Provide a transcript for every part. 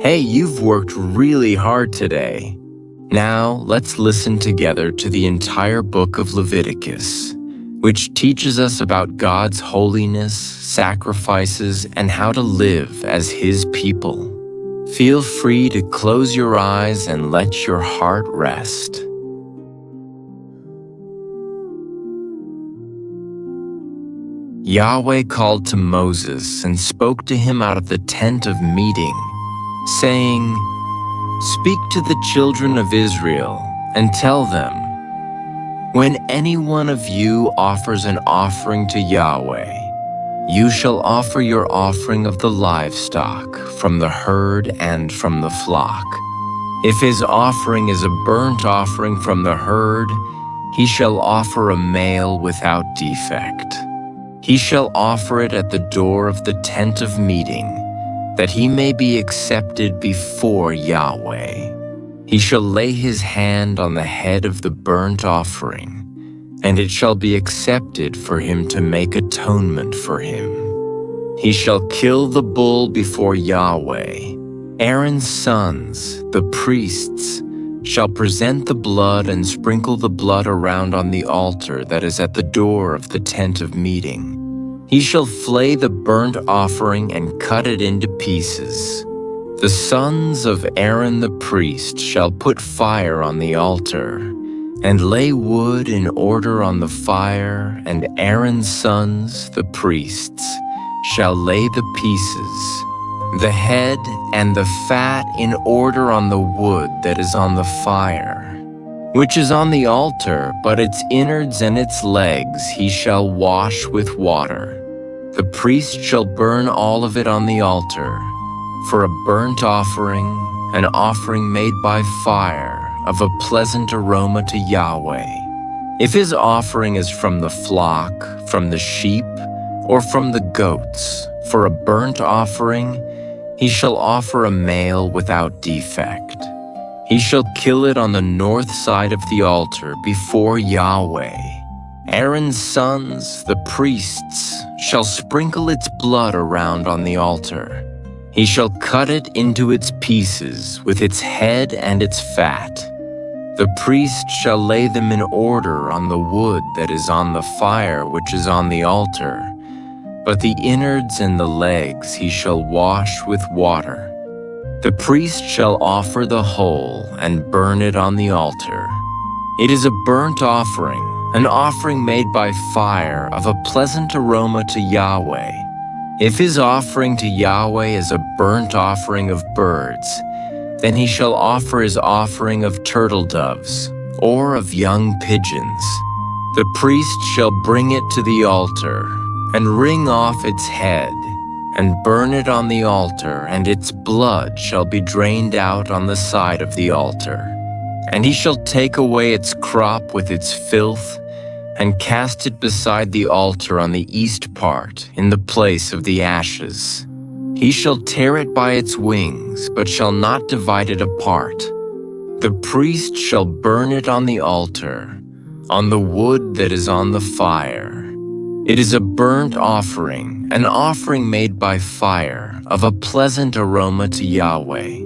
Hey, you've worked really hard today. Now, let's listen together to the entire book of Leviticus, which teaches us about God's holiness, sacrifices, and how to live as His people. Feel free to close your eyes and let your heart rest. Yahweh called to Moses and spoke to him out of the tent of meeting, saying, "Speak to the children of Israel and tell them, when any one of you offers an offering to Yahweh, you shall offer your offering of the livestock from the herd and from the flock. If his offering is a burnt offering from the herd, he shall offer a male without defect. He shall offer it at the door of the tent of meeting, that he may be accepted before Yahweh. He shall lay his hand on the head of the burnt offering, and it shall be accepted for him to make atonement for him. He shall kill the bull before Yahweh. Aaron's sons, the priests, shall present the blood and sprinkle the blood around on the altar that is at the door of the tent of meeting. He shall flay the burnt offering and cut it into pieces. The sons of Aaron the priest shall put fire on the altar, and lay wood in order on the fire, and Aaron's sons, the priests, shall lay the pieces, the head and the fat in order on the wood that is on the fire, which is on the altar, but its innards and its legs he shall wash with water. The priest shall burn all of it on the altar, for a burnt offering, an offering made by fire, of a pleasant aroma to Yahweh. If his offering is from the flock, from the sheep, or from the goats, for a burnt offering, he shall offer a male without defect. He shall kill it on the north side of the altar before Yahweh. Aaron's sons, the priests, shall sprinkle its blood around on the altar. He shall cut it into its pieces with its head and its fat. The priest shall lay them in order on the wood that is on the fire which is on the altar, but the innards and the legs he shall wash with water. The priest shall offer the whole and burn it on the altar. It is a burnt offering, an offering made by fire of a pleasant aroma to Yahweh. If his offering to Yahweh is a burnt offering of birds, then he shall offer his offering of turtle doves or of young pigeons. The priest shall bring it to the altar and wring off its head and burn it on the altar, and its blood shall be drained out on the side of the altar. And he shall take away its crop with its filth and cast it beside the altar on the east part in the place of the ashes. He shall tear it by its wings, but shall not divide it apart. The priest shall burn it on the altar, on the wood that is on the fire. It is a burnt offering, an offering made by fire, of a pleasant aroma to Yahweh.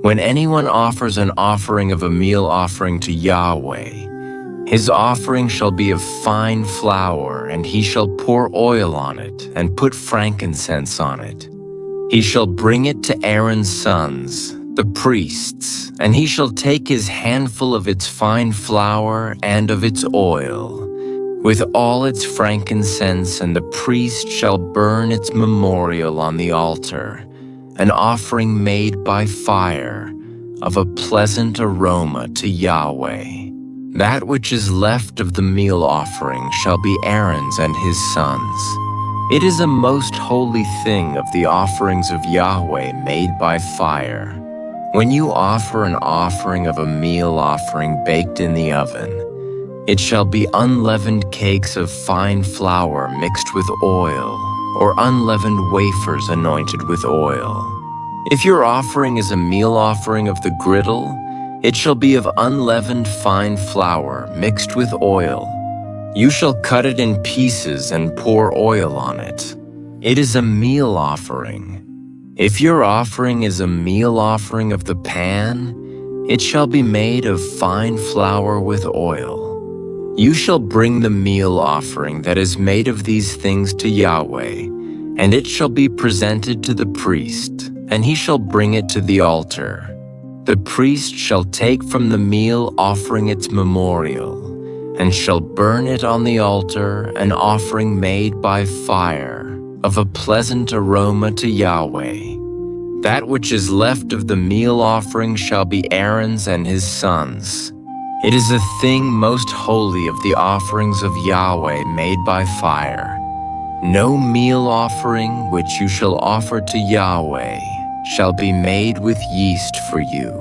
When anyone offers an offering of a meal offering to Yahweh, his offering shall be of fine flour, and he shall pour oil on it and put frankincense on it. He shall bring it to Aaron's sons, the priests, and he shall take his handful of its fine flour and of its oil, with all its frankincense, and the priest shall burn its memorial on the altar, an offering made by fire, of a pleasant aroma to Yahweh. That which is left of the meal offering shall be Aaron's and his sons. It is a most holy thing of the offerings of Yahweh made by fire. When you offer an offering of a meal offering baked in the oven, it shall be unleavened cakes of fine flour mixed with oil, or unleavened wafers anointed with oil. If your offering is a meal offering of the griddle, it shall be of unleavened fine flour mixed with oil. You shall cut it in pieces and pour oil on it. It is a meal offering. If your offering is a meal offering of the pan, it shall be made of fine flour with oil. You shall bring the meal offering that is made of these things to Yahweh, and it shall be presented to the priest, and he shall bring it to the altar. The priest shall take from the meal offering its memorial, and shall burn it on the altar, an offering made by fire, of a pleasant aroma to Yahweh. That which is left of the meal offering shall be Aaron's and his sons. It is a thing most holy of the offerings of Yahweh made by fire. No meal offering which you shall offer to Yahweh shall be made with yeast for you.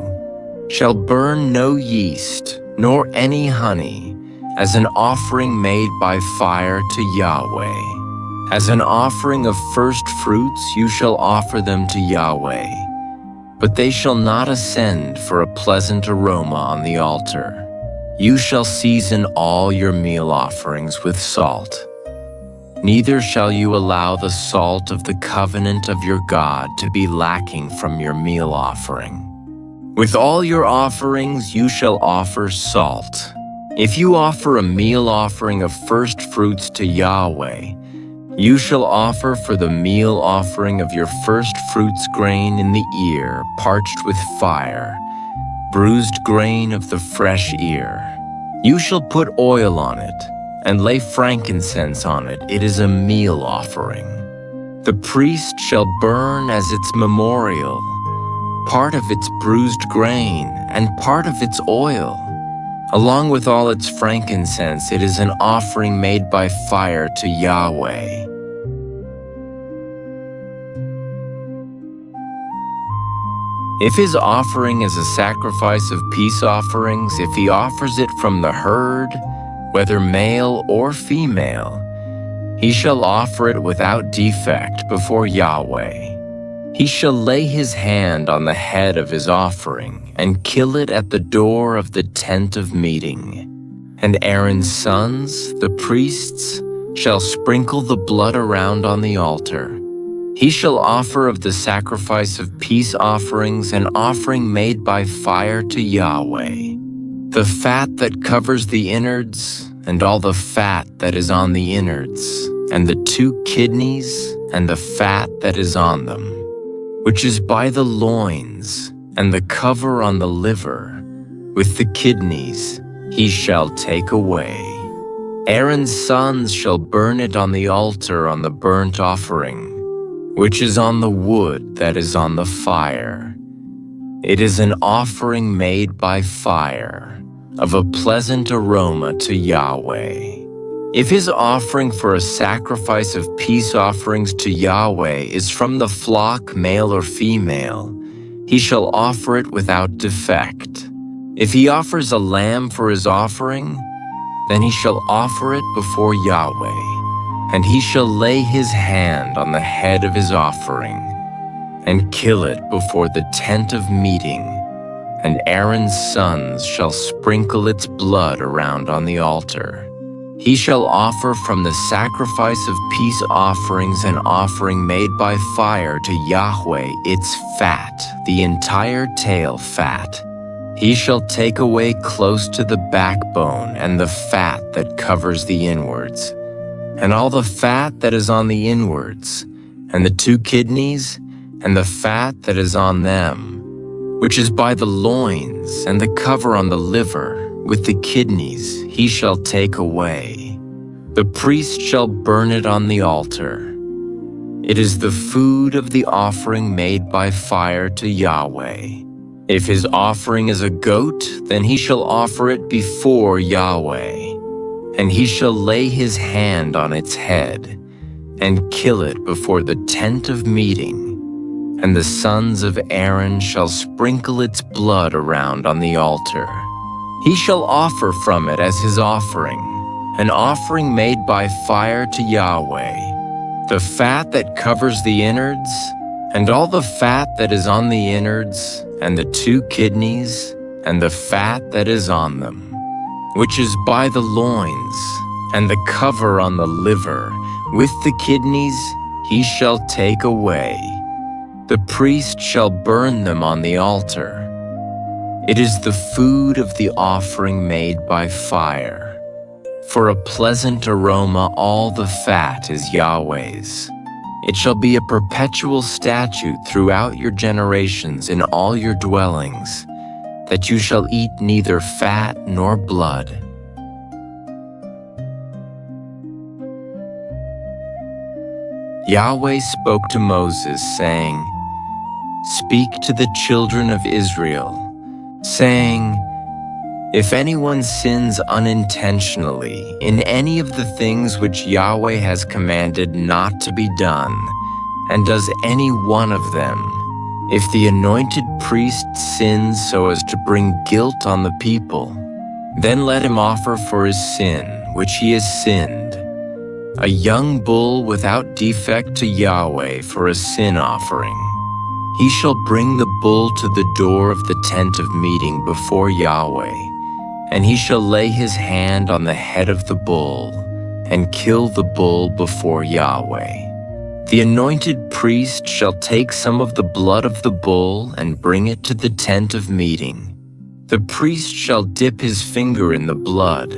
Shall burn no yeast, nor any honey, as an offering made by fire to Yahweh. As an offering of first fruits you shall offer them to Yahweh, but they shall not ascend for a pleasant aroma on the altar. You shall season all your meal offerings with salt. Neither shall you allow the salt of the covenant of your God to be lacking from your meal offering. With all your offerings you shall offer salt. If you offer a meal offering of first fruits to Yahweh, you shall offer for the meal offering of your first fruits grain in the ear, parched with fire, bruised grain of the fresh ear. You shall put oil on it, and lay frankincense on it. It is a meal offering. The priest shall burn as its memorial, part of its bruised grain, and part of its oil. Along with all its frankincense, it is an offering made by fire to Yahweh. If his offering is a sacrifice of peace offerings, if he offers it from the herd, whether male or female, he shall offer it without defect before Yahweh. He shall lay his hand on the head of his offering and kill it at the door of the tent of meeting. And Aaron's sons, the priests, shall sprinkle the blood around on the altar. He shall offer of the sacrifice of peace offerings an offering made by fire to Yahweh. The fat that covers the innards, and all the fat that is on the innards, and the 2 kidneys, and the fat that is on them, which is by the loins, and the cover on the liver, with the kidneys, he shall take away. Aaron's sons shall burn it on the altar on the burnt offering, which is on the wood that is on the fire. It is an offering made by fire, of a pleasant aroma to Yahweh. If his offering for a sacrifice of peace offerings to Yahweh is from the flock, male or female, he shall offer it without defect. If he offers a lamb for his offering, then he shall offer it before Yahweh. And he shall lay his hand on the head of his offering, and kill it before the tent of meeting, and Aaron's sons shall sprinkle its blood around on the altar. He shall offer from the sacrifice of peace offerings an offering made by fire to Yahweh its fat, the entire tail fat. He shall take away close to the backbone and the fat that covers the inwards, and all the fat that is on the inwards, and the 2 kidneys, and the fat that is on them, which is by the loins, and the cover on the liver, with the kidneys, he shall take away. The priest shall burn it on the altar. It is the food of the offering made by fire to Yahweh. If his offering is a goat, then he shall offer it before Yahweh. And he shall lay his hand on its head, and kill it before the tent of meeting. And the sons of Aaron shall sprinkle its blood around on the altar. He shall offer from it as his offering, an offering made by fire to Yahweh, the fat that covers the innards, and all the fat that is on the innards, and the 2 kidneys, and the fat that is on them, which is by the loins, and the cover on the liver, with the kidneys, he shall take away. The priest shall burn them on the altar. It is the food of the offering made by fire. For a pleasant aroma, all the fat is Yahweh's. It shall be a perpetual statute throughout your generations in all your dwellings, that you shall eat neither fat nor blood. Yahweh spoke to Moses, saying, "Speak to the children of Israel, saying, if anyone sins unintentionally in any of the things which Yahweh has commanded not to be done, and does any one of them, if the anointed priest sins so as to bring guilt on the people, then let him offer for his sin which he has sinned a young bull without defect to Yahweh for a sin offering. He shall bring the bull to the door of the tent of meeting before Yahweh, and he shall lay his hand on the head of the bull and kill the bull before Yahweh. The anointed priest shall take some of the blood of the bull and bring it to the tent of meeting. The priest shall dip his finger in the blood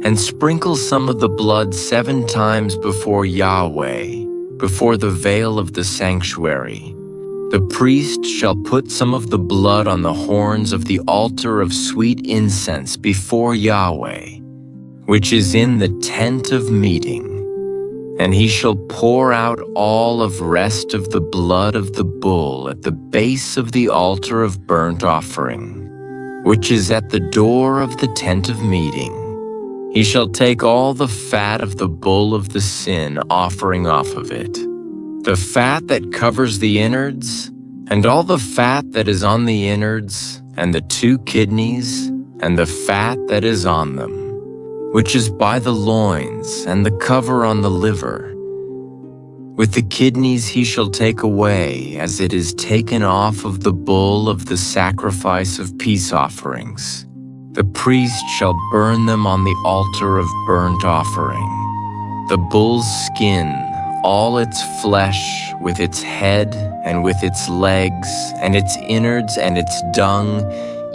and sprinkle some of the blood 7 times before Yahweh, before the veil of the sanctuary. The priest shall put some of the blood on the horns of the altar of sweet incense before Yahweh, which is in the tent of meeting, and he shall pour out all of rest of the blood of the bull at the base of the altar of burnt offering, which is at the door of the tent of meeting. He shall take all the fat of the bull of the sin offering off of it, the fat that covers the innards, and all the fat that is on the innards, and the 2 kidneys, and the fat that is on them, which is by the loins, and the cover on the liver. With the kidneys he shall take away, as it is taken off of the bull of the sacrifice of peace offerings. The priest shall burn them on the altar of burnt offering. The bull's skin, all its flesh, with its head and with its legs and its innards and its dung,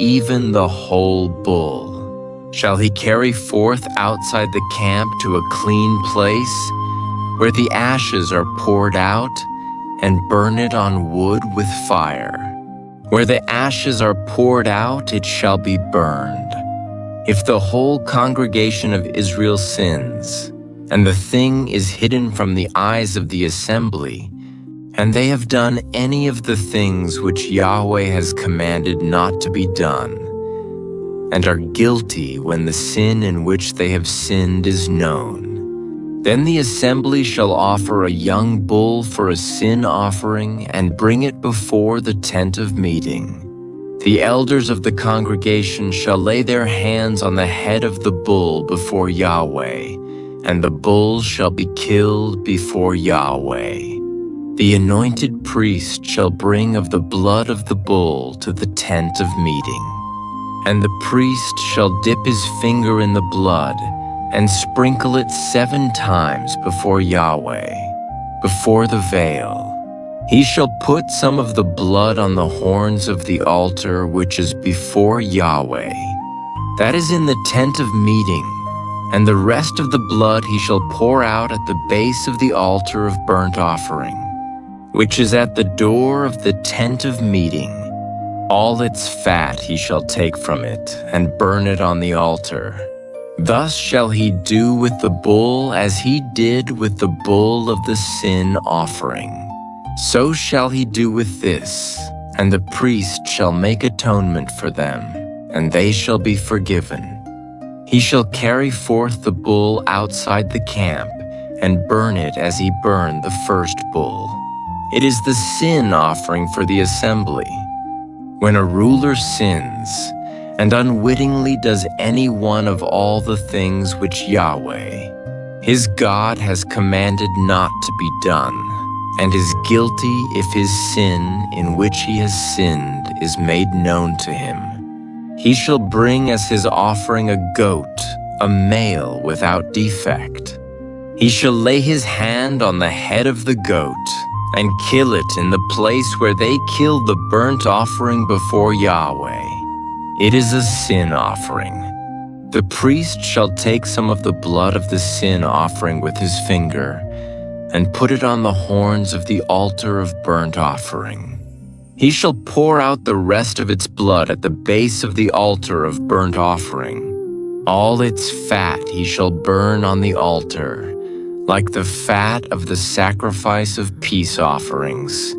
even the whole bull, shall he carry forth outside the camp to a clean place, where the ashes are poured out, and burn it on wood with fire. Where the ashes are poured out, it shall be burned. If the whole congregation of Israel sins, and the thing is hidden from the eyes of the assembly, and they have done any of the things which Yahweh has commanded not to be done, and are guilty when the sin in which they have sinned is known, then the assembly shall offer a young bull for a sin offering and bring it before the tent of meeting. The elders of the congregation shall lay their hands on the head of the bull before Yahweh, and the bull shall be killed before Yahweh. The anointed priest shall bring of the blood of the bull to the tent of meeting, and the priest shall dip his finger in the blood and sprinkle it 7 times before Yahweh, before the veil. He shall put some of the blood on the horns of the altar which is before Yahweh, that is in the tent of meeting, and the rest of the blood he shall pour out at the base of the altar of burnt offering, which is at the door of the tent of meeting. All its fat he shall take from it, and burn it on the altar. Thus shall he do with the bull as he did with the bull of the sin offering. So shall he do with this, and the priest shall make atonement for them, and they shall be forgiven. He shall carry forth the bull outside the camp, and burn it as he burned the first bull. It is the sin offering for the assembly. When a ruler sins, and unwittingly does any one of all the things which Yahweh, his God, has commanded not to be done, and is guilty if his sin in which he has sinned is made known to him, he shall bring as his offering a goat a male without defect. He shall lay his hand on the head of the goat and kill it in the place where they killed the burnt offering before Yahweh. It is a sin offering. The priest shall take some of the blood of the sin offering with his finger and put it on the horns of the altar of burnt offering. He shall pour out the rest of its blood at the base of the altar of burnt offering. All its fat he shall burn on the altar, like the fat of the sacrifice of peace offerings.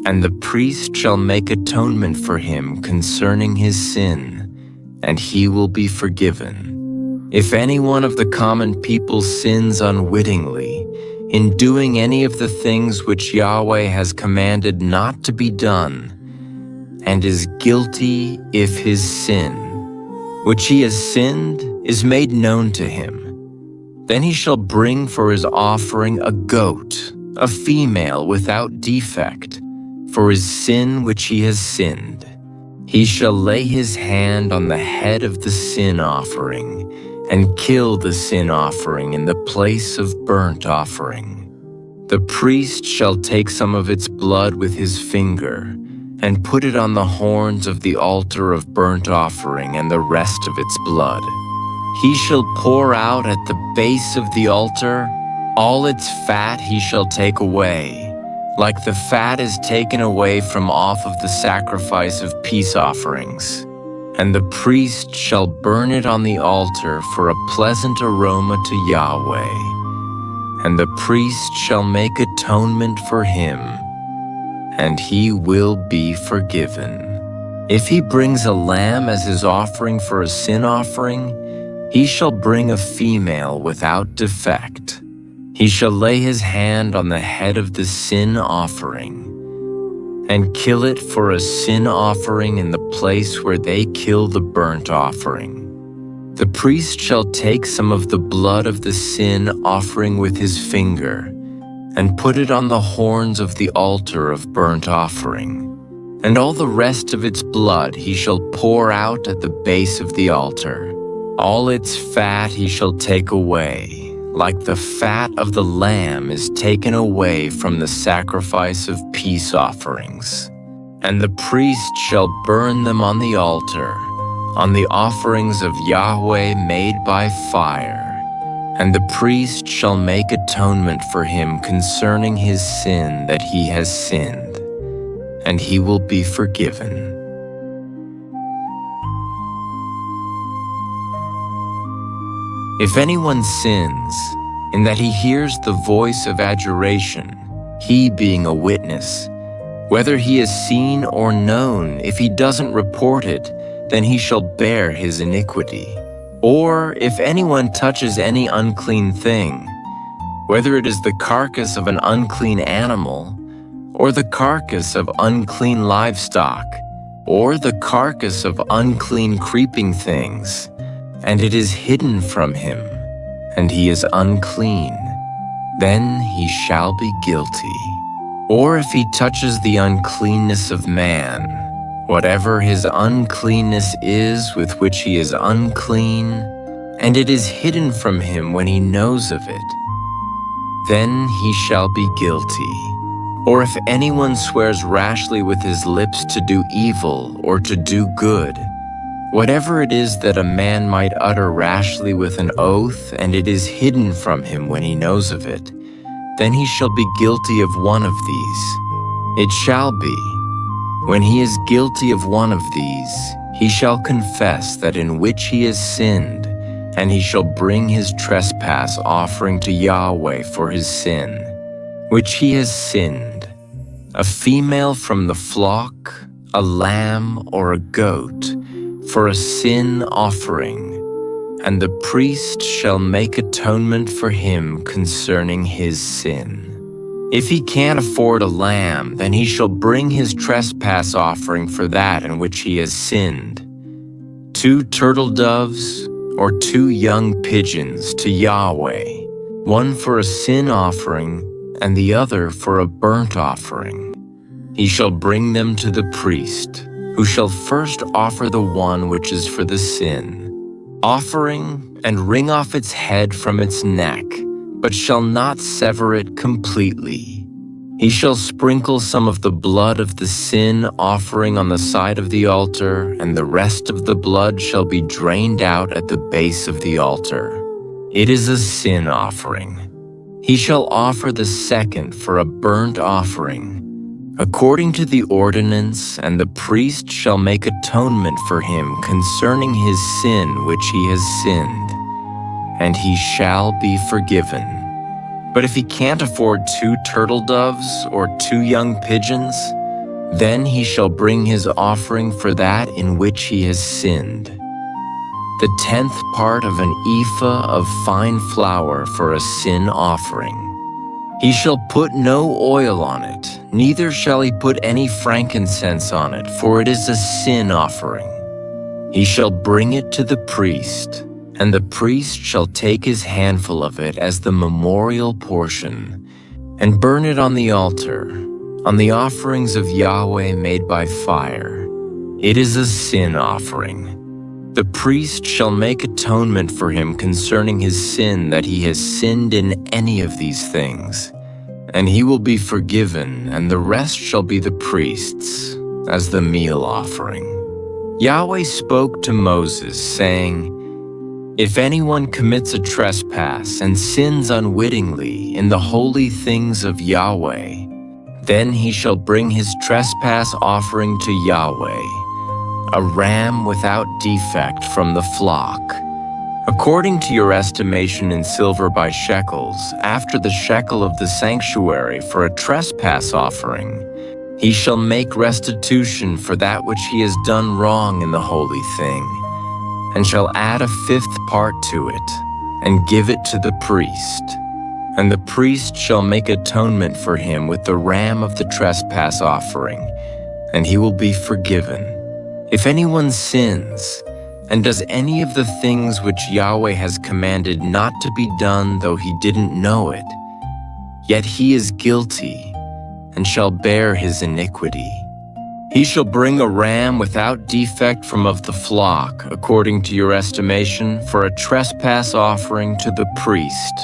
And the priest shall make atonement for him concerning his sin, and he will be forgiven. If any one of the common people sins unwittingly, in doing any of the things which Yahweh has commanded not to be done, and is guilty if his sin, which he has sinned, is made known to him, then he shall bring for his offering a goat, a female without defect, for his sin which he has sinned. He shall lay his hand on the head of the sin offering and kill the sin offering in the place of burnt offering. The priest shall take some of its blood with his finger and put it on the horns of the altar of burnt offering and the rest of its blood. He shall pour out at the base of the altar. All its fat he shall take away, like the fat is taken away from off of the sacrifice of peace offerings. And the priest shall burn it on the altar for a pleasant aroma to Yahweh. And the priest shall make atonement for him, and he will be forgiven. If he brings a lamb as his offering for a sin offering, he shall bring a female without defect. He shall lay his hand on the head of the sin offering and kill it for a sin offering in the place where they kill the burnt offering. The priest shall take some of the blood of the sin offering with his finger and put it on the horns of the altar of burnt offering. And all the rest of its blood he shall pour out at the base of the altar. All its fat he shall take away, like the fat of the lamb is taken away from the sacrifice of peace offerings. And the priest shall burn them on the altar, on the offerings of Yahweh made by fire. And the priest shall make atonement for him concerning his sin that he has sinned, and he will be forgiven. If anyone sins, in that he hears the voice of adjuration, he being a witness, whether he is seen or known, if he doesn't report it, then he shall bear his iniquity. Or if anyone touches any unclean thing, whether it is the carcass of an unclean animal, or the carcass of unclean livestock, or the carcass of unclean creeping things, and it is hidden from him, and he is unclean, then he shall be guilty. Or if he touches the uncleanness of man, whatever his uncleanness is with which he is unclean, and it is hidden from him when he knows of it, then he shall be guilty. Or if anyone swears rashly with his lips to do evil or to do good, whatever it is that a man might utter rashly with an oath, and it is hidden from him when he knows of it, then he shall be guilty of one of these. It shall be, when he is guilty of one of these, he shall confess that in which he has sinned, and he shall bring his trespass offering to Yahweh for his sin, which he has sinned, a female from the flock, a lamb or a goat, for a sin offering, and the priest shall make atonement for him concerning his sin. If he can't afford a lamb, then he shall bring his trespass offering for that in which he has sinned, 2 turtle doves or 2 young pigeons to Yahweh, one for a sin offering and the other for a burnt offering. He shall bring them to the priest, who shall first offer the one which is for the sin. offering and wring off its head from its neck, but shall not sever it completely. He shall sprinkle some of the blood of the sin offering on the side of the altar, and the rest of the blood shall be drained out at the base of the altar. It is a sin offering. He shall offer the second for a burnt offering, according to the ordinance, and the priest shall make atonement for him concerning his sin which he has sinned, and he shall be forgiven. But if he can't afford 2 turtle doves or 2 young pigeons, then he shall bring his offering for that in which he has sinned, the 10th part of an ephah of fine flour for a sin offering. He shall put no oil on it, neither shall he put any frankincense on it, for it is a sin offering. He shall bring it to the priest, and the priest shall take his handful of it as the memorial portion, and burn it on the altar, on the offerings of Yahweh made by fire. It is a sin offering. The priest shall make atonement for him concerning his sin that he has sinned in any of these things, and he will be forgiven, and the rest shall be the priest's, as the meal offering. Yahweh spoke to Moses, saying, "If anyone commits a trespass and sins unwittingly in the holy things of Yahweh, then he shall bring his trespass offering to Yahweh, a ram without defect from the flock, according to your estimation in silver by shekels, after the shekel of the sanctuary for a trespass offering. He shall make restitution for that which he has done wrong in the holy thing, and shall add a 5th part to it, and give it to the priest. And the priest shall make atonement for him with the ram of the trespass offering, and he will be forgiven. If anyone sins, and does any of the things which Yahweh has commanded not to be done though he didn't know it, yet he is guilty, and shall bear his iniquity. He shall bring a ram without defect from of the flock, according to your estimation, for a trespass offering to the priest.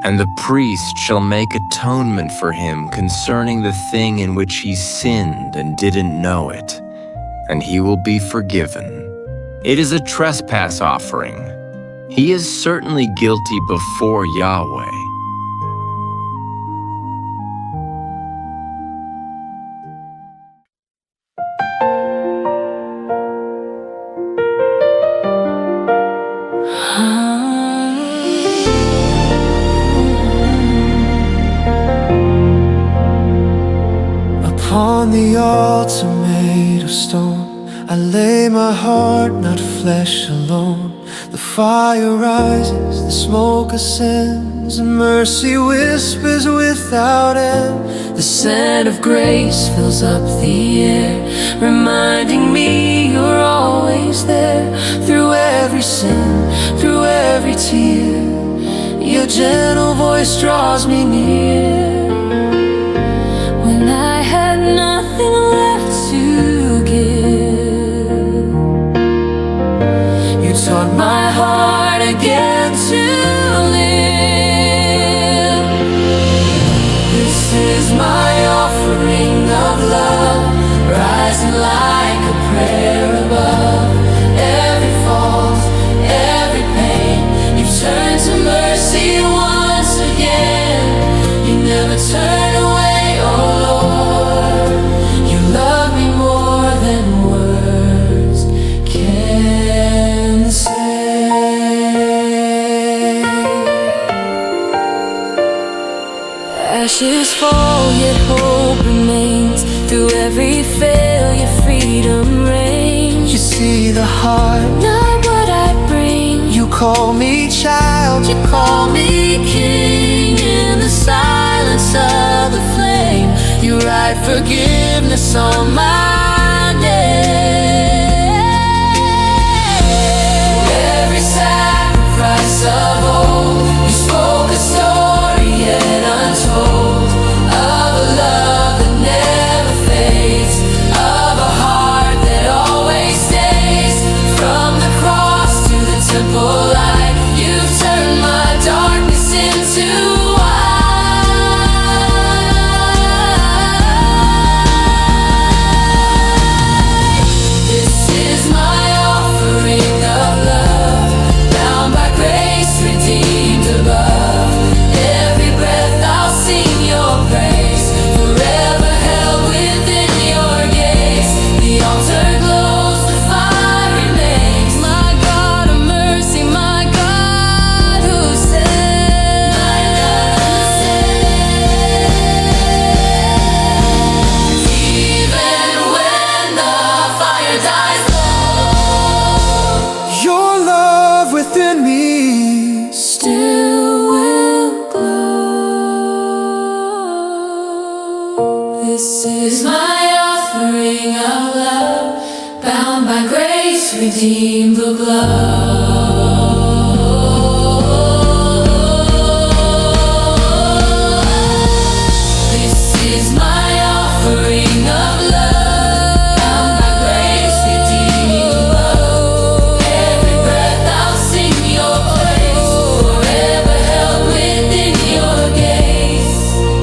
And the priest shall make atonement for him concerning the thing in which he sinned and didn't know it, and he will be forgiven. It is a trespass offering. He is certainly guilty before Yahweh. Upon the altar made of stone, I lay my heart, not flesh alone. The fire rises, the smoke ascends, and mercy whispers without end. The scent of grace fills up the air, reminding me you're always there. Through every sin, through every tear, your gentle voice draws me near. When I had nothing left to give, you taught my heart again to live. This is my offering of love, rising like a prayer above. Every fault, every pain, you've turned to mercy once again. You never turn away, oh Lord. You love me more than words can say. Ashes fall, yet hope remains. Through every failure, freedom reigns. You see the heart, not what I bring. You call me child, you call me king. In the silence of the flame, you write forgiveness on my name. Every sacrifice of old, you spoke a story yet untold, of a love that never fades, of a heart that always stays. From the cross to the temple redeemed the blood. This is my offering of love. By grace redeemed above. Every breath I'll sing your praise, forever held within your gaze.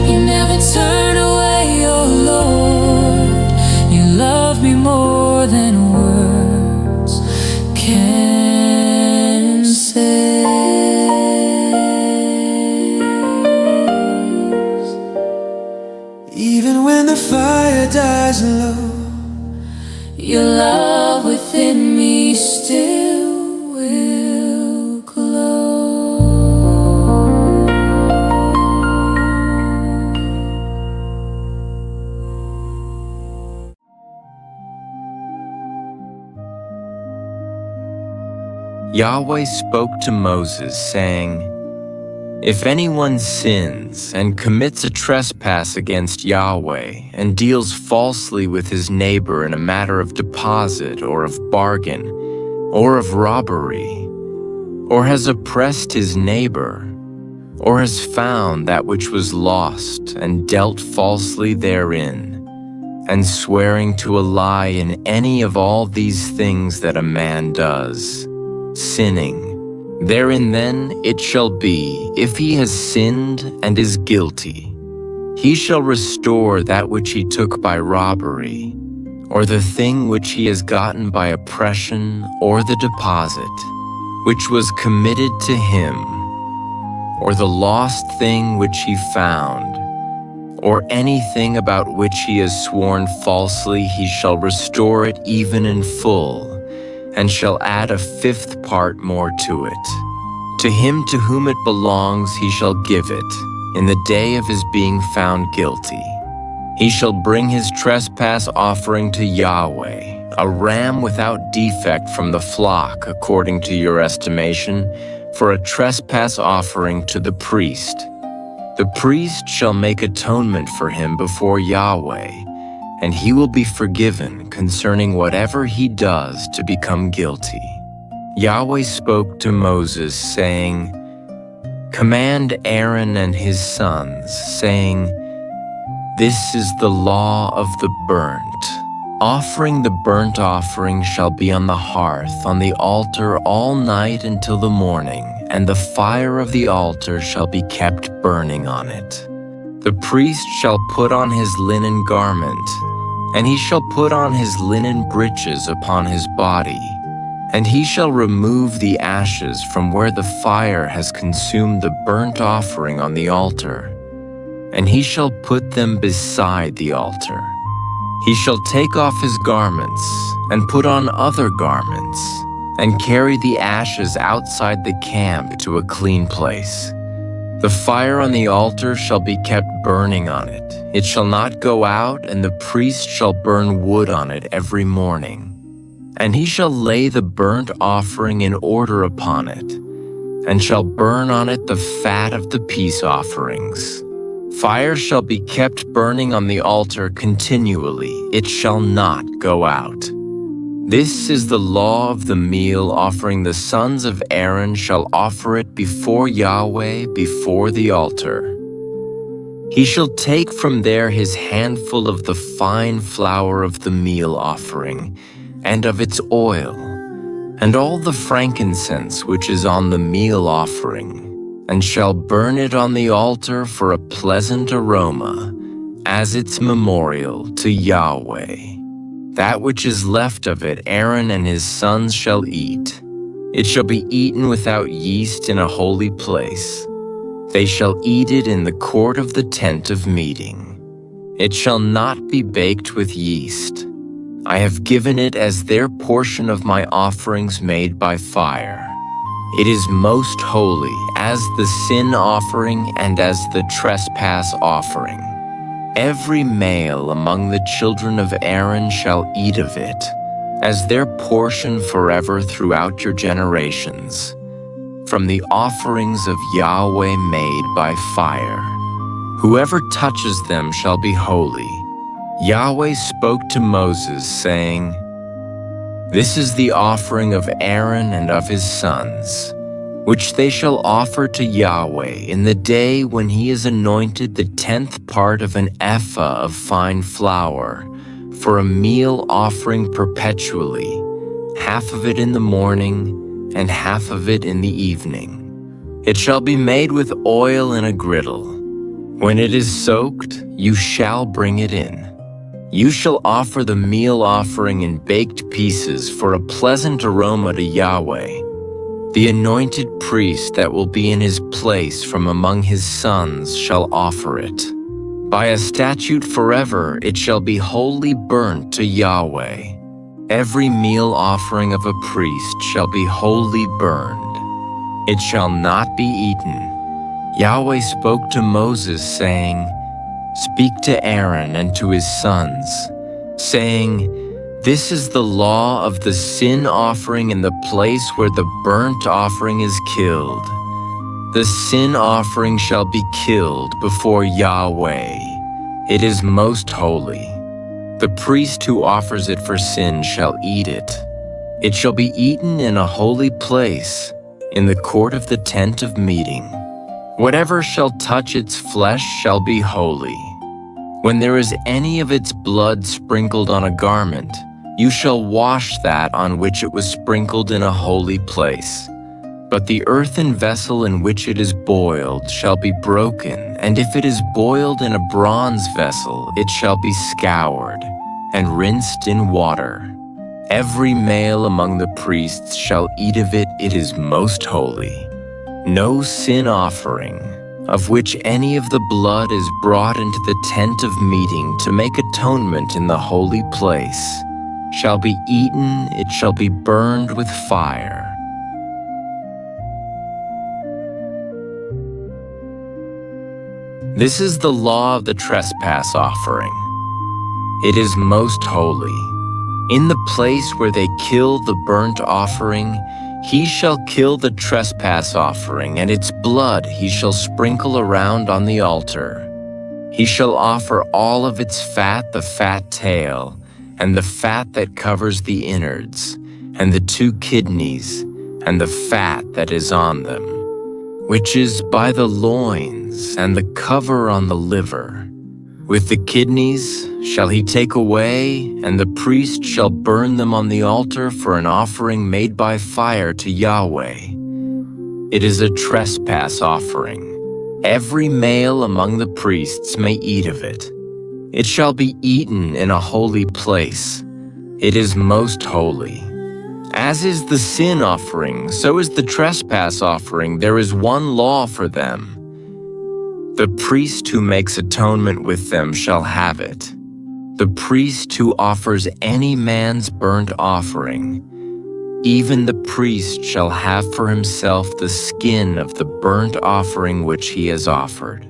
You never turn away, oh Lord. You love me more than words can say. Even when the fire dies low, your love within me still will glow. Yahweh spoke to Moses, saying, "If anyone sins and commits a trespass against Yahweh and deals falsely with his neighbor in a matter of deposit or of bargain or of robbery, or has oppressed his neighbor, or has found that which was lost and dealt falsely therein, and swearing to a lie in any of all these things that a man does, sinning, therein then it shall be, if he has sinned and is guilty, he shall restore that which he took by robbery, or the thing which he has gotten by oppression, or the deposit, which was committed to him, or the lost thing which he found, or anything about which he has sworn falsely, he shall restore it even in full, and shall add a fifth part more to it. To him to whom it belongs he shall give it, in the day of his being found guilty. He shall bring his trespass offering to Yahweh, a ram without defect from the flock, according to your estimation, for a trespass offering to the priest. The priest shall make atonement for him before Yahweh, and he will be forgiven concerning whatever he does to become guilty. Yahweh spoke to Moses, saying, "Command Aaron and his sons, saying, This is the law of the burnt. Offering the burnt offering shall be on the hearth on the altar all night until the morning, and the fire of the altar shall be kept burning on it. The priest shall put on his linen garment, and he shall put on his linen breeches upon his body, and he shall remove the ashes from where the fire has consumed the burnt offering on the altar, and he shall put them beside the altar. He shall take off his garments and put on other garments, and carry the ashes outside the camp to a clean place. The fire on the altar shall be kept burning on it. It shall not go out, and the priest shall burn wood on it every morning. And he shall lay the burnt offering in order upon it, and shall burn on it the fat of the peace offerings. Fire shall be kept burning on the altar continually, it shall not go out. This is the law of the meal offering. The sons of Aaron shall offer it before Yahweh before the altar. He shall take from there his handful of the fine flour of the meal offering, and of its oil, and all the frankincense which is on the meal offering, and shall burn it on the altar for a pleasant aroma, as its memorial to Yahweh. That which is left of it Aaron and his sons shall eat. It shall be eaten without yeast in a holy place. They shall eat it in the court of the tent of meeting. It shall not be baked with yeast. I have given it as their portion of my offerings made by fire. It is most holy, as the sin offering and as the trespass offering. Every male among the children of Aaron shall eat of it, as their portion forever throughout your generations, from the offerings of Yahweh made by fire. Whoever touches them shall be holy. Yahweh spoke to Moses, saying, This is the offering of Aaron and of his sons, which they shall offer to Yahweh in the day when he is anointed the 10th part of an ephah of fine flour, for a meal offering perpetually, half of it in the morning and half of it in the evening. It shall be made with oil in a griddle. When it is soaked, you shall bring it in. You shall offer the meal offering in baked pieces for a pleasant aroma to Yahweh. The anointed priest that will be in his place from among his sons shall offer it. By a statute forever it shall be wholly burnt to Yahweh. Every meal offering of a priest shall be wholly burned. It shall not be eaten. Yahweh spoke to Moses, saying, "Speak to Aaron and to his sons, saying, This is the law of the sin offering in the place where the burnt offering is killed. The sin offering shall be killed before Yahweh. It is most holy. The priest who offers it for sin shall eat it. It shall be eaten in a holy place, in the court of the tent of meeting. Whatever shall touch its flesh shall be holy. When there is any of its blood sprinkled on a garment, you shall wash that on which it was sprinkled in a holy place. But the earthen vessel in which it is boiled shall be broken, and if it is boiled in a bronze vessel, it shall be scoured and rinsed in water. Every male among the priests shall eat of it. It is most holy. No sin offering, of which any of the blood is brought into the tent of meeting to make atonement in the holy place, shall be eaten. It shall be burned with fire. This is the law of the trespass offering. It is most holy. In the place where they kill the burnt offering, he shall kill the trespass offering, and its blood he shall sprinkle around on the altar. He shall offer all of its fat, the fat tail, and the fat that covers the innards, and the 2 kidneys, and the fat that is on them, which is by the loins, and the cover on the liver. With the kidneys shall he take away, and the priest shall burn them on the altar for an offering made by fire to Yahweh. It is a trespass offering. Every male among the priests may eat of it. It shall be eaten in a holy place. It is most holy. As is the sin offering, so is the trespass offering. There is one law for them. The priest who makes atonement with them shall have it. The priest who offers any man's burnt offering, even the priest shall have for himself the skin of the burnt offering which he has offered.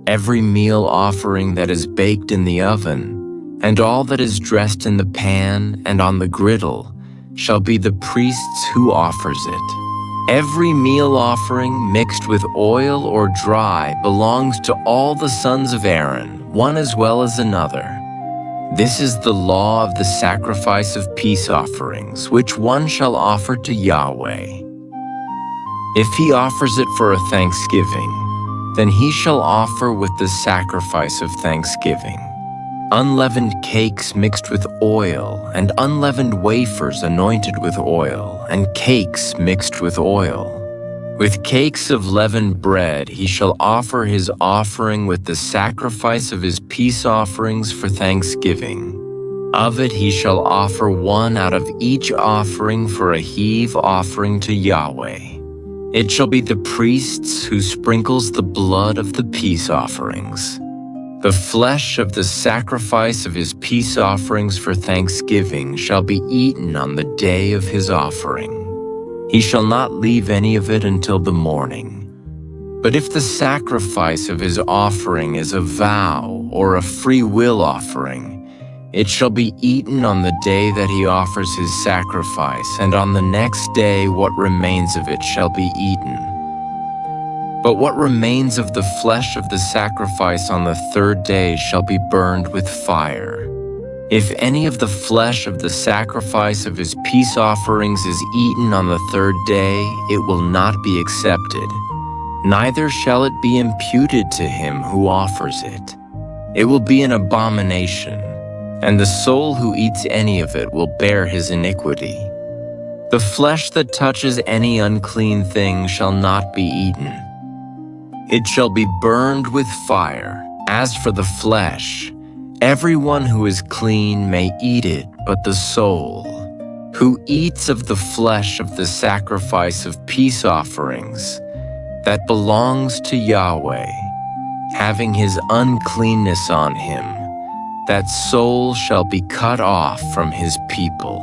Every meal offering that is baked in the oven, and all that is dressed in the pan and on the griddle, shall be the priest's who offers it. Every meal offering mixed with oil or dry belongs to all the sons of Aaron, one as well as another. This is the law of the sacrifice of peace offerings, which one shall offer to Yahweh. If he offers it for a thanksgiving, then he shall offer with the sacrifice of thanksgiving unleavened cakes mixed with oil, and unleavened wafers anointed with oil, and cakes mixed with oil. With cakes of leavened bread he shall offer his offering with the sacrifice of his peace offerings for thanksgiving. Of it he shall offer one out of each offering for a heave offering to Yahweh. It shall be the priest's who sprinkles the blood of the peace offerings. The flesh of the sacrifice of his peace offerings for thanksgiving shall be eaten on the day of his offering. He shall not leave any of it until the morning. But if the sacrifice of his offering is a vow or a free will offering, it shall be eaten on the day that he offers his sacrifice, and on the next day what remains of it shall be eaten. But what remains of the flesh of the sacrifice on the 3rd day shall be burned with fire. If any of the flesh of the sacrifice of his peace offerings is eaten on the third day, it will not be accepted, neither shall it be imputed to him who offers it. It will be an abomination, and the soul who eats any of it will bear his iniquity. The flesh that touches any unclean thing shall not be eaten. It shall be burned with fire. As for the flesh, everyone who is clean may eat it, but the soul, who eats of the flesh of the sacrifice of peace offerings, that belongs to Yahweh, having his uncleanness on him, that soul shall be cut off from his people.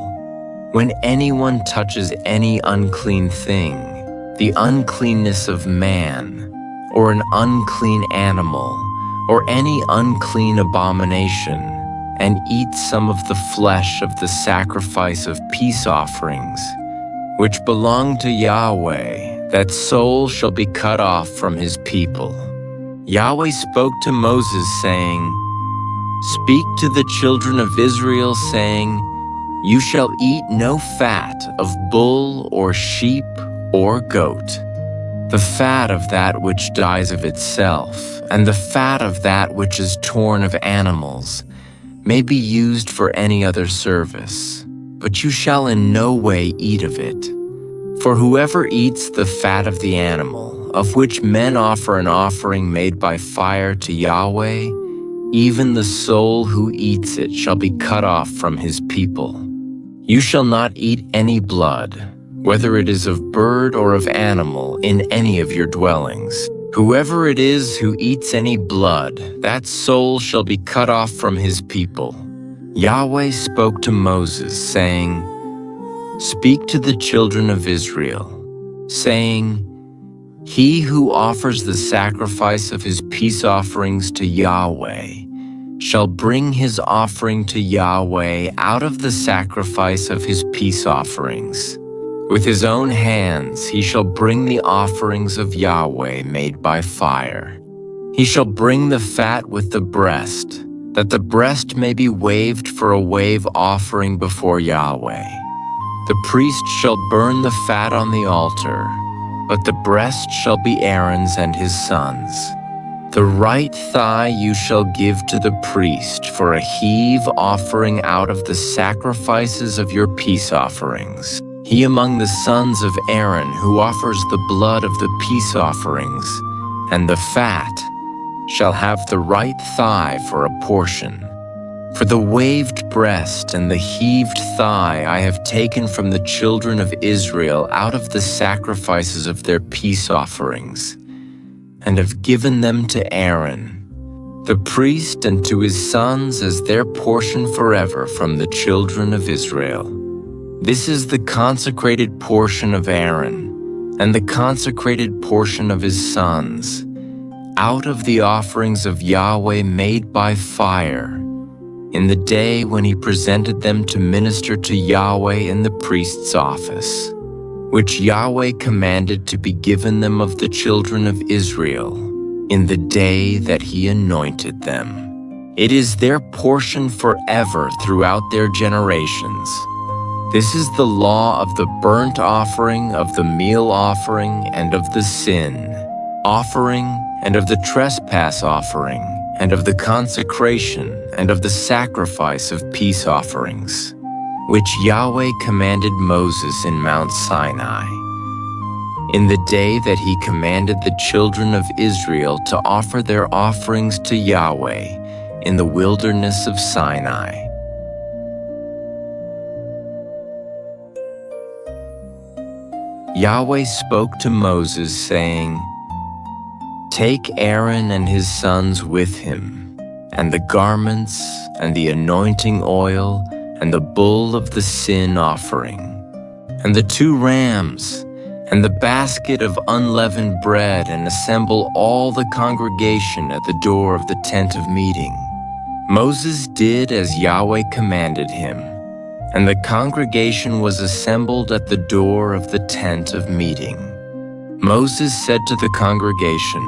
When anyone touches any unclean thing, the uncleanness of man, or an unclean animal, or any unclean abomination, and eats some of the flesh of the sacrifice of peace offerings, which belong to Yahweh, that soul shall be cut off from his people. Yahweh spoke to Moses, saying, "Speak to the children of Israel, saying, You shall eat no fat of bull or sheep or goat. The fat of that which dies of itself, and the fat of that which is torn of animals, may be used for any other service, but you shall in no way eat of it. For whoever eats the fat of the animal, of which men offer an offering made by fire to Yahweh, even the soul who eats it shall be cut off from his people. You shall not eat any blood, whether it is of bird or of animal, in any of your dwellings. Whoever it is who eats any blood, that soul shall be cut off from his people." Yahweh spoke to Moses, saying, "Speak to the children of Israel, saying, He who offers the sacrifice of his peace offerings to Yahweh shall bring his offering to Yahweh out of the sacrifice of his peace offerings. With his own hands he shall bring the offerings of Yahweh made by fire. He shall bring the fat with the breast, that the breast may be waved for a wave offering before Yahweh. The priest shall burn the fat on the altar, but the breast shall be Aaron's and his sons'. The right thigh you shall give to the priest for a heave offering out of the sacrifices of your peace offerings. He among the sons of Aaron who offers the blood of the peace offerings, and the fat, shall have the right thigh for a portion. For the waved breast and the heaved thigh I have taken from the children of Israel out of the sacrifices of their peace offerings, and have given them to Aaron, the priest, and to his sons as their portion forever from the children of Israel. This is the consecrated portion of Aaron, and the consecrated portion of his sons, out of the offerings of Yahweh made by fire, in the day when he presented them to minister to Yahweh in the priest's office, which Yahweh commanded to be given them of the children of Israel, in the day that he anointed them. It is their portion forever throughout their generations. This is the law of the burnt offering, of the meal offering, and of the sin offering, and of the trespass offering, and of the consecration, and of the sacrifice of peace offerings, which Yahweh commanded Moses in Mount Sinai, in the day that he commanded the children of Israel to offer their offerings to Yahweh in the wilderness of Sinai. Yahweh spoke to Moses, saying, "Take Aaron and his sons with him, and the garments, and the anointing oil, and the bull of the sin offering, and the 2 rams, and the basket of unleavened bread, and assemble all the congregation at the door of the tent of meeting." Moses did as Yahweh commanded him, and the congregation was assembled at the door of the tent of meeting. Moses said to the congregation,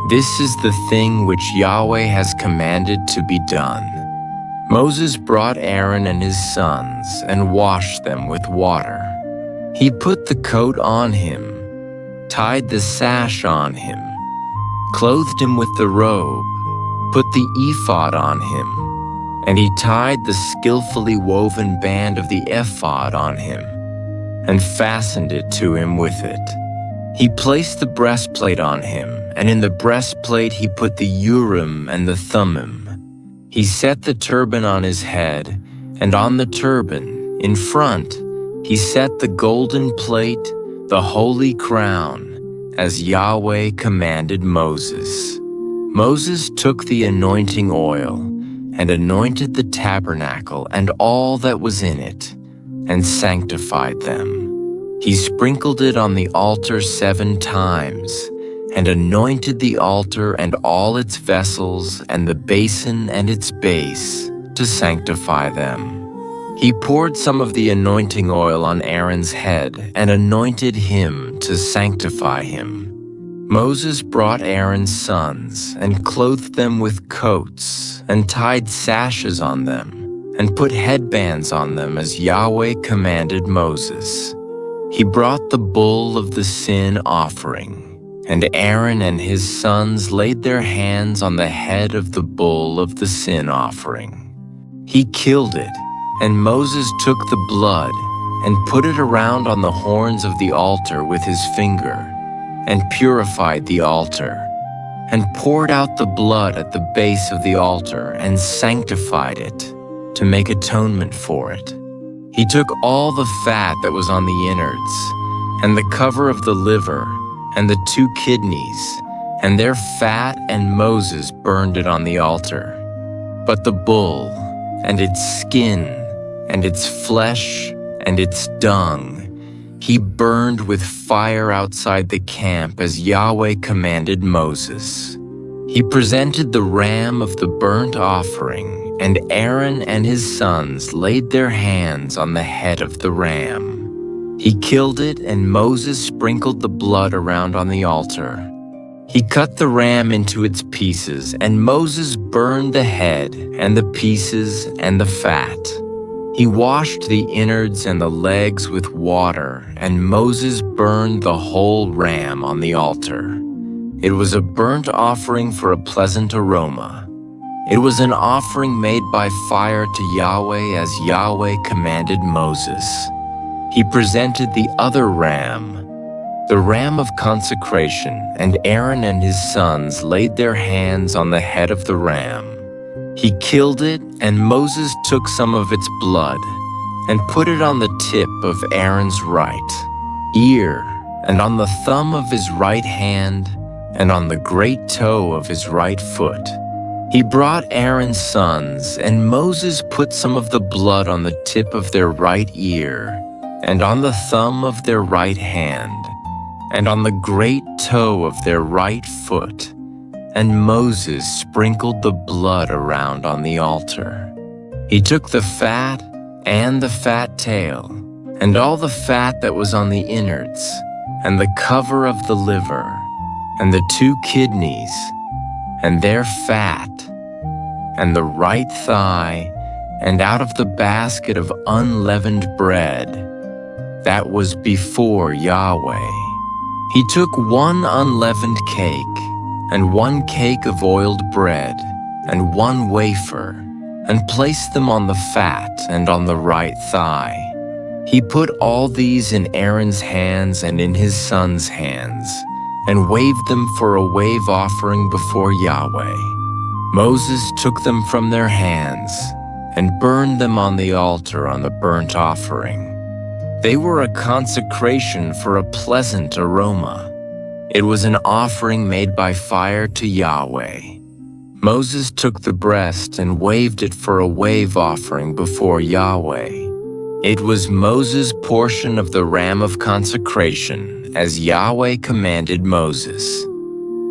"This is the thing which Yahweh has commanded to be done. Moses brought Aaron and his sons and washed them with water. He put the coat on him, tied the sash on him, clothed him with the robe, put the ephod on him, and he tied the skillfully woven band of the ephod on him, and fastened it to him with it. He placed the breastplate on him, and in the breastplate he put the Urim and the Thummim. He set the turban on his head, and on the turban, in front, he set the golden plate, the holy crown, as Yahweh commanded Moses. Moses took the anointing oil and anointed the tabernacle and all that was in it, and sanctified them. He sprinkled it on the altar 7 times, and anointed the altar and all its vessels and the basin and its base to sanctify them. He poured some of the anointing oil on Aaron's head and anointed him to sanctify him. Moses brought Aaron's sons and clothed them with coats and tied sashes on them and put headbands on them as Yahweh commanded Moses. He brought the bull of the sin offering, and Aaron and his sons laid their hands on the head of the bull of the sin offering. He killed it, and Moses took the blood and put it around on the horns of the altar with his finger, and purified the altar, and poured out the blood at the base of the altar and sanctified it to make atonement for it. He took all the fat that was on the innards, and the cover of the liver, and the 2 kidneys, and their fat, and Moses burned it on the altar. But the bull, and its skin, and its flesh, and its dung, he burned with fire outside the camp as Yahweh commanded Moses. He presented the ram of the burnt offering, and Aaron and his sons laid their hands on the head of the ram. He killed it, and Moses sprinkled the blood around on the altar. He cut the ram into its pieces, and Moses burned the head and the pieces and the fat. He washed the innards and the legs with water, and Moses burned the whole ram on the altar. It was a burnt offering for a pleasant aroma. It was an offering made by fire to Yahweh as Yahweh commanded Moses. He presented the other ram, the ram of consecration, and Aaron and his sons laid their hands on the head of the ram. He killed it, and Moses took some of its blood and put it on the tip of Aaron's right ear, and on the thumb of his right hand, and on the great toe of his right foot. He brought Aaron's sons, and Moses put some of the blood on the tip of their right ear, and on the thumb of their right hand, and on the great toe of their right foot. And Moses sprinkled the blood around on the altar. He took the fat and the fat tail, and all the fat that was on the innards, and the cover of the liver, and the 2 kidneys, and their fat, and the right thigh, and out of the basket of unleavened bread that was before Yahweh. He took 1 unleavened cake, and 1 cake of oiled bread, and 1 wafer, and placed them on the fat and on the right thigh. He put all these in Aaron's hands and in his sons' hands, and waved them for a wave offering before Yahweh. Moses took them from their hands and burned them on the altar on the burnt offering. They were a consecration for a pleasant aroma. It was an offering made by fire to Yahweh. Moses took the breast and waved it for a wave offering before Yahweh. It was Moses' portion of the ram of consecration, as Yahweh commanded Moses.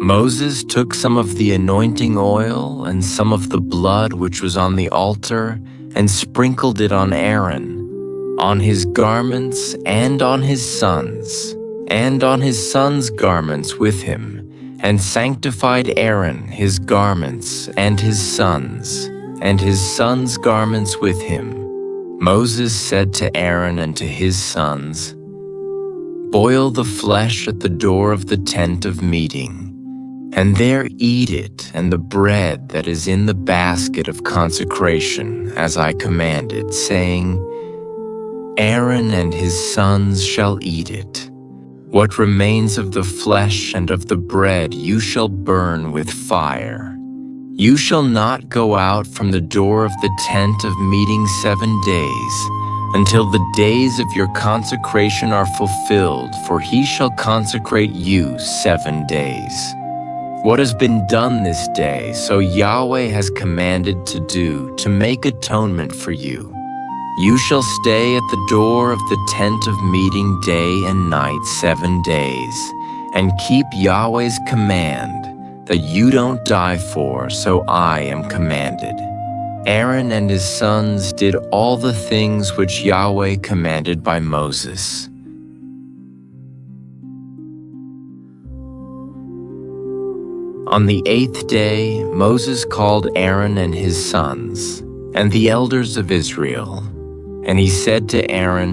Moses took some of the anointing oil and some of the blood which was on the altar and sprinkled it on Aaron, on his garments and on his sons, and on his sons' garments with him, and sanctified Aaron, his garments, and his sons. and his sons' garments with him. Moses said to Aaron and to his sons, "Boil the flesh at the door of the tent of meeting, and there eat it and the bread that is in the basket of consecration, as I commanded, saying, Aaron and his sons shall eat it. What remains of the flesh and of the bread you shall burn with fire. You shall not go out from the door of the tent of meeting 7 days, until the days of your consecration are fulfilled, for he shall consecrate you 7 days. What has been done this day, so Yahweh has commanded to do, to make atonement for you. You shall stay at the door of the tent of meeting day and night 7 days, and keep Yahweh's command, that you don't die for, so I am commanded." Aaron and his sons did all the things which Yahweh commanded by Moses. On the 8th day, Moses called Aaron and his sons, and the elders of Israel, and he said to Aaron,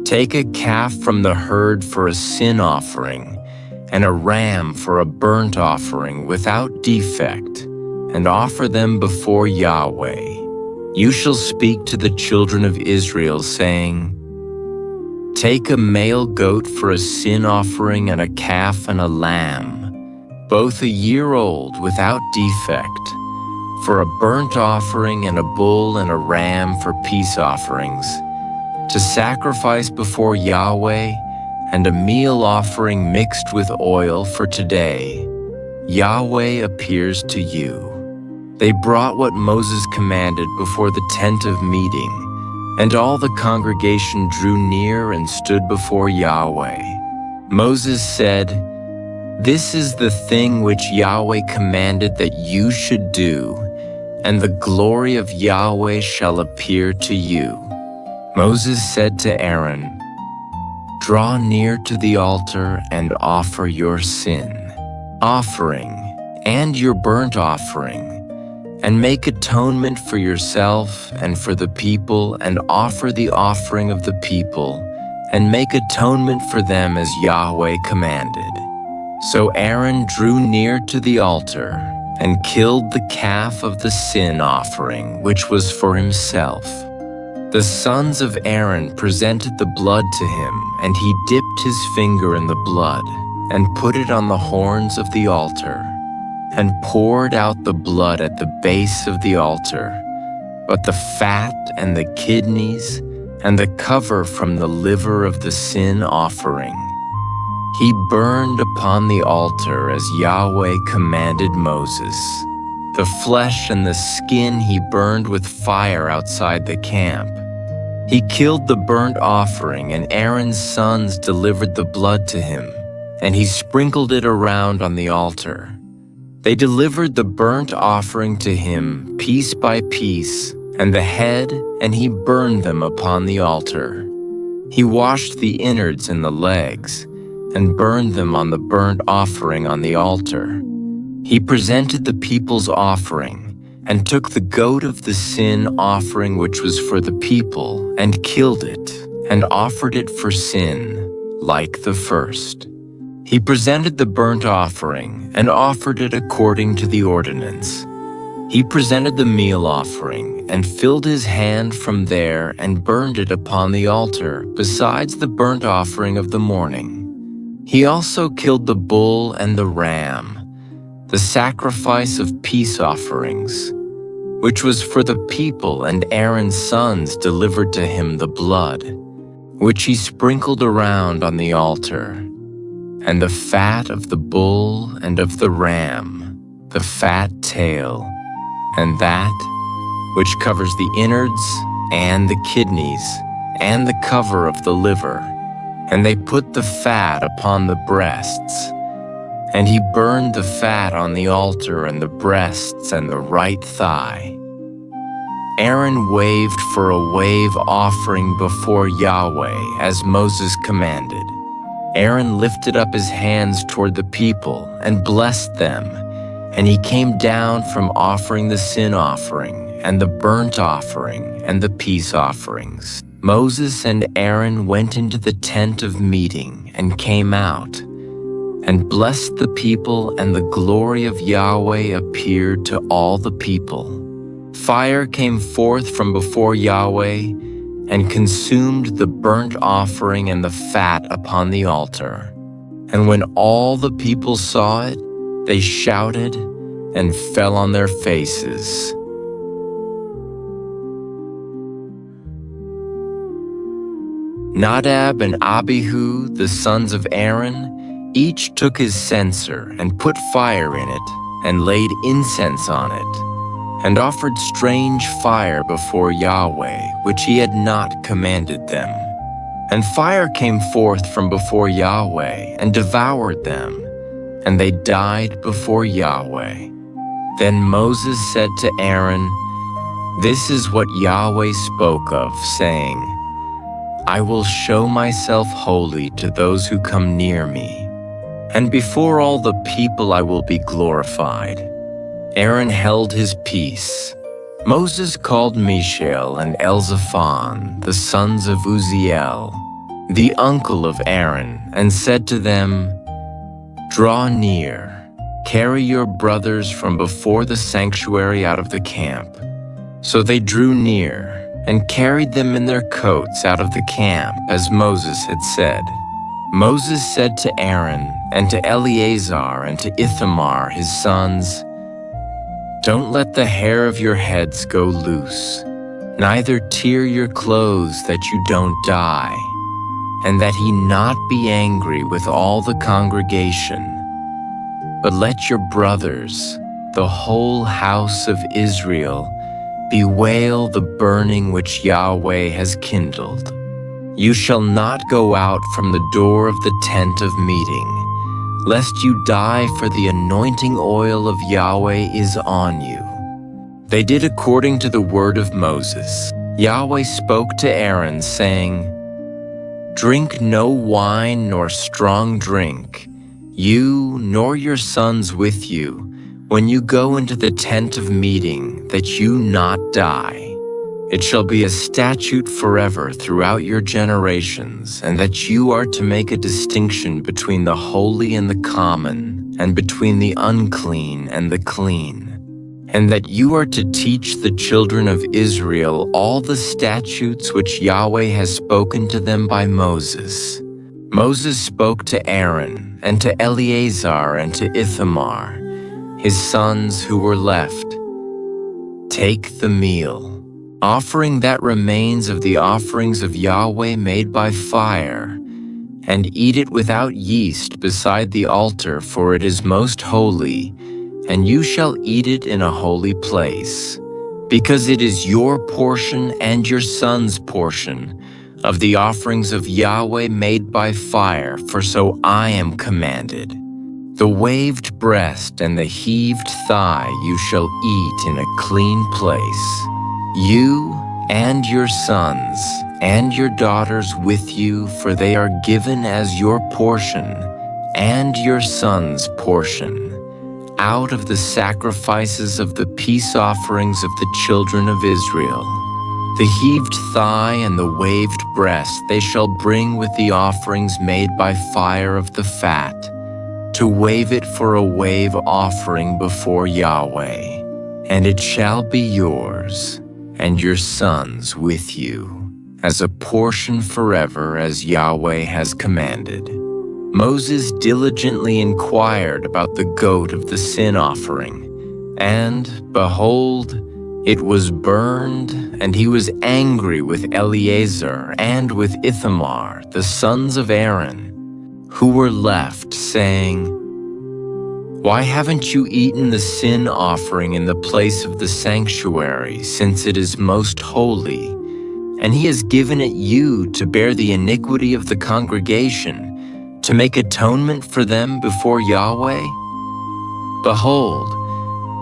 "Take a calf from the herd for a sin offering, and a ram for a burnt offering without defect, and offer them before Yahweh. You shall speak to the children of Israel, saying, Take a male goat for a sin offering and a calf and a lamb, both a year old without defect, for a burnt offering, and a bull and a ram for peace offerings, to sacrifice before Yahweh, and a meal offering mixed with oil for today. Yahweh appears to you." They brought what Moses commanded before the tent of meeting, and all the congregation drew near and stood before Yahweh. Moses said, "This is the thing which Yahweh commanded that you should do, and the glory of Yahweh shall appear to you." Moses said to Aaron, "Draw near to the altar and offer your sin offering and your burnt offering, and make atonement for yourself and for the people, and offer the offering of the people, and make atonement for them as Yahweh commanded." So Aaron drew near to the altar and killed the calf of the sin offering, which was for himself. The sons of Aaron presented the blood to him, and he dipped his finger in the blood and put it on the horns of the altar, and poured out the blood at the base of the altar. But the fat and the kidneys and the cover from the liver of the sin offering he burned upon the altar as Yahweh commanded Moses. The flesh and the skin he burned with fire outside the camp. He killed the burnt offering, and Aaron's sons delivered the blood to him, and he sprinkled it around on the altar. They delivered the burnt offering to him piece by piece, and the head, and he burned them upon the altar. He washed the innards and the legs, and burned them on the burnt offering on the altar. He presented the people's offering, and took the goat of the sin offering which was for the people, and killed it, and offered it for sin, like the first. He presented the burnt offering, and offered it according to the ordinance. He presented the meal offering, and filled his hand from there, and burned it upon the altar, besides the burnt offering of the morning. He also killed the bull and the ram, the sacrifice of peace offerings, which was for the people, and Aaron's sons delivered to him the blood, which he sprinkled around on the altar, and the fat of the bull and of the ram, the fat tail, and that which covers the innards and the kidneys, and the cover of the liver. And they put the fat upon the breasts, and he burned the fat on the altar, and the breasts and the right thigh. Aaron waved for a wave offering before Yahweh, as Moses commanded. Aaron lifted up his hands toward the people and blessed them, And he came down from offering the sin offering and the burnt offering and the peace offerings. Moses and Aaron went into the tent of meeting and came out and blessed the people, and the glory of Yahweh appeared to all the people. Fire came forth from before Yahweh and consumed the burnt offering and the fat upon the altar. And when all the people saw it, they shouted and fell on their faces. Nadab and Abihu, the sons of Aaron, each took his censer and put fire in it and laid incense on it, and offered strange fire before Yahweh, which he had not commanded them. And fire came forth from before Yahweh and devoured them, and they died before Yahweh. Then Moses said to Aaron, "This is what Yahweh spoke of, saying, I will show myself holy to those who come near me, and before all the people I will be glorified." Aaron held his peace. Moses called Mishael and Elzaphan, the sons of Uzziel, the uncle of Aaron, and said to them, "Draw near, carry your brothers from before the sanctuary out of the camp." So they drew near and carried them in their coats out of the camp, as Moses had said. Moses said to Aaron and to Eleazar and to Ithamar his sons, "Don't let the hair of your heads go loose, neither tear your clothes that you don't die, and that he not be angry with all the congregation. But let your brothers, the whole house of Israel, bewail the burning which Yahweh has kindled. You shall not go out from the door of the tent of meeting, lest you die, for the anointing oil of Yahweh is on you." They did according to the word of Moses. Yahweh spoke to Aaron, saying, "Drink no wine nor strong drink, you nor your sons with you, when you go into the tent of meeting, that you not die. It shall be a statute forever throughout your generations, and that you are to make a distinction between the holy and the common, and between the unclean and the clean, and that you are to teach the children of Israel all the statutes which Yahweh has spoken to them by Moses." Moses spoke to Aaron and to Eleazar and to Ithamar, his sons who were left, "Take the meal, offering that remains of the offerings of Yahweh made by fire, and eat it without yeast beside the altar, for it is most holy, and you shall eat it in a holy place, because it is your portion and your son's portion of the offerings of Yahweh made by fire, for so I am commanded. The waved breast and the heaved thigh you shall eat in a clean place. You and your sons and your daughters with you, for they are given as your portion and your son's portion, out of the sacrifices of the peace offerings of the children of Israel. The heaved thigh and the waved breast they shall bring with the offerings made by fire of the fat, to wave it for a wave offering before Yahweh. And it shall be yours and your sons with you, as a portion forever, as Yahweh has commanded. Moses diligently inquired about the goat of the sin offering, and, behold, it was burned, and he was angry with Eleazar and with Ithamar, the sons of Aaron, who were left, saying, "Why haven't you eaten the sin offering in the place of the sanctuary, since it is most holy? And he has given it you to bear the iniquity of the congregation, to make atonement for them before Yahweh? Behold,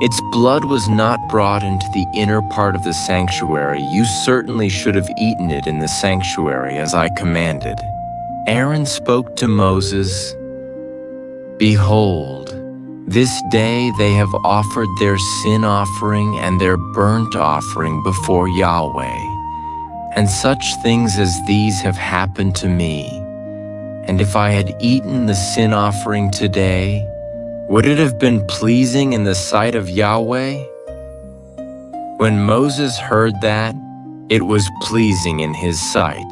its blood was not brought into the inner part of the sanctuary. You certainly should have eaten it in the sanctuary, as I commanded." Aaron spoke to Moses, "Behold, This day they have offered their sin offering and their burnt offering before Yahweh, and such things as these have happened to me. And if I had eaten the sin offering today, would it have been pleasing in the sight of Yahweh? When Moses heard that, it was pleasing in his sight.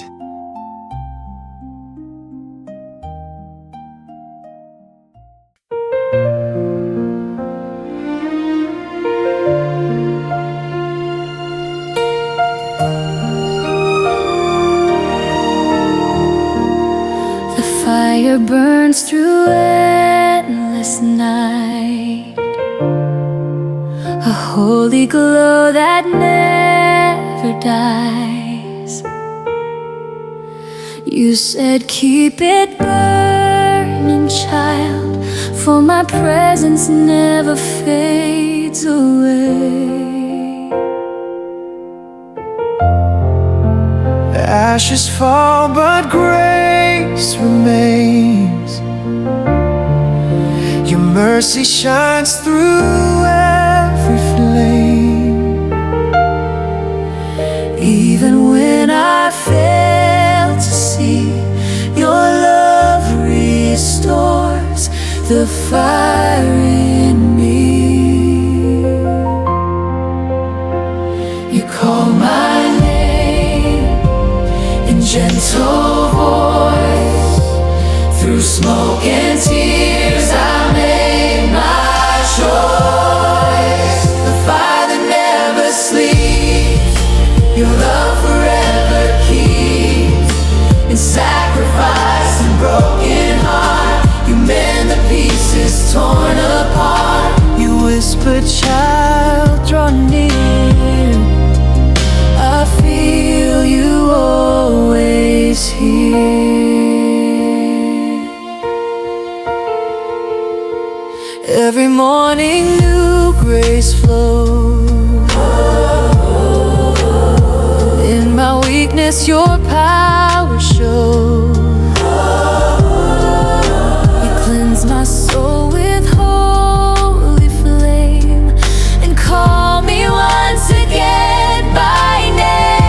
Fire burns through endless night, a holy glow that never dies. You said, keep it burning, child, for my presence never fades away. The ashes fall, but grace remains. Your mercy shines through every flame. Even when I fail to see, your love restores the fire in me. You call my name in gentle voice. Through smoke and tears I made my choice. The fire that never sleeps, your love forever keeps. In sacrifice and broken heart, you mend the pieces torn apart. You whisper, child, draw near. I feel you always here. Every morning new grace flows. In my weakness your power shows. You cleanse my soul with holy flame and call me once again by name.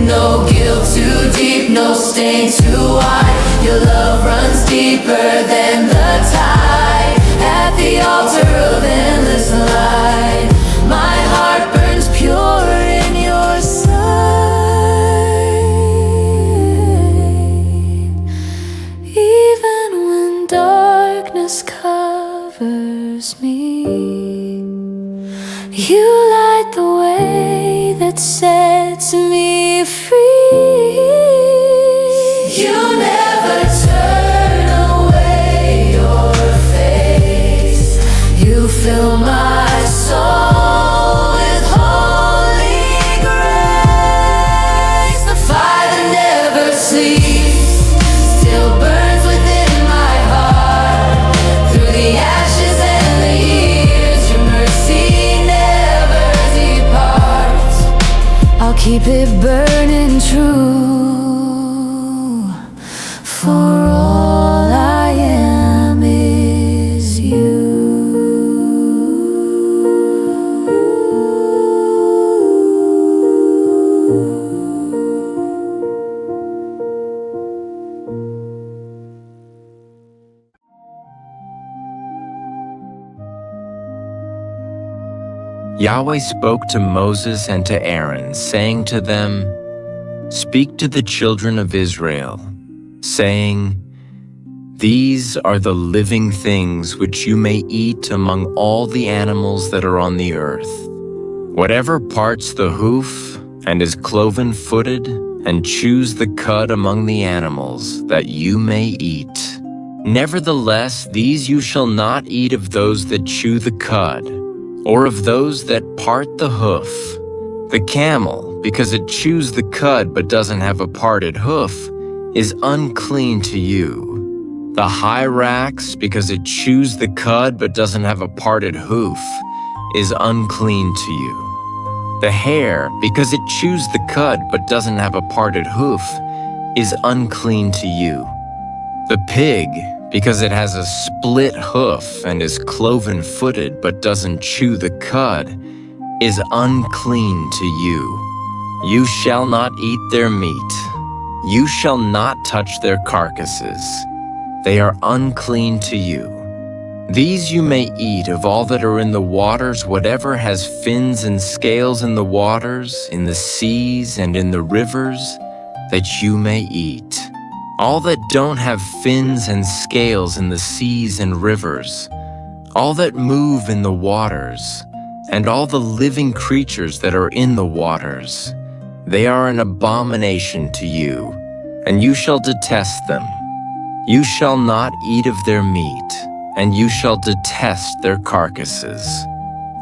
No guilt too deep, no stain too wide. Your love runs deeper than the tide. At the altar of endless light, my heart burns pure in your sight. Even when darkness covers me, you light the way that sets me free. You never turn away your face. You fill my soul with holy grace. The fire that never sleeps still burns within my heart. Through the ashes and the years, your mercy never departs. I'll keep it burning true. For all I am is you. Yahweh spoke to Moses and to Aaron, saying to them, "Speak to the children of Israel, saying, These are the living things which you may eat among all the animals that are on the earth. Whatever parts the hoof and is cloven-footed, and chews the cud among the animals, that you may eat. Nevertheless, these you shall not eat of those that chew the cud, or of those that part the hoof. The camel, because it chews the cud but doesn't have a parted hoof, is unclean to you. The hyrax, because it chews the cud but doesn't have a parted hoof, is unclean to you. The hare, because it chews the cud but doesn't have a parted hoof, is unclean to you. The pig, because it has a split hoof and is cloven-footed but doesn't chew the cud, is unclean to you. You shall not eat their meat. You shall not touch their carcasses. They are unclean to you. These you may eat of all that are in the waters, whatever has fins and scales in the waters, in the seas and in the rivers, that you may eat. All that don't have fins and scales in the seas and rivers, all that move in the waters, and all the living creatures that are in the waters, they are an abomination to you, and you shall detest them. You shall not eat of their meat, and you shall detest their carcasses.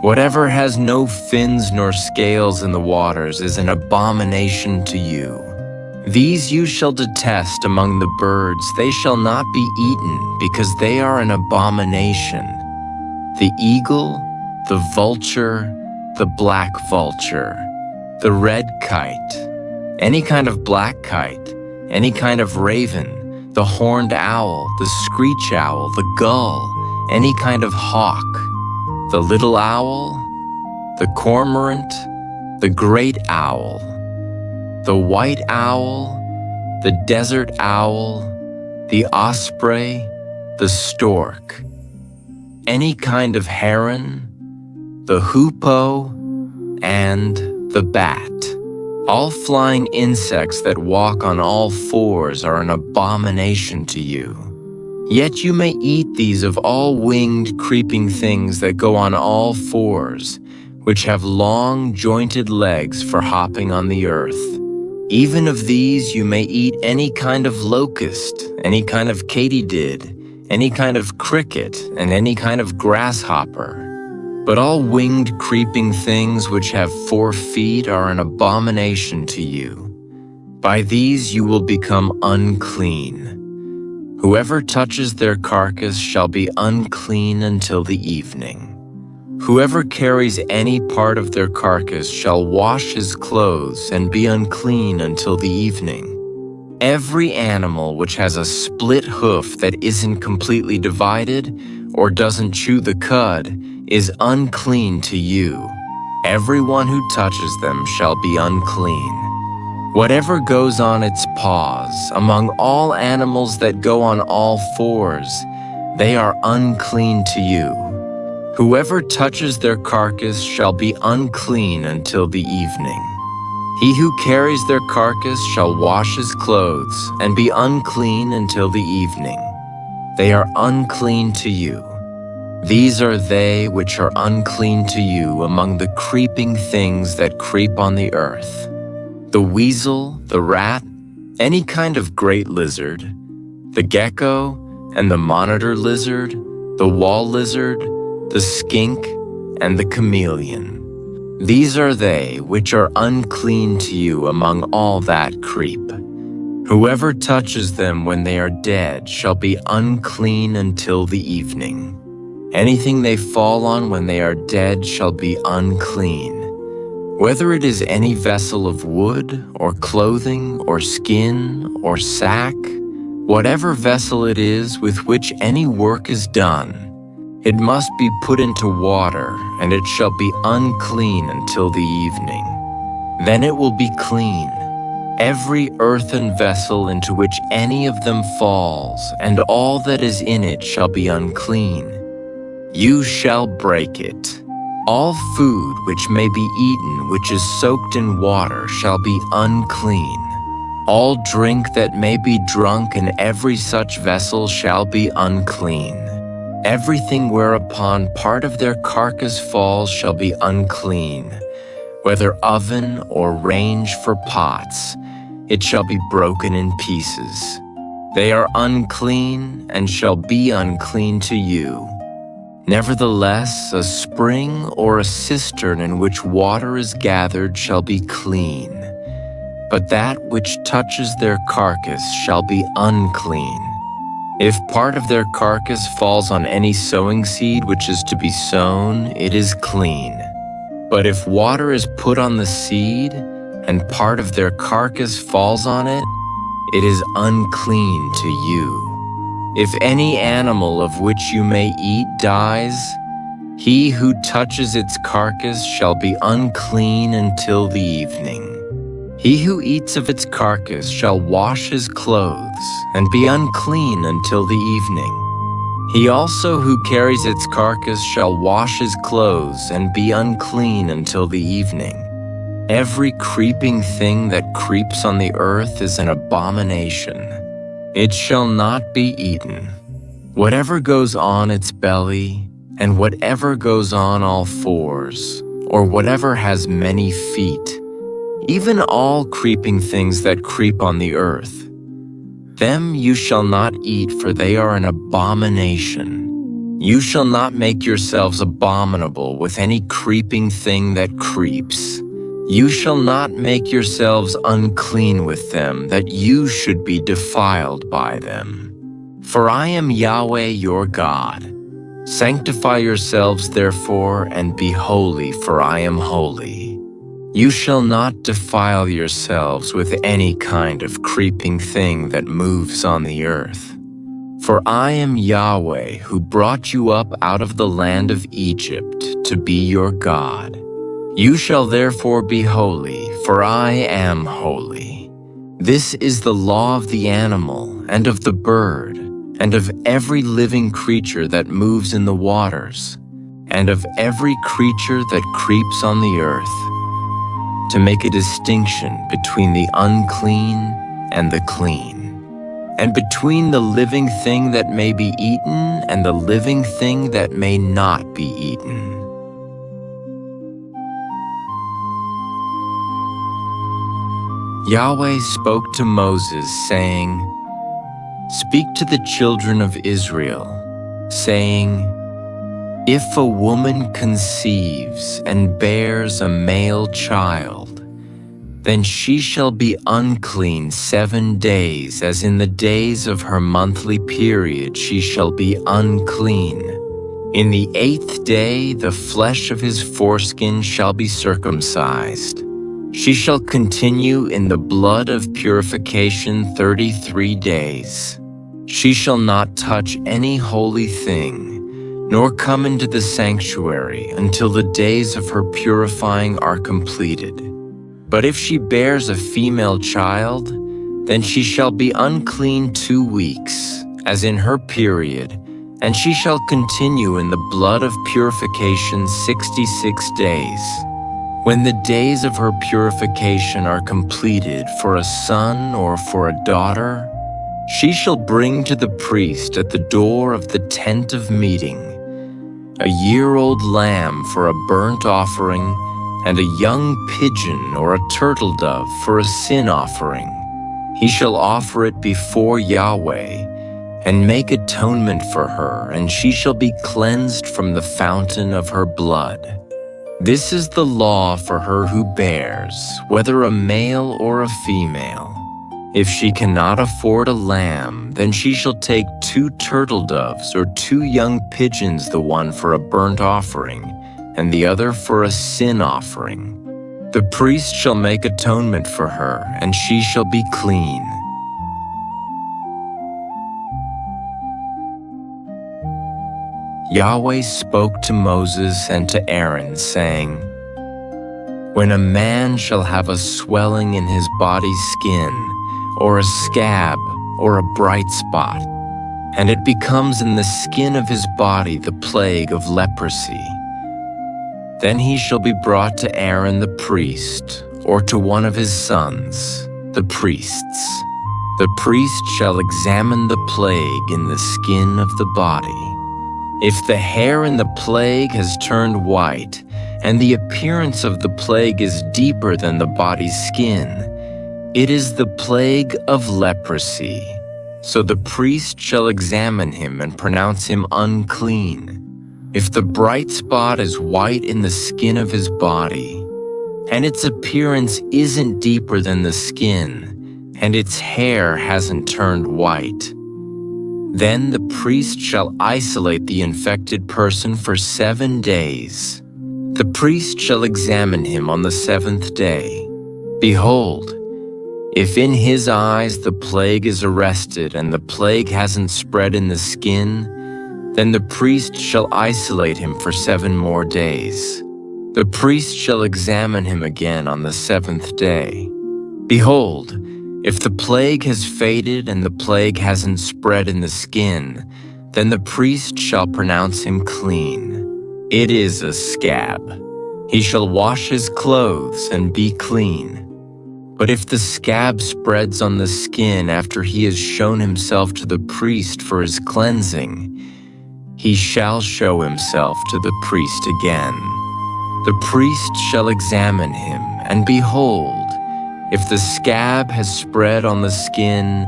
Whatever has no fins nor scales in the waters is an abomination to you. These you shall detest among the birds. They shall not be eaten, because they are an abomination. The eagle, the vulture, the black vulture, the red kite, any kind of black kite, any kind of raven, the horned owl, the screech owl, the gull, any kind of hawk, the little owl, the cormorant, the great owl, the white owl, the desert owl, the osprey, the stork, any kind of heron, the hoopoe, and the bat. All flying insects that walk on all fours are an abomination to you. Yet you may eat these of all winged creeping things that go on all fours, which have long jointed legs for hopping on the earth. Even of these you may eat any kind of locust, any kind of katydid, any kind of cricket, and any kind of grasshopper. But all winged creeping things which have 4 feet are an abomination to you. By these you will become unclean. Whoever touches their carcass shall be unclean until the evening. Whoever carries any part of their carcass shall wash his clothes and be unclean until the evening. Every animal which has a split hoof that isn't completely divided or doesn't chew the cud is unclean to you. Everyone who touches them shall be unclean. Whatever goes on its paws, among all animals that go on all fours, they are unclean to you. Whoever touches their carcass shall be unclean until the evening. He who carries their carcass shall wash his clothes and be unclean until the evening. They are unclean to you. These are they which are unclean to you among the creeping things that creep on the earth: the weasel, the rat, any kind of great lizard, the gecko and the monitor lizard, the wall lizard, the skink, and the chameleon. These are they which are unclean to you among all that creep. Whoever touches them when they are dead shall be unclean until the evening. Anything they fall on when they are dead shall be unclean. Whether it is any vessel of wood, or clothing, or skin, or sack, whatever vessel it is with which any work is done, it must be put into water, and it shall be unclean until the evening. Then it will be clean. Every earthen vessel into which any of them falls, and all that is in it shall be unclean. You shall break it. All food which may be eaten which is soaked in water shall be unclean. All drink that may be drunk in every such vessel shall be unclean. Everything whereupon part of their carcass falls shall be unclean. Whether oven or range for pots, it shall be broken in pieces. They are unclean and shall be unclean to you. Nevertheless, a spring or a cistern in which water is gathered shall be clean. But that which touches their carcass shall be unclean. If part of their carcass falls on any sowing seed which is to be sown, it is clean. But if water is put on the seed, and part of their carcass falls on it, it is unclean to you. If any animal of which you may eat dies, he who touches its carcass shall be unclean until the evening. He who eats of its carcass shall wash his clothes and be unclean until the evening. He also who carries its carcass shall wash his clothes and be unclean until the evening. Every creeping thing that creeps on the earth is an abomination. It shall not be eaten. Whatever goes on its belly, and whatever goes on all fours, or whatever has many feet, even all creeping things that creep on the earth, them you shall not eat, for they are an abomination. You shall not make yourselves abominable with any creeping thing that creeps. You shall not make yourselves unclean with them, that you should be defiled by them. For I am Yahweh your God. Sanctify yourselves therefore, and be holy, for I am holy. You shall not defile yourselves with any kind of creeping thing that moves on the earth. For I am Yahweh, who brought you up out of the land of Egypt to be your God. You shall therefore be holy, for I am holy. This is the law of the animal, and of the bird, and of every living creature that moves in the waters, and of every creature that creeps on the earth, to make a distinction between the unclean and the clean, and between the living thing that may be eaten and the living thing that may not be eaten. Yahweh spoke to Moses, saying, "Speak to the children of Israel, saying, if a woman conceives and bears a male child, then she shall be unclean 7 days, as in the days of her monthly period she shall be unclean. In the 8th day the flesh of his foreskin shall be circumcised. She shall continue in the blood of purification 33 days. She shall not touch any holy thing, nor come into the sanctuary until the days of her purifying are completed. But if she bears a female child, then she shall be unclean 2 weeks, as in her period, and she shall continue in the blood of purification 66 days. When the days of her purification are completed for a son or for a daughter, she shall bring to the priest at the door of the tent of meeting a year-old lamb for a burnt offering, and a young pigeon or a turtle dove for a sin offering. He shall offer it before Yahweh, and make atonement for her, and she shall be cleansed from the fountain of her blood. This is the law for her who bears, whether a male or a female. If she cannot afford a lamb, then she shall take 2 turtle doves or 2 young pigeons, the one for a burnt offering, and the other for a sin offering. The priest shall make atonement for her, and she shall be clean. Yahweh spoke to Moses and to Aaron, saying, when a man shall have a swelling in his body's skin, or a scab, or a bright spot, and it becomes in the skin of his body the plague of leprosy, then he shall be brought to Aaron the priest, or to one of his sons, the priests. The priest shall examine the plague in the skin of the body. If the hair in the plague has turned white, and the appearance of the plague is deeper than the body's skin, it is the plague of leprosy. So the priest shall examine him and pronounce him unclean. If the bright spot is white in the skin of his body, and its appearance isn't deeper than the skin, and its hair hasn't turned white, then the priest shall isolate the infected person for 7 days. The priest shall examine him on the 7th day. Behold, If in his eyes the plague is arrested and the plague hasn't spread in the skin, then the priest shall isolate him for 7 more days. The priest shall examine him again on the 7th day. Behold, if the plague has faded and the plague hasn't spread in the skin, then the priest shall pronounce him clean. It is a scab. He shall wash his clothes and be clean. But if the scab spreads on the skin after he has shown himself to the priest for his cleansing, he shall show himself to the priest again. The priest shall examine him, and behold, if the scab has spread on the skin,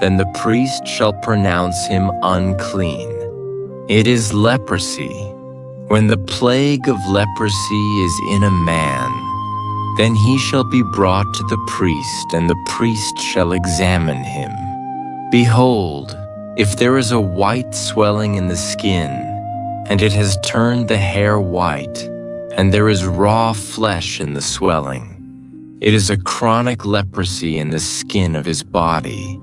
then the priest shall pronounce him unclean. It is leprosy. When the plague of leprosy is in a man, then he shall be brought to the priest, and the priest shall examine him. Behold, if there is a white swelling in the skin, and it has turned the hair white, and there is raw flesh in the swelling, it is a chronic leprosy in the skin of his body,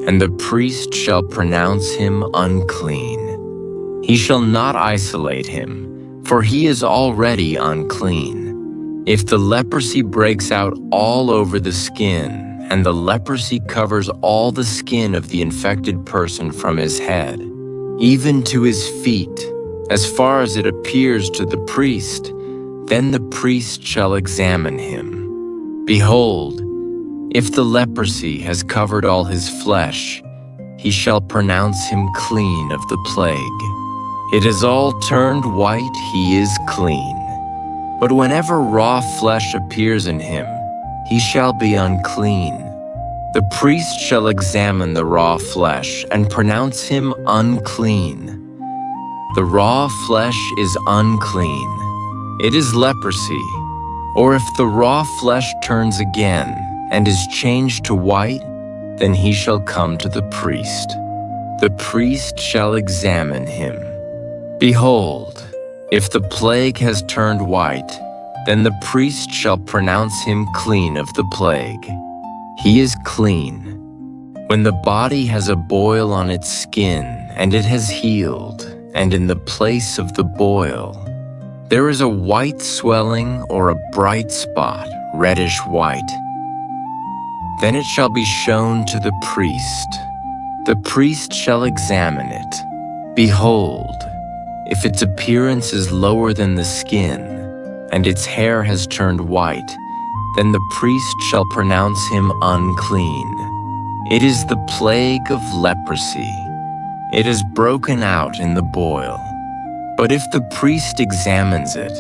and the priest shall pronounce him unclean. He shall not isolate him, for he is already unclean. If the leprosy breaks out all over the skin, and the leprosy covers all the skin of the infected person from his head, even to his feet, as far as it appears to the priest, then the priest shall examine him. Behold, if the leprosy has covered all his flesh, he shall pronounce him clean of the plague. It has all turned white, he is clean. But whenever raw flesh appears in him, he shall be unclean. The priest shall examine the raw flesh and pronounce him unclean. The raw flesh is unclean. It is leprosy. Or if the raw flesh turns again and is changed to white, then he shall come to the priest. The priest shall examine him. Behold, if the plague has turned white, then the priest shall pronounce him clean of the plague. He is clean. When the body has a boil on its skin and it has healed, and in the place of the boil there is a white swelling or a bright spot, reddish white, then it shall be shown to the priest. The priest shall examine it. Behold, if its appearance is lower than the skin, and its hair has turned white, then the priest shall pronounce him unclean. It is the plague of leprosy. It is broken out in the boil. But if the priest examines it,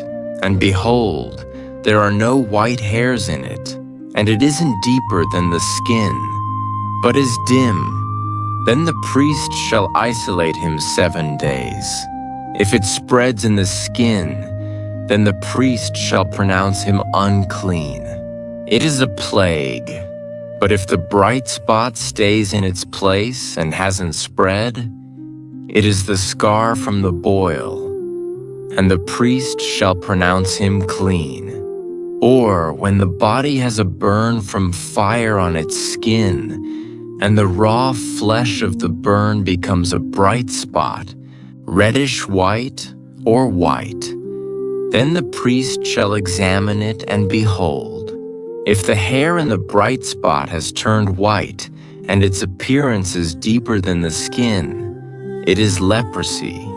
and behold, there are no white hairs in it, and it isn't deeper than the skin, but is dim, then the priest shall isolate him 7 days. If it spreads in the skin, then the priest shall pronounce him unclean. It is a plague. But if the bright spot stays in its place and hasn't spread, it is the scar from the boil, and the priest shall pronounce him clean. Or when the body has a burn from fire on its skin, and the raw flesh of the burn becomes a bright spot, reddish white or white, then the priest shall examine it, and behold, if the hair in the bright spot has turned white, and its appearance is deeper than the skin, it is leprosy.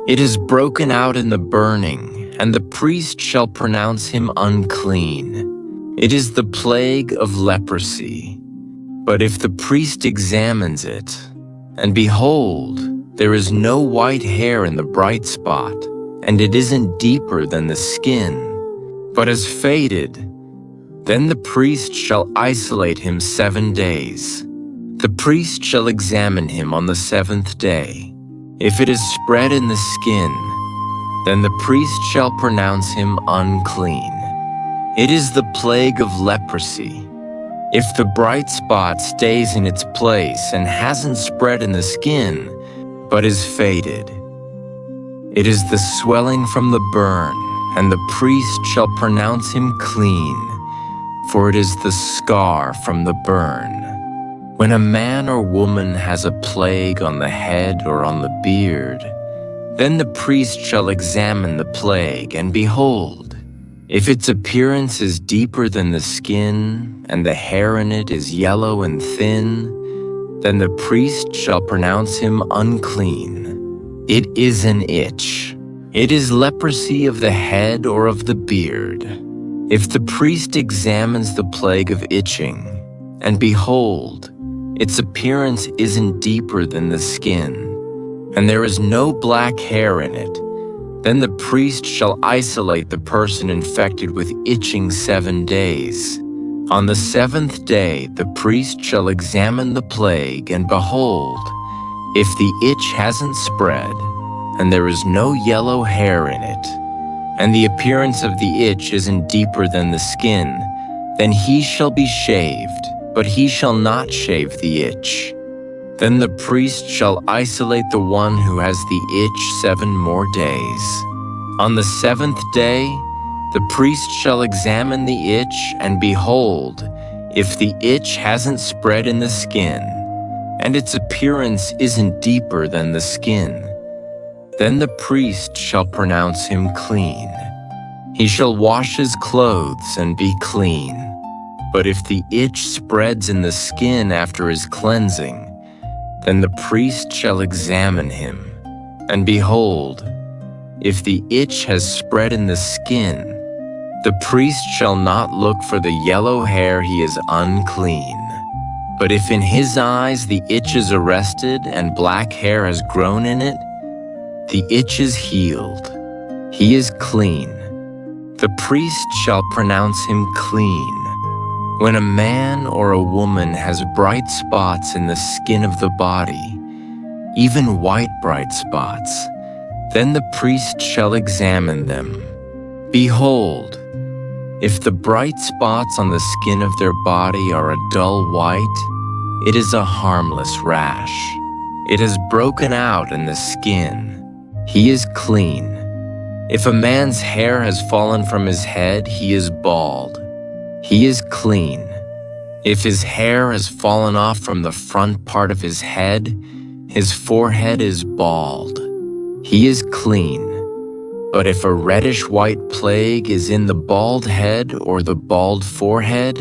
It is broken out in the burning, and the priest shall pronounce him unclean. It is the plague of leprosy. But if the priest examines it, and behold, there is no white hair in the bright spot, and it isn't deeper than the skin, but has faded, then the priest shall isolate him 7 days. The priest shall examine him on the 7th day. If it is spread in the skin, then the priest shall pronounce him unclean. It is the plague of leprosy. If the bright spot stays in its place and hasn't spread in the skin, but is faded, it is the swelling from the burn, and the priest shall pronounce him clean, for it is the scar from the burn. When a man or woman has a plague on the head or on the beard, then the priest shall examine the plague, and behold, if its appearance is deeper than the skin, and the hair in it is yellow and thin, then the priest shall pronounce him unclean. It is an itch. It is leprosy of the head or of the beard. If the priest examines the plague of itching, and behold, its appearance isn't deeper than the skin, and there is no black hair in it, then the priest shall isolate the person infected with itching 7 days. On the 7th day, the priest shall examine the plague, and behold, if the itch hasn't spread, and there is no yellow hair in it, and the appearance of the itch isn't deeper than the skin, then he shall be shaved, but he shall not shave the itch. Then the priest shall isolate the one who has the itch 7 more days. On the 7th day, the priest shall examine the itch, and behold, if the itch hasn't spread in the skin, and its appearance isn't deeper than the skin, then the priest shall pronounce him clean. He shall wash his clothes and be clean. But if the itch spreads in the skin after his cleansing, then the priest shall examine him, and behold, if the itch has spread in the skin, the priest shall not look for the yellow hair, he is unclean. But if in his eyes the itch is arrested and black hair has grown in it, the itch is healed. He is clean. The priest shall pronounce him clean. When a man or a woman has bright spots in the skin of the body, even white bright spots, then the priest shall examine them. Behold, if the bright spots on the skin of their body are a dull white, it is a harmless rash. It has broken out in the skin. He is clean. If a man's hair has fallen from his head, he is bald. He is clean. If his hair has fallen off from the front part of his head, his forehead is bald. He is clean. But if a reddish-white plague is in the bald head or the bald forehead,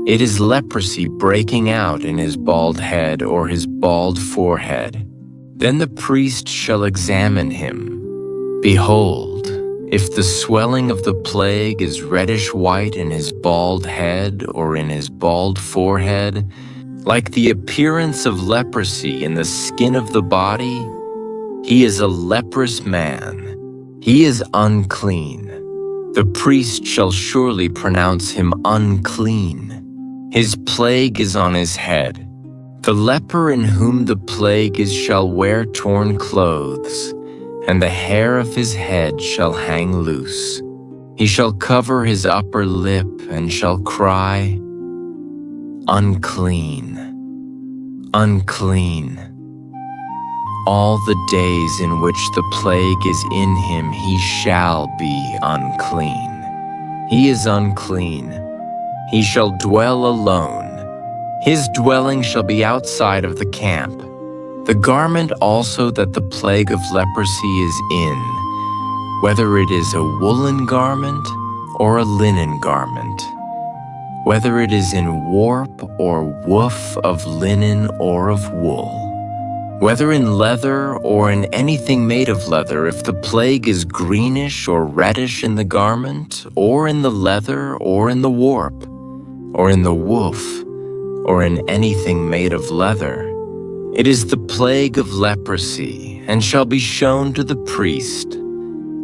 it is leprosy breaking out in his bald head or his bald forehead. Then the priest shall examine him. Behold, if the swelling of the plague is reddish-white in his bald head or in his bald forehead, like the appearance of leprosy in the skin of the body, he is a leprous man. He is unclean. The priest shall surely pronounce him unclean. His plague is on his head. The leper in whom the plague is shall wear torn clothes, and the hair of his head shall hang loose. He shall cover his upper lip and shall cry, unclean, unclean. All the days in which the plague is in him, he shall be unclean. He is unclean. He shall dwell alone. His dwelling shall be outside of the camp. The garment also that the plague of leprosy is in, whether it is a woolen garment or a linen garment, whether it is in warp or woof of linen or of wool, whether in leather or in anything made of leather, if the plague is greenish or reddish in the garment, or in the leather, or in the warp, or in the woof, or in anything made of leather, it is the plague of leprosy, and shall be shown to the priest.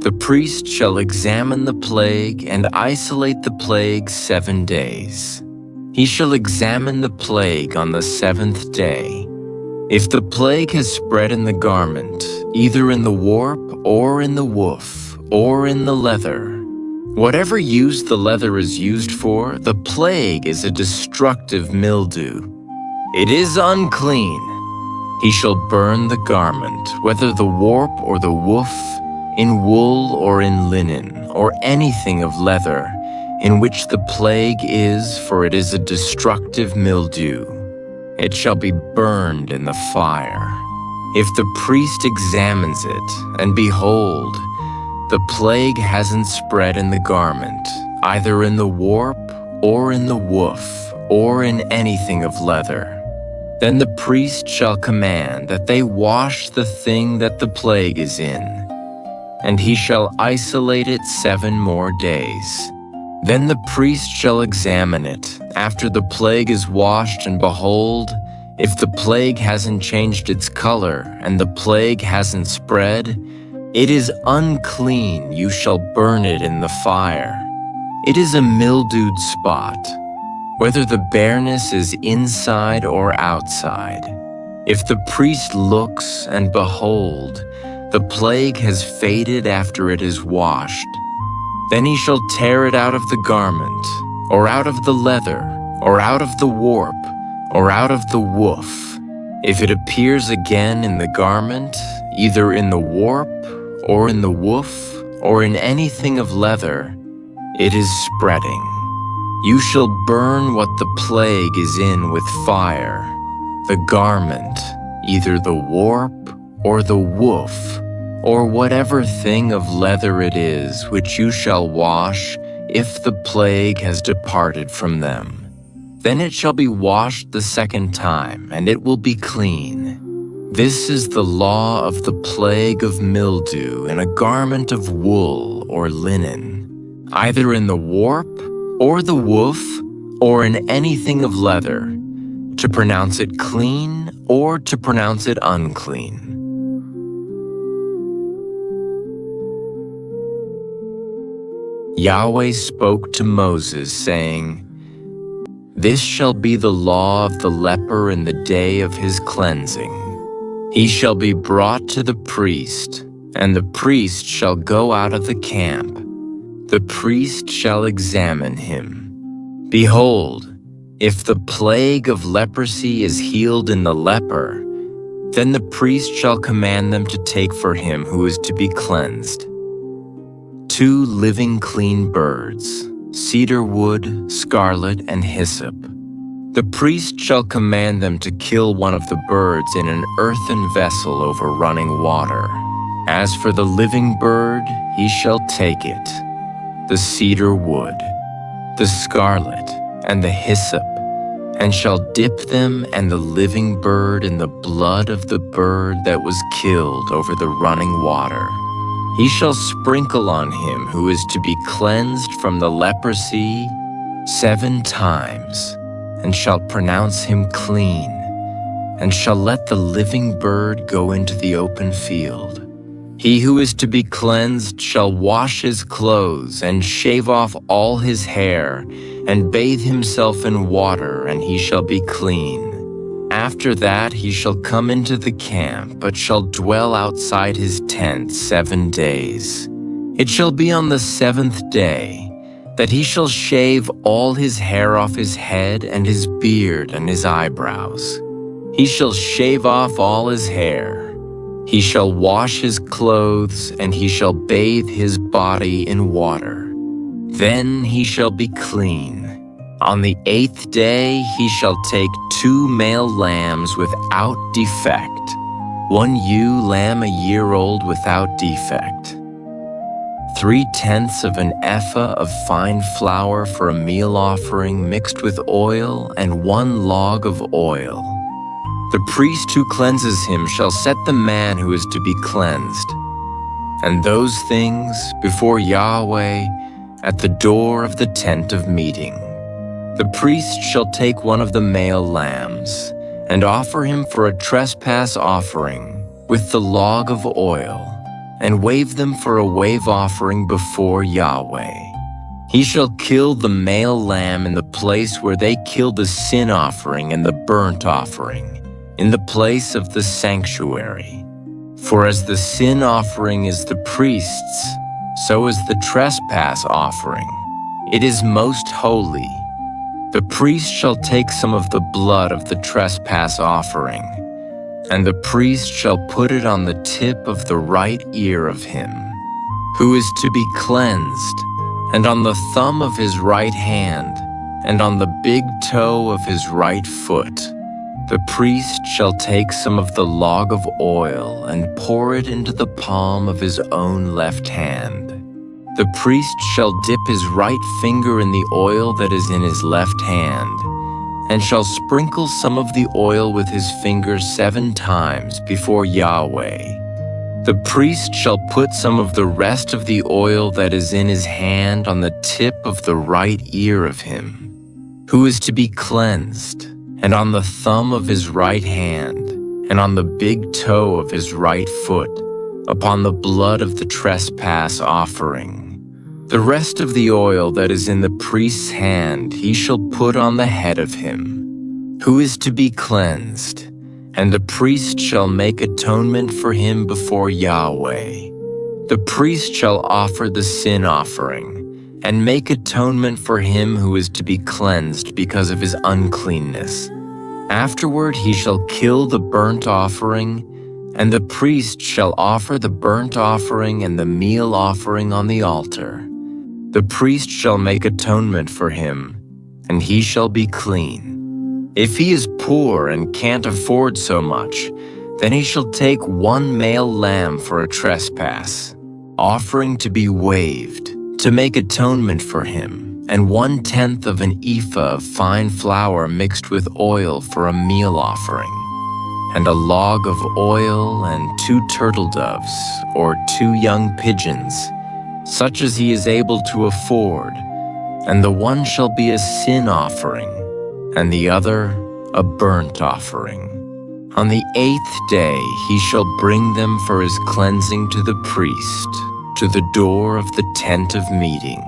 The priest shall examine the plague and isolate the plague 7 days. He shall examine the plague on the 7th day. If the plague has spread in the garment, either in the warp or in the woof or in the leather, whatever use the leather is used for, the plague is a destructive mildew. It is unclean. He shall burn the garment, whether the warp or the woof, in wool or in linen, or anything of leather. in which the plague is, for it is a destructive mildew. It shall be burned in the fire. If the priest examines it, and behold, the plague hasn't spread in the garment, either in the warp, or in the woof, or in anything of leather, then the priest shall command that they wash the thing that the plague is in, and he shall isolate it 7 more days. Then the priest shall examine it after the plague is washed, and behold, if the plague hasn't changed its color, and the plague hasn't spread, it is unclean. You shall burn it in the fire. It is a mildewed spot, whether the bareness is inside or outside. If the priest looks, and behold, the plague has faded after it is washed, then he shall tear it out of the garment, or out of the leather, or out of the warp, or out of the woof. If it appears again in the garment, either in the warp, or in the woof, or in anything of leather, it is spreading. You shall burn what the plague is in with fire, the garment, either the warp, or the woof, or whatever thing of leather it is, which you shall wash, if the plague has departed from them. Then it shall be washed the 2nd time, and it will be clean. This is the law of the plague of mildew in a garment of wool or linen, either in the warp, or the woof, or in anything of leather, to pronounce it clean or to pronounce it unclean. Yahweh spoke to Moses, saying, This shall be the law of the leper in the day of his cleansing. He shall be brought to the priest, and the priest shall go out of the camp. The priest shall examine him. Behold, if the plague of leprosy is healed in the leper, then the priest shall command them to take for him who is to be cleansed 2 living clean birds, cedar wood, scarlet, and hyssop. The priest shall command them to kill one of the birds in an earthen vessel over running water. As for the living bird, he shall take it, the cedar wood, the scarlet, and the hyssop, and shall dip them and the living bird in the blood of the bird that was killed over the running water. He shall sprinkle on him who is to be cleansed from the leprosy 7 times, and shall pronounce him clean, and shall let the living bird go into the open field. He who is to be cleansed shall wash his clothes, and shave off all his hair, and bathe himself in water, and he shall be clean. After that he shall come into the camp, but shall dwell outside his tent 7 days. It shall be on the 7th day that he shall shave all his hair off his head, and his beard, and his eyebrows. He shall shave off all his hair. He shall wash his clothes, and he shall bathe his body in water. Then he shall be clean. On the 8th day he shall take 2 male lambs without defect, 1 ewe lamb a year old without defect, 3/10 of an ephah of fine flour for a meal offering mixed with oil, and 1 log of oil. The priest who cleanses him shall set the man who is to be cleansed, and those things before Yahweh at the door of the tent of meeting. The priest shall take 1 of the male lambs, and offer him for a trespass offering with the log of oil, and wave them for a wave offering before Yahweh. He shall kill the male lamb in the place where they kill the sin offering and the burnt offering, in the place of the sanctuary. For as the sin offering is the priest's, so is the trespass offering. It is most holy. The priest shall take some of the blood of the trespass offering, and the priest shall put it on the tip of the right ear of him who is to be cleansed, and on the thumb of his right hand, and on the big toe of his right foot. The priest shall take some of the log of oil and pour it into the palm of his own left hand. The priest shall dip his right finger in the oil that is in his left hand, and shall sprinkle some of the oil with his finger 7 times before Yahweh. The priest shall put some of the rest of the oil that is in his hand on the tip of the right ear of him who is to be cleansed, and on the thumb of his right hand, and on the big toe of his right foot, upon the blood of the trespass offering. The rest of the oil that is in the priest's hand he shall put on the head of him who is to be cleansed, and the priest shall make atonement for him before Yahweh. The priest shall offer the sin offering, and make atonement for him who is to be cleansed because of his uncleanness. Afterward he shall kill the burnt offering, and the priest shall offer the burnt offering and the meal offering on the altar. The priest shall make atonement for him, and he shall be clean. If he is poor and can't afford so much, then he shall take 1 male lamb for a trespass, offering to be waived, to make atonement for him, and 1/10 of an ephah of fine flour mixed with oil for a meal offering, and a log of oil and 2 turtle doves, or 2 young pigeons, such as he is able to afford, and the one shall be a sin offering, and the other a burnt offering. On the 8th day he shall bring them for his cleansing to the priest, to the door of the tent of meeting,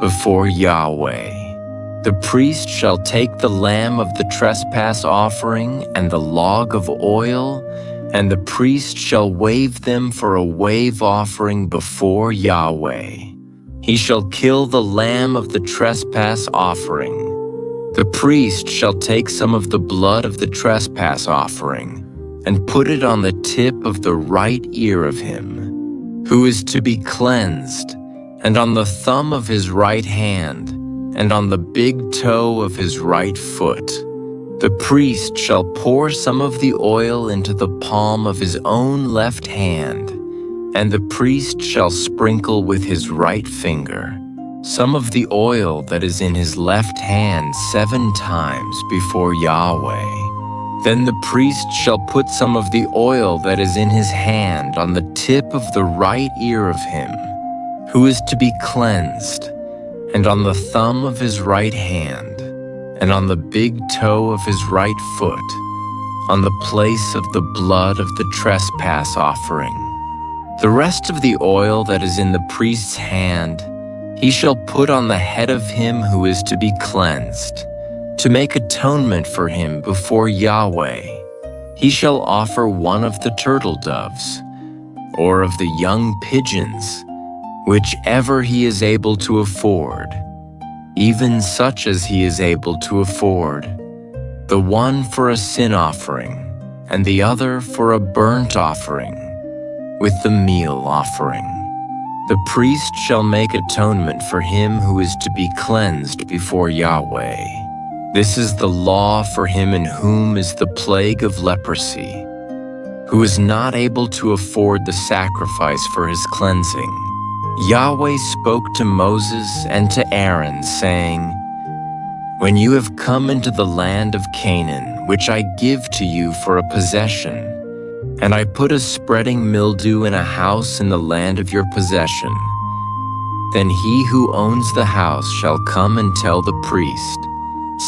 before Yahweh. The priest shall take the lamb of the trespass offering and the log of oil, and the priest shall wave them for a wave offering before Yahweh. He shall kill the lamb of the trespass offering. The priest shall take some of the blood of the trespass offering and put it on the tip of the right ear of him who is to be cleansed, and on the thumb of his right hand, and on the big toe of his right foot. The priest shall pour some of the oil into the palm of his own left hand, and the priest shall sprinkle with his right finger some of the oil that is in his left hand 7 times before Yahweh. Then the priest shall put some of the oil that is in his hand on the tip of the right ear of him who is to be cleansed, and on the thumb of his right hand, and on the big toe of his right foot, on the place of the blood of the trespass offering. The rest of the oil that is in the priest's hand he shall put on the head of him who is to be cleansed, to make atonement for him before Yahweh. He shall offer 1 of the turtle doves, or of the young pigeons, whichever he is able to afford, even such as he is able to afford, the one for a sin offering, and the other for a burnt offering, with the meal offering. The priest shall make atonement for him who is to be cleansed before Yahweh. This is the law for him in whom is the plague of leprosy, who is not able to afford the sacrifice for his cleansing. Yahweh spoke to Moses and to Aaron, saying, "When you have come into the land of Canaan, which I give to you for a possession, and I put a spreading mildew in a house in the land of your possession, then he who owns the house shall come and tell the priest,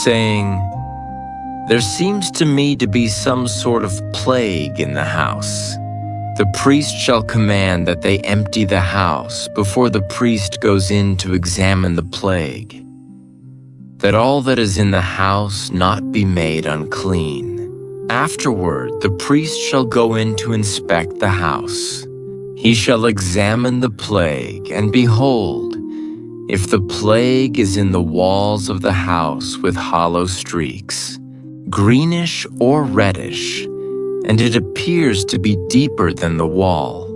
saying, 'There seems to me to be some sort of plague in the house.' The priest shall command that they empty the house before the priest goes in to examine the plague, that all that is in the house not be made unclean. Afterward, the priest shall go in to inspect the house. He shall examine the plague, and behold, if the plague is in the walls of the house with hollow streaks, greenish or reddish, and it appears to be deeper than the wall,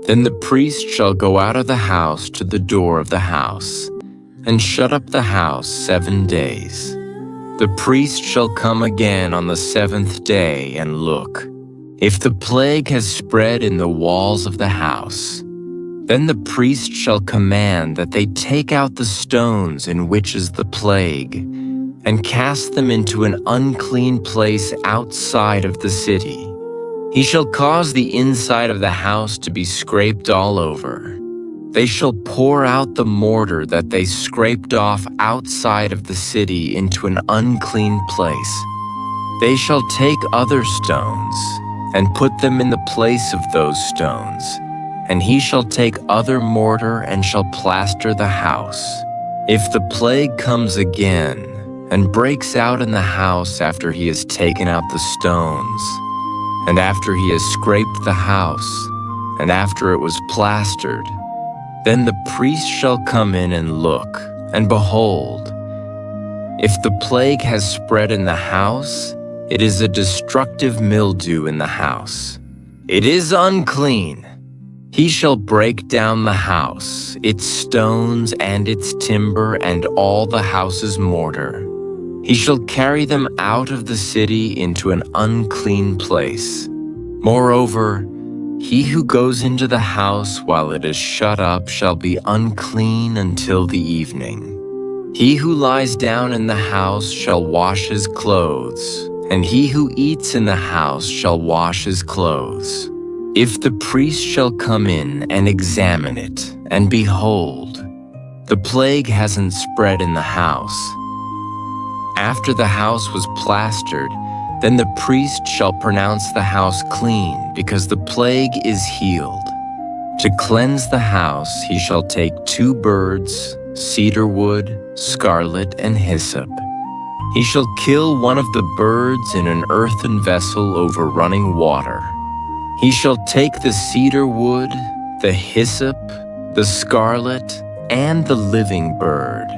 Then the priest shall go out of the house to the door of the house, and shut up the house 7 days. The priest shall come again on the 7th day and look. If the plague has spread in the walls of the house, then the priest shall command that they take out the stones in which is the plague, and cast them into an unclean place outside of the city. He shall cause the inside of the house to be scraped all over. They shall pour out the mortar that they scraped off outside of the city into an unclean place. They shall take other stones and put them in the place of those stones, and he shall take other mortar and shall plaster the house. If the plague comes again and breaks out in the house after he has taken out the stones, and after he has scraped the house, and after it was plastered, then the priest shall come in and look, and behold, if the plague has spread in the house, it is a destructive mildew in the house. It is unclean. He shall break down the house, its stones and its timber, and all the house's mortar. He shall carry them out of the city into an unclean place. Moreover, he who goes into the house while it is shut up shall be unclean until the evening. He who lies down in the house shall wash his clothes, and he who eats in the house shall wash his clothes. If the priest shall come in and examine it, and behold, the plague hasn't spread in the house. After the house was plastered, then the priest shall pronounce the house clean, because the plague is healed. To cleanse the house, he shall take 2 birds, cedar wood, scarlet, and hyssop. He shall kill one of the birds in an earthen vessel over running water. He shall take the cedar wood, the hyssop, the scarlet, and the living bird,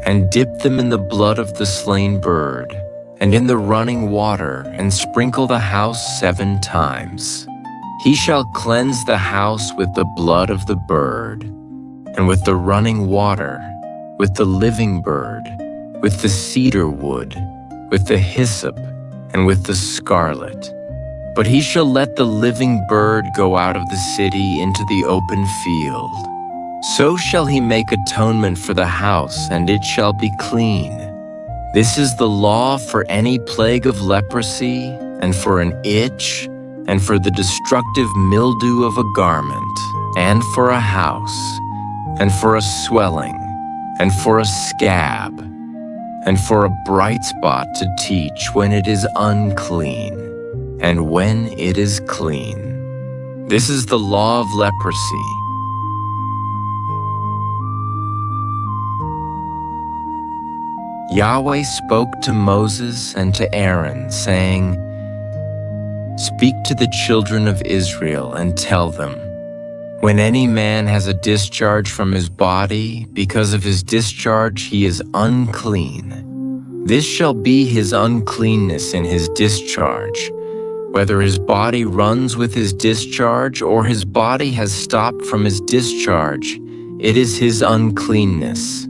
and dip them in the blood of the slain bird, and in the running water, and sprinkle the house 7 times. He shall cleanse the house with the blood of the bird, and with the running water, with the living bird, with the cedar wood, with the hyssop, and with the scarlet. But he shall let the living bird go out of the city into the open field. So shall he make atonement for the house, and it shall be clean. This is the law for any plague of leprosy, and for an itch, and for the destructive mildew of a garment, and for a house, and for a swelling, and for a scab, and for a bright spot to teach when it is unclean, and when it is clean. This is the law of leprosy. Yahweh spoke to Moses and to Aaron, saying, "Speak to the children of Israel and tell them, when any man has a discharge from his body, because of his discharge he is unclean. This shall be his uncleanness in his discharge, whether his body runs with his discharge or his body has stopped from his discharge, it is his uncleanness.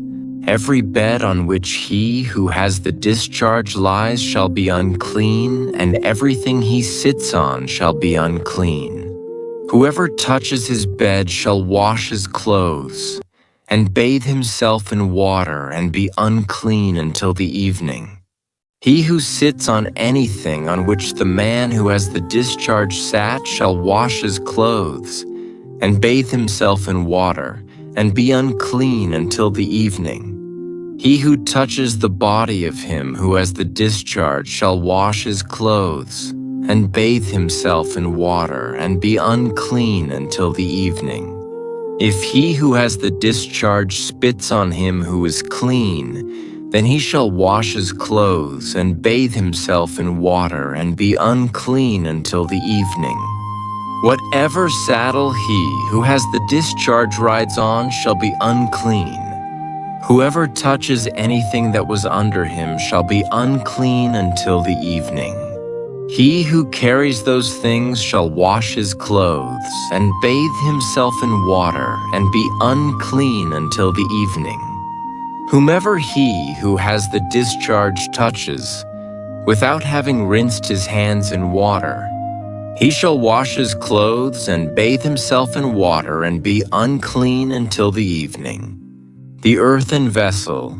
Every bed on which he who has the discharge lies shall be unclean, and everything he sits on shall be unclean. Whoever touches his bed shall wash his clothes, and bathe himself in water, and be unclean until the evening. He who sits on anything on which the man who has the discharge sat shall wash his clothes, and bathe himself in water, and be unclean until the evening. He who touches the body of him who has the discharge shall wash his clothes, and bathe himself in water, and be unclean until the evening. If he who has the discharge spits on him who is clean, then he shall wash his clothes, and bathe himself in water, and be unclean until the evening. Whatever saddle he who has the discharge rides on shall be unclean. Whoever touches anything that was under him shall be unclean until the evening. He who carries those things shall wash his clothes and bathe himself in water and be unclean until the evening. Whomever he who has the discharge touches, without having rinsed his hands in water, he shall wash his clothes and bathe himself in water and be unclean until the evening. The earthen vessel,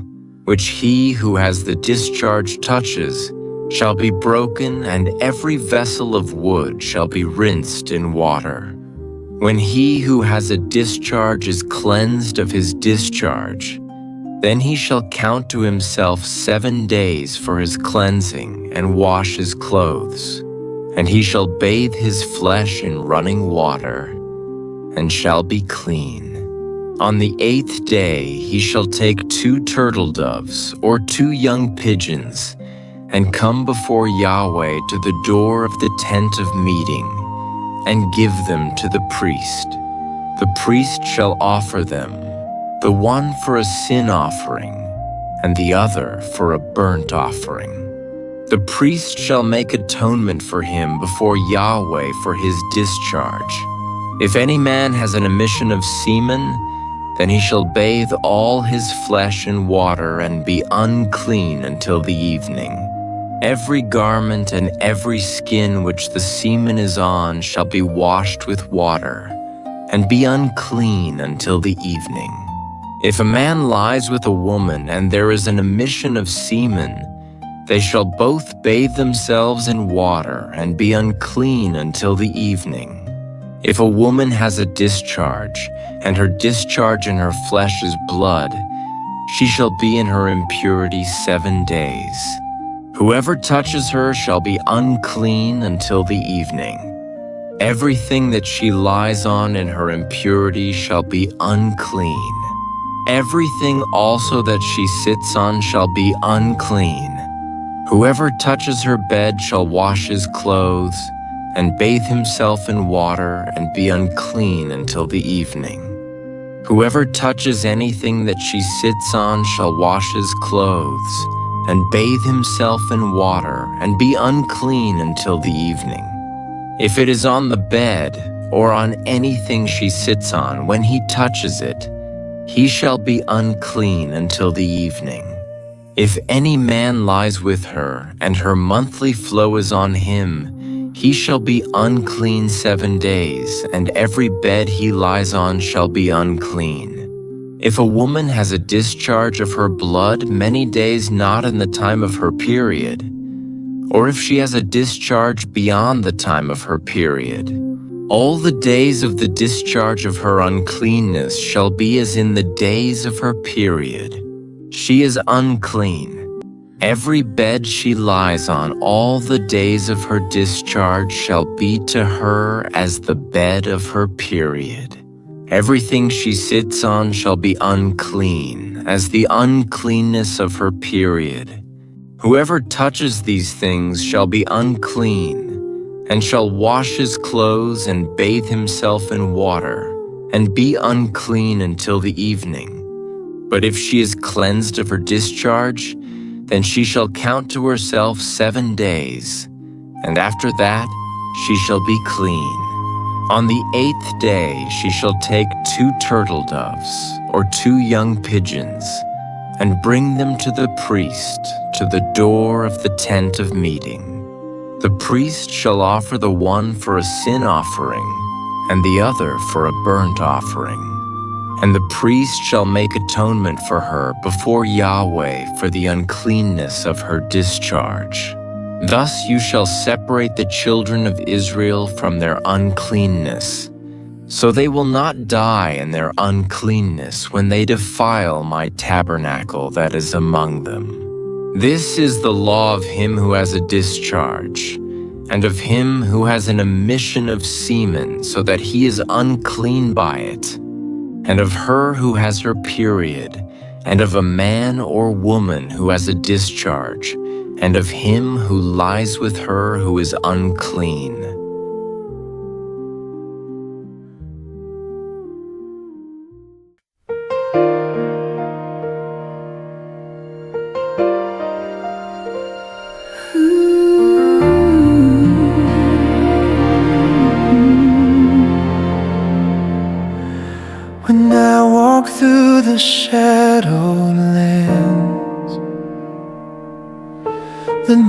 which he who has the discharge touches, shall be broken, and every vessel of wood shall be rinsed in water. When he who has a discharge is cleansed of his discharge, then he shall count to himself 7 days for his cleansing and wash his clothes. And he shall bathe his flesh in running water, and shall be clean. On the 8th day he shall take 2 turtle doves or 2 young pigeons, and come before Yahweh to the door of the tent of meeting, and give them to the priest. The priest shall offer them, the one for a sin offering, and the other for a burnt offering. The priest shall make atonement for him before Yahweh for his discharge. If any man has an emission of semen, then he shall bathe all his flesh in water and be unclean until the evening. Every garment and every skin which the semen is on shall be washed with water, and be unclean until the evening. If a man lies with a woman and there is an emission of semen, they shall both bathe themselves in water and be unclean until the evening. If a woman has a discharge, and her discharge in her flesh is blood, she shall be in her impurity 7 days. Whoever touches her shall be unclean until the evening. Everything that she lies on in her impurity shall be unclean. Everything also that she sits on shall be unclean. Whoever touches her bed shall wash his clothes, and bathe himself in water, and be unclean until the evening. Whoever touches anything that she sits on shall wash his clothes, and bathe himself in water, and be unclean until the evening. If it is on the bed, or on anything she sits on, when he touches it, he shall be unclean until the evening. If any man lies with her, and her monthly flow is on him, he shall be unclean 7 days, and every bed he lies on shall be unclean. If a woman has a discharge of her blood many days not in the time of her period, or if she has a discharge beyond the time of her period, all the days of the discharge of her uncleanness shall be as in the days of her period. She is unclean. Every bed she lies on all the days of her discharge shall be to her as the bed of her period. Everything she sits on shall be unclean, as the uncleanness of her period. Whoever touches these things shall be unclean, and shall wash his clothes and bathe himself in water, and be unclean until the evening. But if she is cleansed of her discharge, then she shall count to herself 7 days, and after that she shall be clean. On the 8th day she shall take 2 turtle doves or 2 young pigeons, and bring them to the priest to the door of the tent of meeting. The priest shall offer the one for a sin offering, and the other for a burnt offering. And the priest shall make atonement for her before Yahweh for the uncleanness of her discharge. Thus you shall separate the children of Israel from their uncleanness, so they will not die in their uncleanness when they defile my tabernacle that is among them. This is the law of him who has a discharge, and of him who has an emission of semen, so that he is unclean by it, and of her who has her period, and of a man or woman who has a discharge, and of him who lies with her who is unclean.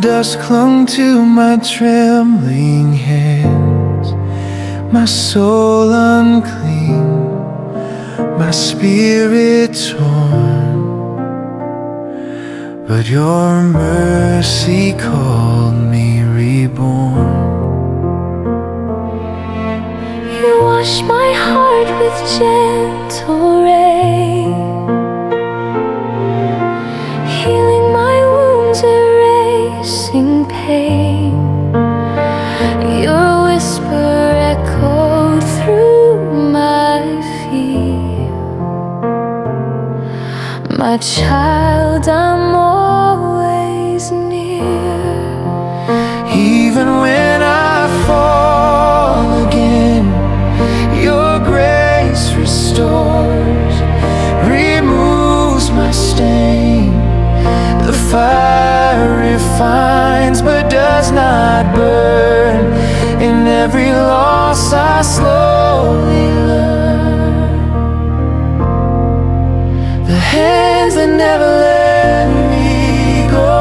dust clung to my trembling hands, my soul unclean, my spirit torn. But your mercy called me reborn. You wash my heart with gentle rain, healing my wounds, erasing pain. Your whisper echoed through my fear. My child, I'm always near. Even when I fall again, your grace restores, removes my stain. The fire refines but does not burn. In every loss I slowly learn. The hands that never let me go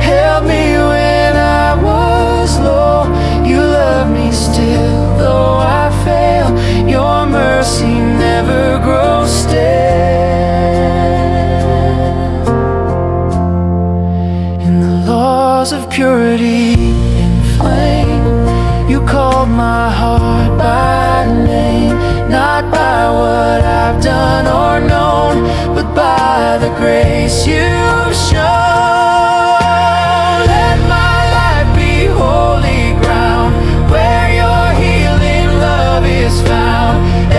held me when I was low. You love me still, though I fail. Your mercy never grows stale. In the laws of purity inflamed, you called my heart by name. Not by what I've done or known, but by the grace you've shown. Let my life be holy ground, where your healing love is found.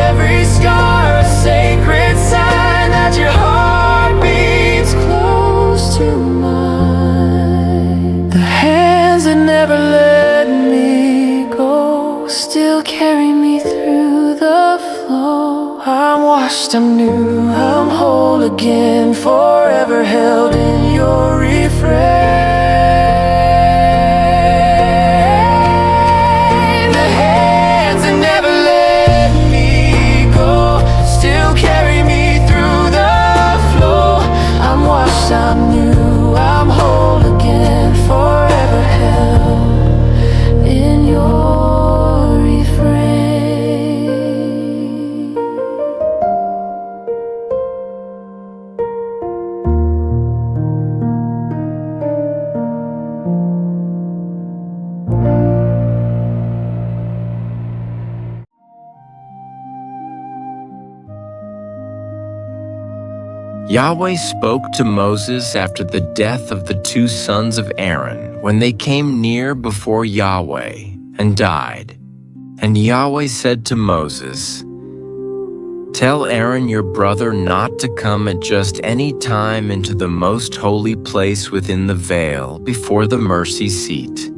Every scar a sacred sign that your heart beats close to mine. The hands that never let me go still carry me through the flow. I'm washed, I'm new, I'm whole again, forever held in your refrain. The hands that never let me go still carry me through the flow. I'm washed, I'm new, I'm whole again, forever held in your refrain. Yahweh spoke to Moses after the death of the two sons of Aaron when they came near before Yahweh and died. And Yahweh said to Moses, "Tell Aaron your brother not to come at just any time into the most holy place within the veil before the mercy seat,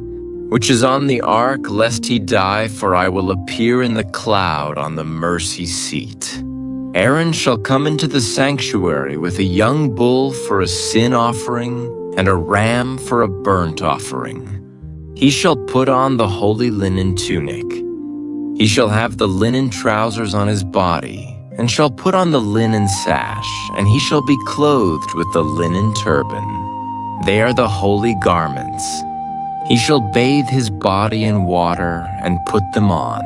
which is on the ark, lest he die, for I will appear in the cloud on the mercy seat. Aaron shall come into the sanctuary with a young bull for a sin offering and a ram for a burnt offering. He shall put on the holy linen tunic. He shall have the linen trousers on his body, and shall put on the linen sash, and he shall be clothed with the linen turban. They are the holy garments. He shall bathe his body in water and put them on.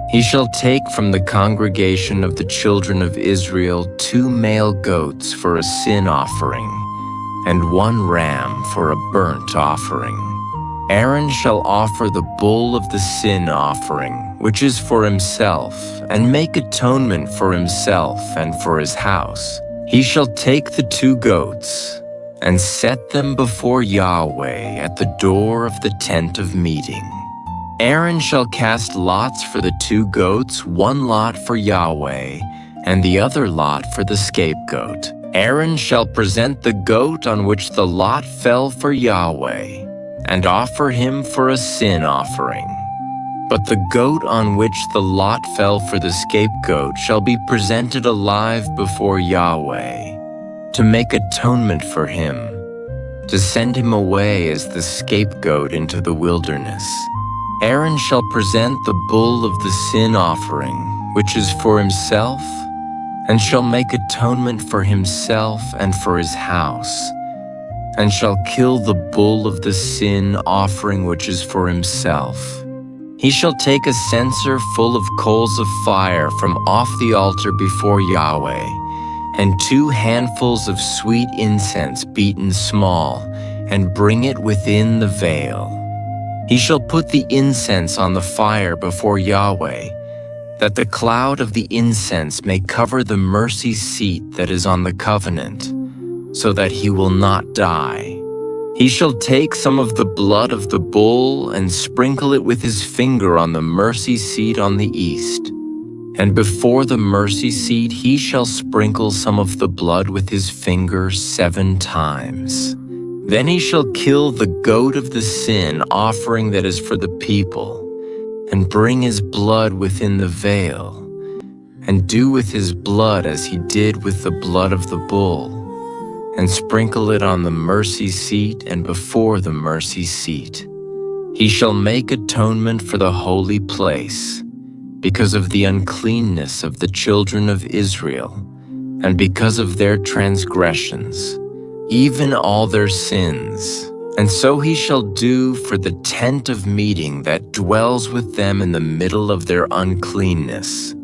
He shall take from the congregation of the children of Israel 2 male goats for a sin offering, and 1 ram for a burnt offering. Aaron shall offer the bull of the sin offering, which is for himself, and make atonement for himself and for his house. He shall take the 2 goats and set them before Yahweh at the door of the tent of meeting. Aaron shall cast lots for the 2 goats, 1 lot for Yahweh, and the other lot for the scapegoat. Aaron shall present the goat on which the lot fell for Yahweh, and offer him for a sin offering. But the goat on which the lot fell for the scapegoat shall be presented alive before Yahweh, to make atonement for him, to send him away as the scapegoat into the wilderness. Aaron shall present the bull of the sin offering, which is for himself, and shall make atonement for himself and for his house, and shall kill the bull of the sin offering which is for himself. He shall take a censer full of coals of fire from off the altar before Yahweh, and 2 handfuls of sweet incense beaten small, and bring it within the veil. He shall put the incense on the fire before Yahweh, that the cloud of the incense may cover the mercy seat that is on the covenant, so that he will not die. He shall take some of the blood of the bull and sprinkle it with his finger on the mercy seat on the east. And before the mercy seat he shall sprinkle some of the blood with his finger 7 times. Then he shall kill the goat of the sin offering that is for the people, and bring his blood within the veil, and do with his blood as he did with the blood of the bull, and sprinkle it on the mercy seat and before the mercy seat. He shall make atonement for the holy place, because of the uncleanness of the children of Israel, and because of their transgressions, even all their sins. And so he shall do for the tent of meeting that dwells with them in the middle of their uncleanness.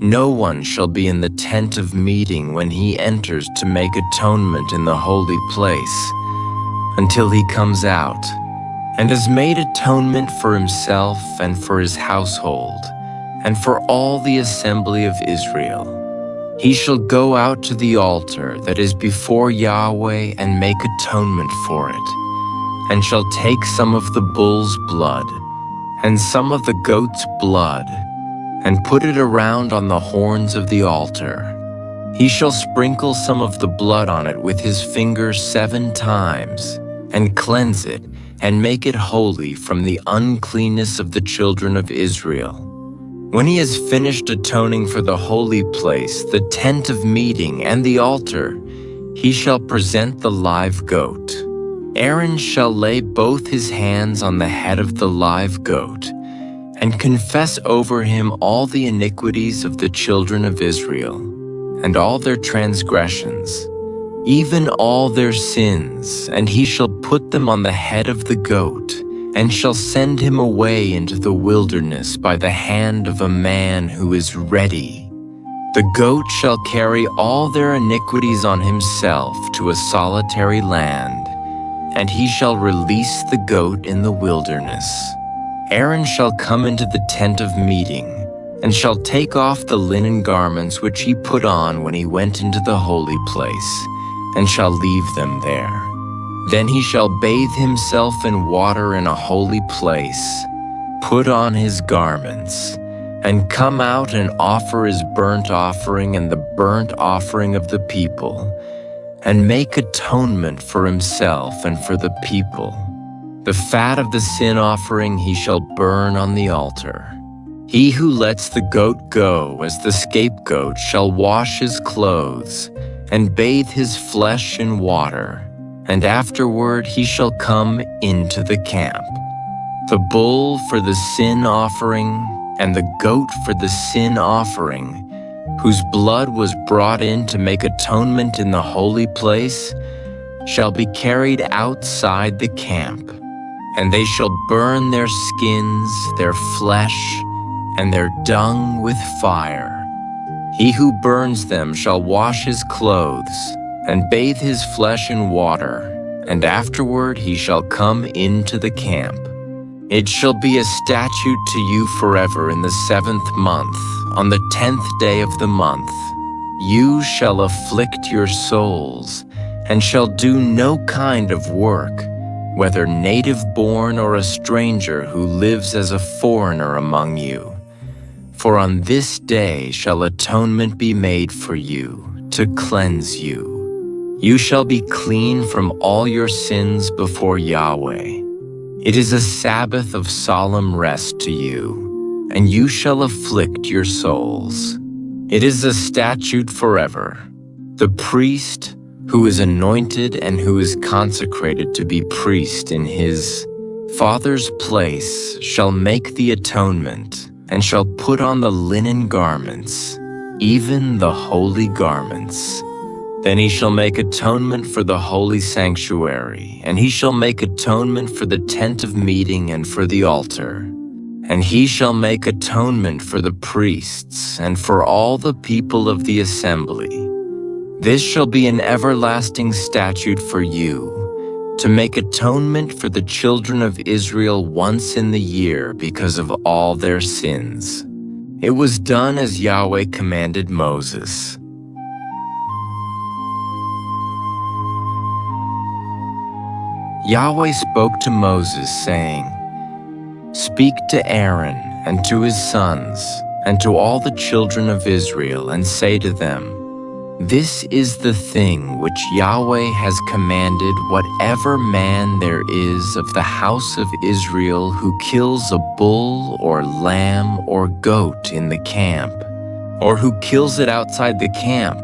No one shall be in the tent of meeting when he enters to make atonement in the holy place, until he comes out, and has made atonement for himself and for his household, and for all the assembly of Israel. He shall go out to the altar that is before Yahweh and make atonement for it, and shall take some of the bull's blood and some of the goat's blood, and put it around on the horns of the altar. He shall sprinkle some of the blood on it with his finger 7 times, and cleanse it, and make it holy from the uncleanness of the children of Israel. When he has finished atoning for the holy place, the tent of meeting, and the altar, he shall present the live goat. Aaron shall lay both his hands on the head of the live goat, and confess over him all the iniquities of the children of Israel, and all their transgressions, even all their sins, and he shall put them on the head of the goat, and shall send him away into the wilderness by the hand of a man who is ready. The goat shall carry all their iniquities on himself to a solitary land, and he shall release the goat in the wilderness. Aaron shall come into the tent of meeting, and shall take off the linen garments which he put on when he went into the holy place, and shall leave them there. Then he shall bathe himself in water in a holy place, put on his garments, and come out and offer his burnt offering and the burnt offering of the people, and make atonement for himself and for the people. The fat of the sin offering he shall burn on the altar. He who lets the goat go as the scapegoat shall wash his clothes and bathe his flesh in water, and afterward he shall come into the camp. The bull for the sin offering and the goat for the sin offering, whose blood was brought in to make atonement in the holy place, shall be carried outside the camp, and they shall burn their skins, their flesh, and their dung with fire. He who burns them shall wash his clothes, and bathe his flesh in water, and afterward he shall come into the camp. It shall be a statute to you forever in the 7th month, on the 10th day of the month. You shall afflict your souls, and shall do no kind of work, whether native-born or a stranger who lives as a foreigner among you. For on this day shall atonement be made for you, to cleanse you. You shall be clean from all your sins before Yahweh. It is a Sabbath of solemn rest to you, and you shall afflict your souls. It is a statute forever. The priest who is anointed and who is consecrated to be priest in his father's place shall make the atonement, and shall put on the linen garments, even the holy garments. Then he shall make atonement for the holy sanctuary, and he shall make atonement for the tent of meeting and for the altar. And he shall make atonement for the priests and for all the people of the assembly. This shall be an everlasting statute for you, to make atonement for the children of Israel once in the year because of all their sins. It was done as Yahweh commanded Moses. Yahweh spoke to Moses, saying, "Speak to Aaron and to his sons and to all the children of Israel, and say to them, This is the thing which Yahweh has commanded: whatever man there is of the house of Israel who kills a bull or lamb or goat in the camp, or who kills it outside the camp,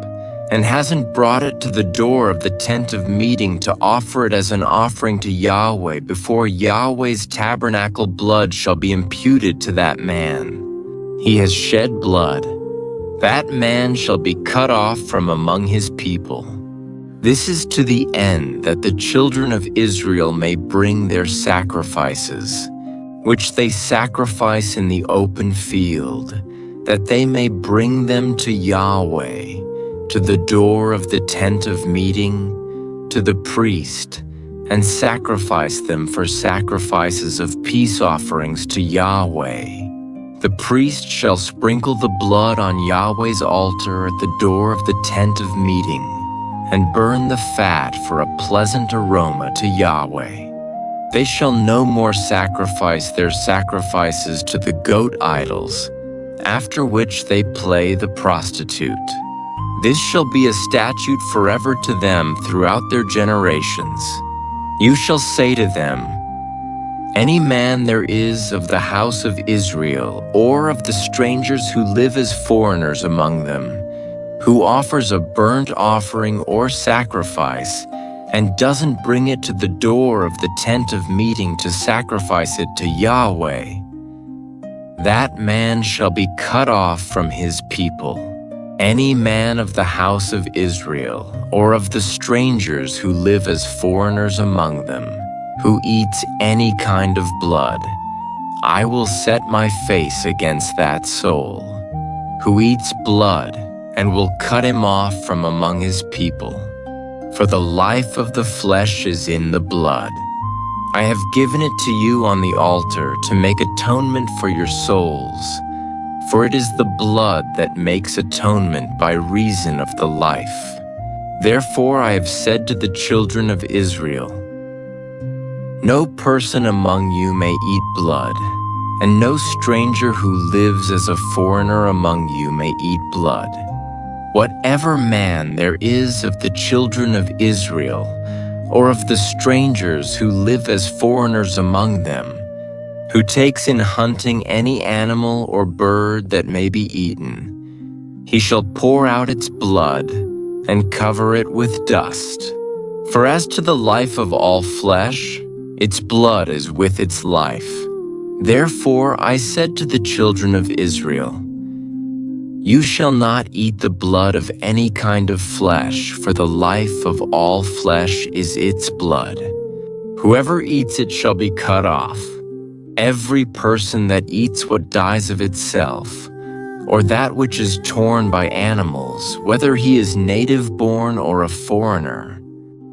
and hasn't brought it to the door of the tent of meeting to offer it as an offering to Yahweh before Yahweh's tabernacle, blood shall be imputed to that man. He has shed blood. That man shall be cut off from among his people. This is to the end that the children of Israel may bring their sacrifices, which they sacrifice in the open field, that they may bring them to Yahweh, to the door of the tent of meeting, to the priest, and sacrifice them for sacrifices of peace offerings to Yahweh. The priest shall sprinkle the blood on Yahweh's altar at the door of the tent of meeting, and burn the fat for a pleasant aroma to Yahweh. They shall no more sacrifice their sacrifices to the goat idols, after which they play the prostitute. This shall be a statute forever to them throughout their generations. You shall say to them, Any man there is of the house of Israel, or of the strangers who live as foreigners among them, who offers a burnt offering or sacrifice, and doesn't bring it to the door of the tent of meeting to sacrifice it to Yahweh, that man shall be cut off from his people. Any man of the house of Israel, or of the strangers who live as foreigners among them, who eats any kind of blood, I will set my face against that soul, who eats blood, and will cut him off from among his people. For the life of the flesh is in the blood. I have given it to you on the altar to make atonement for your souls, for it is the blood that makes atonement by reason of the life. Therefore I have said to the children of Israel, No person among you may eat blood, and no stranger who lives as a foreigner among you may eat blood. Whatever man there is of the children of Israel, or of the strangers who live as foreigners among them, who takes in hunting any animal or bird that may be eaten, he shall pour out its blood and cover it with dust. For as to the life of all flesh, its blood is with its life. Therefore I said to the children of Israel, You shall not eat the blood of any kind of flesh, for the life of all flesh is its blood. Whoever eats it shall be cut off. Every person that eats what dies of itself, or that which is torn by animals, whether he is native-born or a foreigner,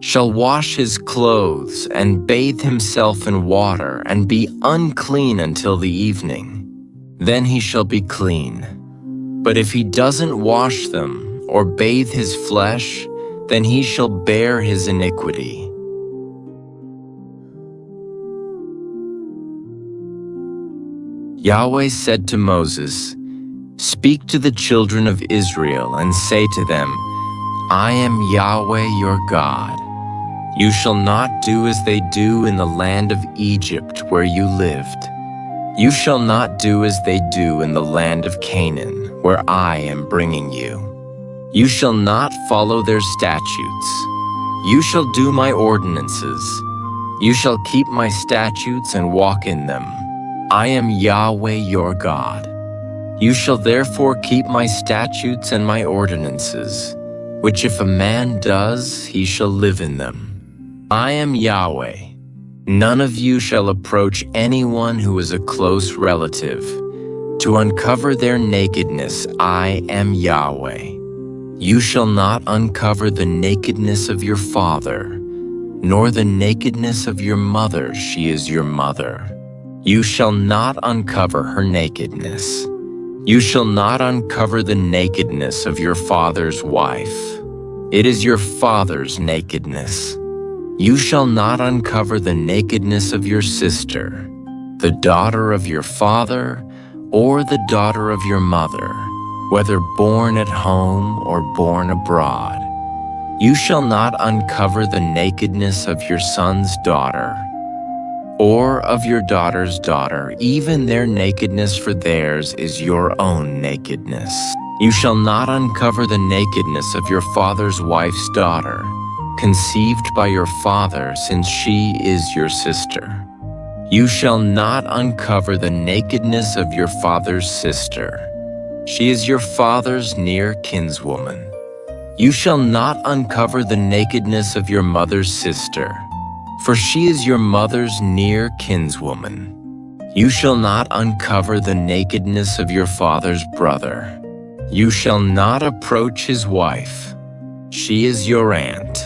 shall wash his clothes and bathe himself in water and be unclean until the evening. Then he shall be clean. But if he doesn't wash them or bathe his flesh, then he shall bear his iniquity. Yahweh said to Moses, Speak to the children of Israel and say to them, I am Yahweh your God. You shall not do as they do in the land of Egypt where you lived. You shall not do as they do in the land of Canaan, where I am bringing you. You shall not follow their statutes. You shall do my ordinances. You shall keep my statutes and walk in them. I am Yahweh your God. You shall therefore keep my statutes and my ordinances, which if a man does, he shall live in them. I am Yahweh. None of you shall approach anyone who is a close relative to uncover their nakedness. I am Yahweh. You shall not uncover the nakedness of your father, nor the nakedness of your mother. She is your mother. You shall not uncover her nakedness. You shall not uncover the nakedness of your father's wife. It is your father's nakedness. You shall not uncover the nakedness of your sister, the daughter of your father, or the daughter of your mother, whether born at home or born abroad. You shall not uncover the nakedness of your son's daughter, or of your daughter's daughter, even their nakedness, for theirs is your own nakedness. You shall not uncover the nakedness of your father's wife's daughter, conceived by your father, since she is your sister. You shall not uncover the nakedness of your father's sister. She is your father's near kinswoman. You shall not uncover the nakedness of your mother's sister, for she is your mother's near kinswoman. You shall not uncover the nakedness of your father's brother. You shall not approach his wife. She is your aunt.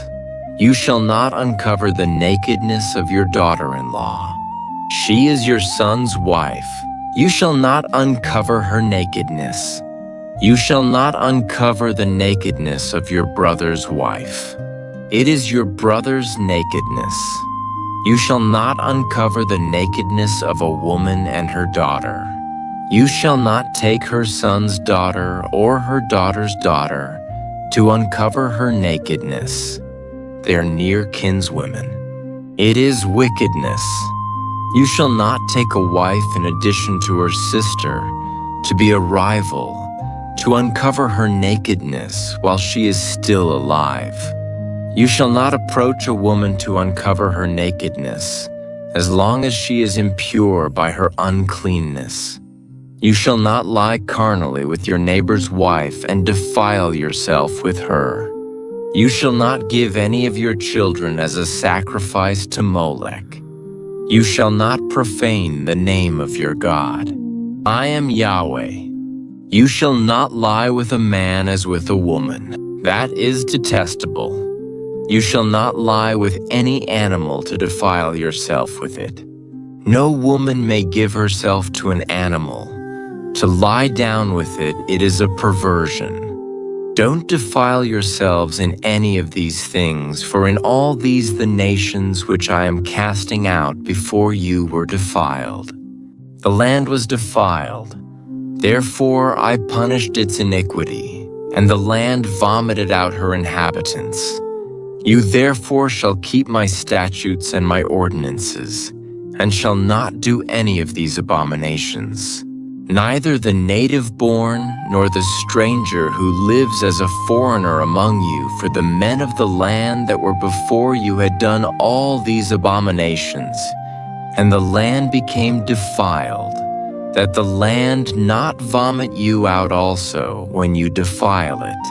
You shall not uncover the nakedness of your daughter-in-law. She is your son's wife. You shall not uncover her nakedness. You shall not uncover the nakedness of your brother's wife. It is your brother's nakedness. You shall not uncover the nakedness of a woman and her daughter. You shall not take her son's daughter or her daughter's daughter to uncover her nakedness. They are near kinswomen. It is wickedness. You shall not take a wife in addition to her sister to be a rival, to uncover her nakedness while she is still alive. You shall not approach a woman to uncover her nakedness, as long as she is impure by her uncleanness. You shall not lie carnally with your neighbor's wife and defile yourself with her. You shall not give any of your children as a sacrifice to Molech. You shall not profane the name of your God. I am Yahweh. You shall not lie with a man as with a woman. That is detestable. You shall not lie with any animal to defile yourself with it. No woman may give herself to an animal. To lie down with it, it is a perversion. Don't defile yourselves in any of these things, for in all these the nations which I am casting out before you were defiled. The land was defiled. Therefore I punished its iniquity, and the land vomited out her inhabitants. You therefore shall keep my statutes and my ordinances, and shall not do any of these abominations. Neither the native-born nor the stranger who lives as a foreigner among you, for the men of the land that were before you had done all these abominations, and the land became defiled, that the land not vomit you out also when you defile it,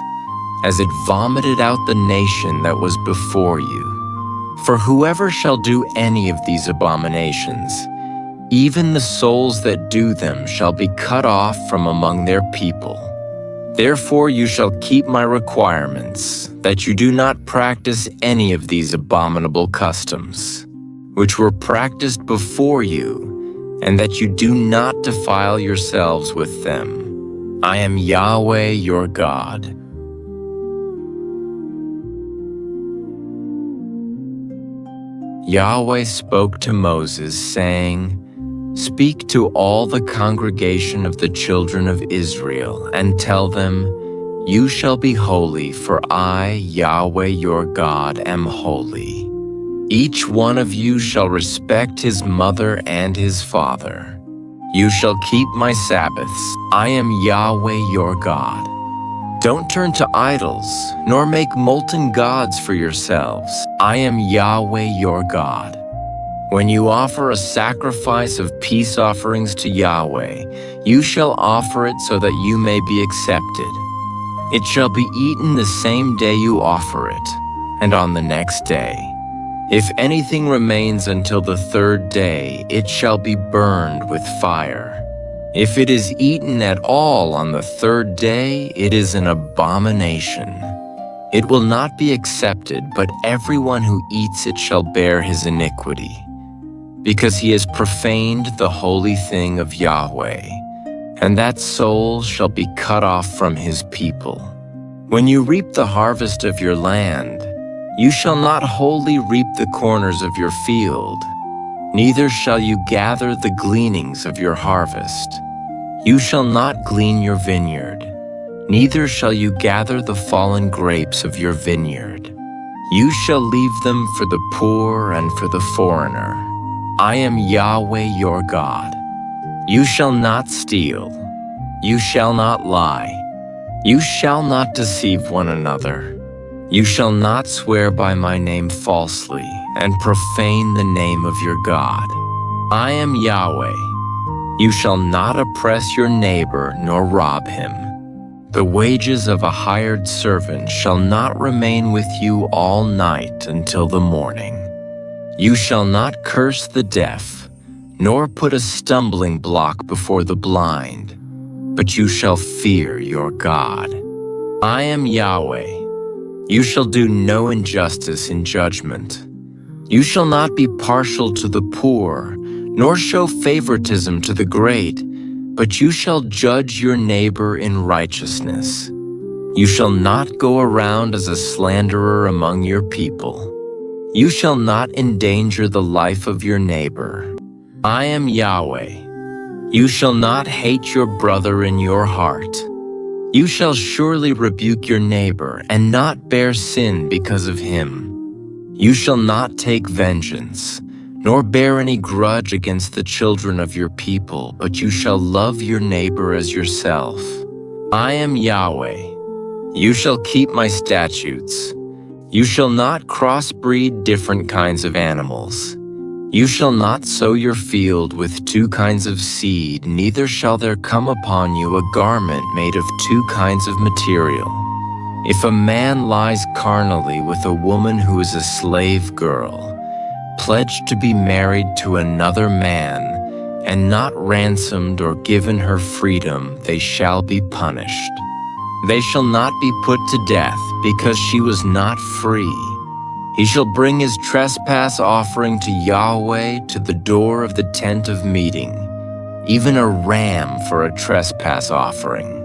as it vomited out the nation that was before you. For whoever shall do any of these abominations, even the souls that do them shall be cut off from among their people. Therefore you shall keep my requirements, that you do not practice any of these abominable customs, which were practiced before you, and that you do not defile yourselves with them. I am Yahweh your God. Yahweh spoke to Moses, saying, Speak to all the congregation of the children of Israel, and tell them, You shall be holy, for I, Yahweh your God, am holy. Each one of you shall respect his mother and his father. You shall keep my Sabbaths. I am Yahweh your God. Don't turn to idols, nor make molten gods for yourselves. I am Yahweh your God. When you offer a sacrifice of peace offerings to Yahweh, you shall offer it so that you may be accepted. It shall be eaten the same day you offer it, and on the next day. If anything remains until the third day, it shall be burned with fire. If it is eaten at all on the third day, it is an abomination. It will not be accepted, but everyone who eats it shall bear his iniquity, because he has profaned the holy thing of Yahweh, and that soul shall be cut off from his people. When you reap the harvest of your land, you shall not wholly reap the corners of your field, neither shall you gather the gleanings of your harvest. You shall not glean your vineyard, neither shall you gather the fallen grapes of your vineyard. You shall leave them for the poor and for the foreigner. I am Yahweh your God. You shall not steal. You shall not lie. You shall not deceive one another. You shall not swear by my name falsely and profane the name of your God. I am Yahweh. You shall not oppress your neighbor nor rob him. The wages of a hired servant shall not remain with you all night until the morning. You shall not curse the deaf, nor put a stumbling block before the blind, but you shall fear your God. I am Yahweh. You shall do no injustice in judgment. You shall not be partial to the poor, nor show favoritism to the great, but you shall judge your neighbor in righteousness. You shall not go around as a slanderer among your people. You shall not endanger the life of your neighbor. I am Yahweh. You shall not hate your brother in your heart. You shall surely rebuke your neighbor and not bear sin because of him. You shall not take vengeance, nor bear any grudge against the children of your people, but you shall love your neighbor as yourself. I am Yahweh. You shall keep my statutes. You shall not crossbreed different kinds of animals. You shall not sow your field with two kinds of seed, neither shall there come upon you a garment made of two kinds of material. If a man lies carnally with a woman who is a slave girl, pledged to be married to another man, and not ransomed or given her freedom, they shall be punished. They shall not be put to death, because she was not free. He shall bring his trespass offering to Yahweh to the door of the tent of meeting, even a ram for a trespass offering.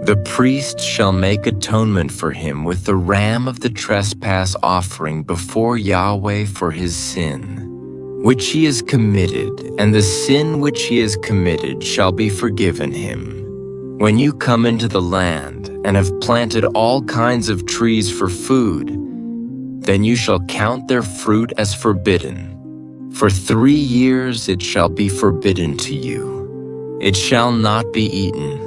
The priest shall make atonement for him with the ram of the trespass offering before Yahweh for his sin, which he has committed, and the sin which he has committed shall be forgiven him. When you come into the land and have planted all kinds of trees for food, then you shall count their fruit as forbidden. For 3 years it shall be forbidden to you. It shall not be eaten.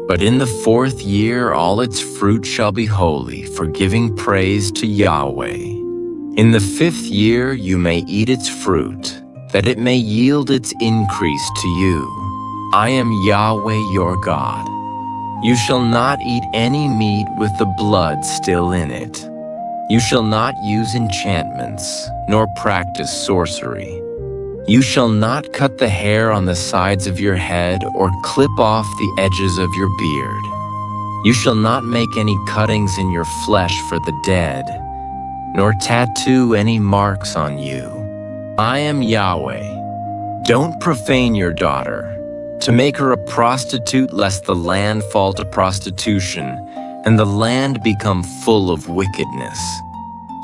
But in the 4th year all its fruit shall be holy, for giving praise to Yahweh. In the 5th year you may eat its fruit, that it may yield its increase to you. I am Yahweh your God. You shall not eat any meat with the blood still in it. You shall not use enchantments, nor practice sorcery. You shall not cut the hair on the sides of your head or clip off the edges of your beard. You shall not make any cuttings in your flesh for the dead, nor tattoo any marks on you. I am Yahweh. Don't profane your daughter, to make her a prostitute, lest the land fall to prostitution, and the land become full of wickedness.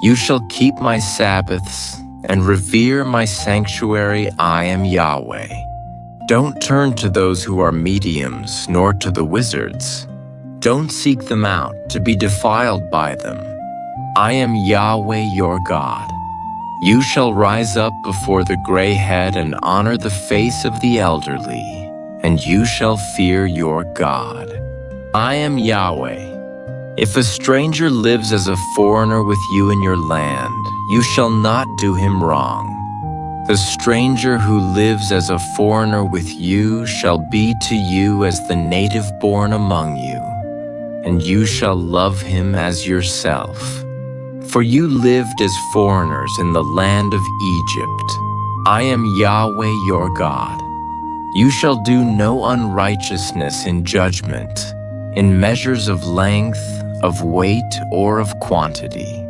You shall keep my Sabbaths and revere my sanctuary. I am Yahweh. Don't turn to those who are mediums, nor to the wizards. Don't seek them out to be defiled by them. I am Yahweh your God. You shall rise up before the gray head and honor the face of the elderly, and you shall fear your God. I am Yahweh. If a stranger lives as a foreigner with you in your land, you shall not do him wrong. The stranger who lives as a foreigner with you shall be to you as the native born among you, and you shall love him as yourself. For you lived as foreigners in the land of Egypt. I am Yahweh your God. You shall do no unrighteousness in judgment, in measures of length, of weight, or of quantity.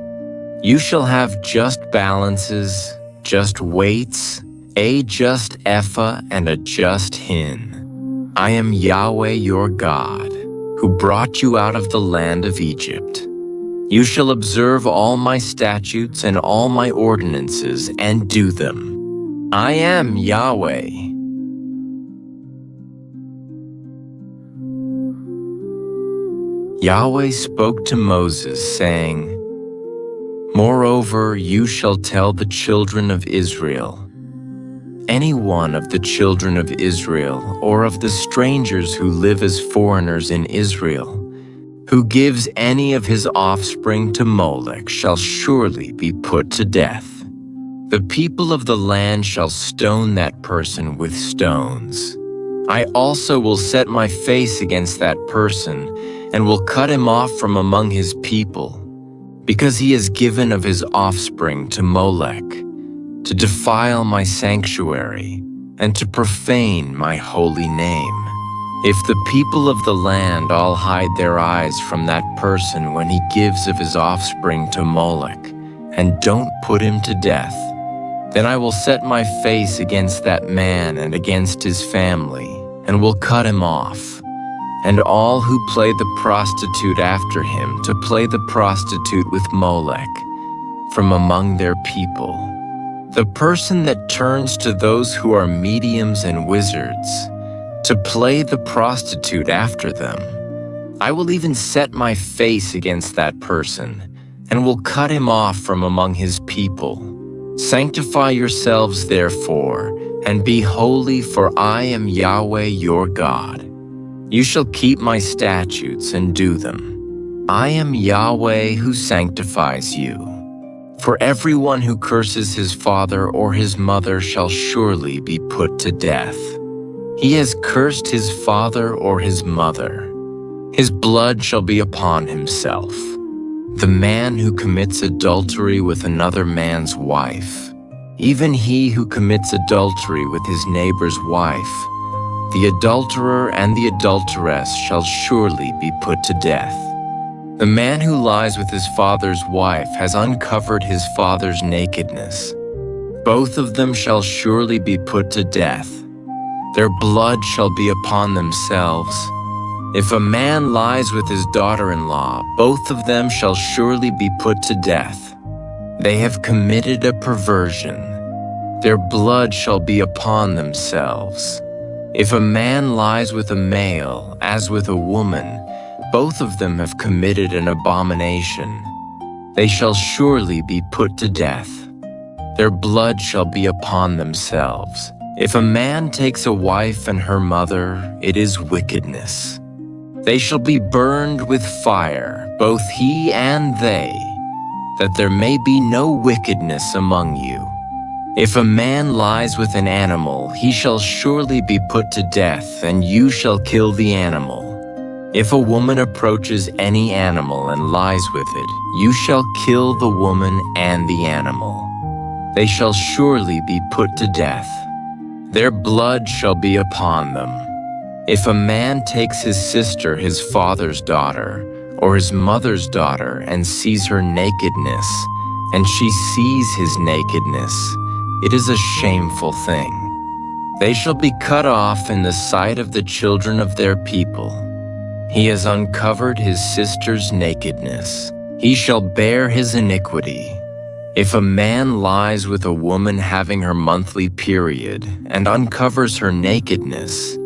You shall have just balances, just weights, a just ephah and a just hin. I am Yahweh your God, who brought you out of the land of Egypt. You shall observe all my statutes and all my ordinances and do them. I am Yahweh. Yahweh spoke to Moses, saying, Moreover, you shall tell the children of Israel, any one of the children of Israel or of the strangers who live as foreigners in Israel, who gives any of his offspring to Molech shall surely be put to death. The people of the land shall stone that person with stones. I also will set my face against that person and will cut him off from among his people, because he has given of his offspring to Molech, to defile my sanctuary and to profane my holy name. If the people of the land all hide their eyes from that person when he gives of his offspring to Molech, and don't put him to death, then I will set my face against that man and against his family, and will cut him off, and all who play the prostitute after him to play the prostitute with Molech from among their people. The person that turns to those who are mediums and wizards to play the prostitute after them, I will even set my face against that person and will cut him off from among his people. Sanctify yourselves therefore, and be holy, for I am Yahweh your God. You shall keep my statutes and do them. I am Yahweh who sanctifies you. For everyone who curses his father or his mother shall surely be put to death. He has cursed his father or his mother. His blood shall be upon himself. The man who commits adultery with another man's wife, even he who commits adultery with his neighbor's wife, the adulterer and the adulteress shall surely be put to death. The man who lies with his father's wife has uncovered his father's nakedness. Both of them shall surely be put to death. Their blood shall be upon themselves. If a man lies with his daughter-in-law, both of them shall surely be put to death. They have committed a perversion. Their blood shall be upon themselves. If a man lies with a male, as with a woman, both of them have committed an abomination. They shall surely be put to death. Their blood shall be upon themselves. If a man takes a wife and her mother, it is wickedness. They shall be burned with fire, both he and they, that there may be no wickedness among you. If a man lies with an animal, he shall surely be put to death, and you shall kill the animal. If a woman approaches any animal and lies with it, you shall kill the woman and the animal. They shall surely be put to death. Their blood shall be upon them. If a man takes his sister, his father's daughter, or his mother's daughter, and sees her nakedness, and she sees his nakedness, it is a shameful thing. They shall be cut off in the sight of the children of their people. He has uncovered his sister's nakedness. He shall bear his iniquity. If a man lies with a woman having her monthly period and uncovers her nakedness,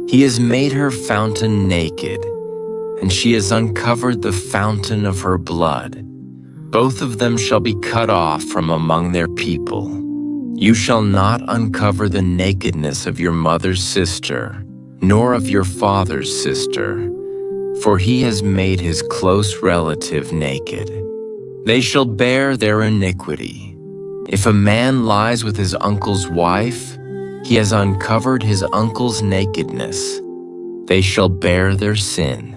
he has made her fountain naked, and she has uncovered the fountain of her blood. Both of them shall be cut off from among their people. You shall not uncover the nakedness of your mother's sister, nor of your father's sister, for he has made his close relative naked. They shall bear their iniquity. If a man lies with his uncle's wife, he has uncovered his uncle's nakedness. They shall bear their sin.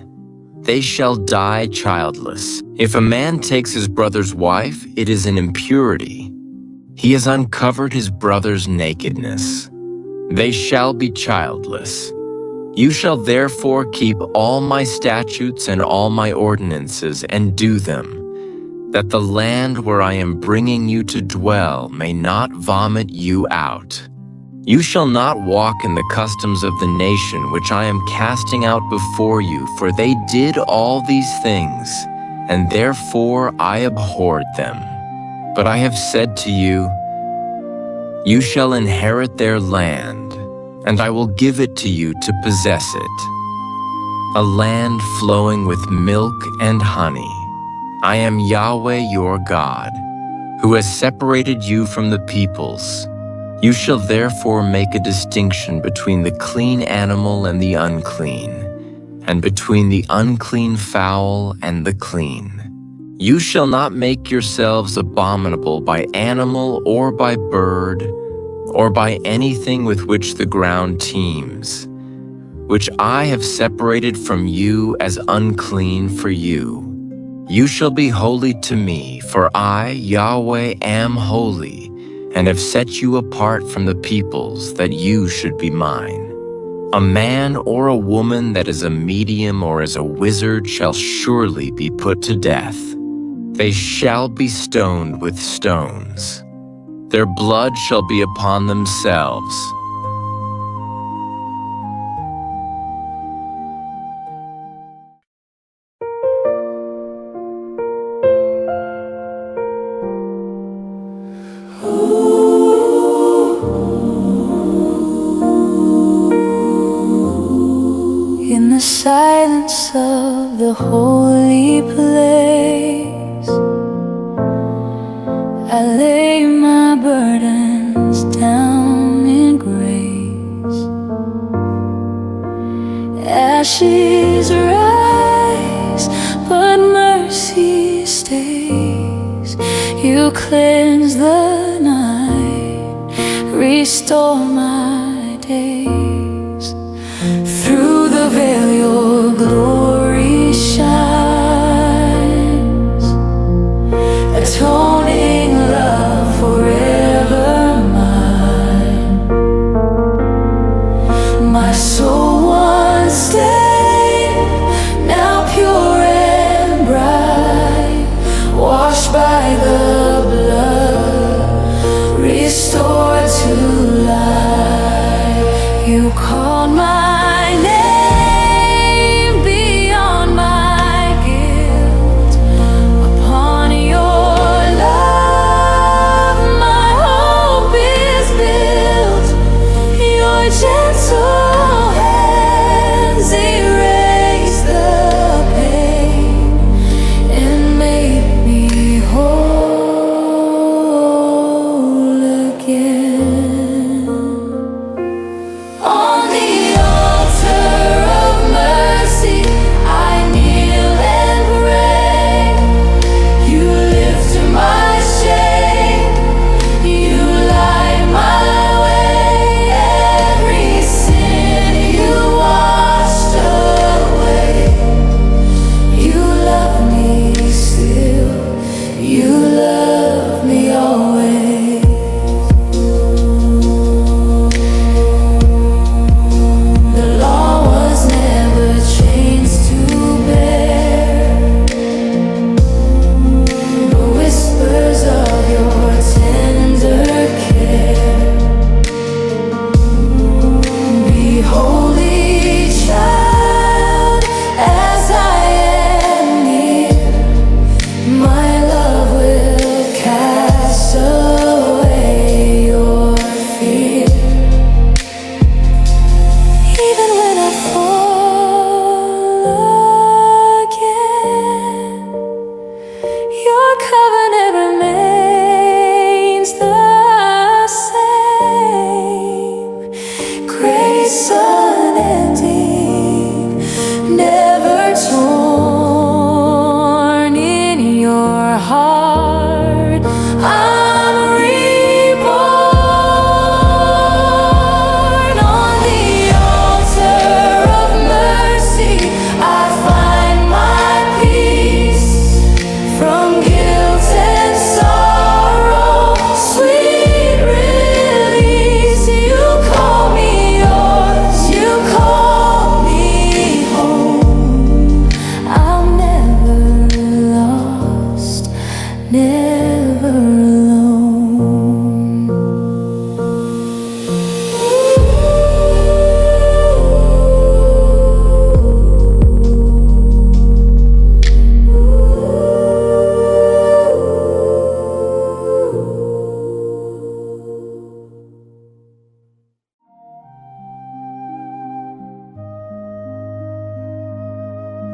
they shall die childless. If a man takes his brother's wife, it is an impurity. He has uncovered his brother's nakedness. They shall be childless. You shall therefore keep all my statutes and all my ordinances and do them, that the land where I am bringing you to dwell may not vomit you out. You shall not walk in the customs of the nation which I am casting out before you, for they did all these things, and therefore I abhorred them. But I have said to you, you shall inherit their land, and I will give it to you to possess it, a land flowing with milk and honey. I am Yahweh your God, who has separated you from the peoples. You shall therefore make a distinction between the clean animal and the unclean, and between the unclean fowl and the clean. You shall not make yourselves abominable by animal or by bird, or by anything with which the ground teems, which I have separated from you as unclean for you. You shall be holy to me, for I, Yahweh, am holy, and have set you apart from the peoples, that you should be mine. A man or a woman that is a medium or is a wizard shall surely be put to death. They shall be stoned with stones. Their blood shall be upon themselves. In the silence of the holy place, I lay my burdens down in grace. Ashes rise, but mercy stays. You cleanse the night, restore my days. Through the veil your glory shines, atoning love forever mine. My soul once stained, now pure and bright, washed by the blood, restored to life.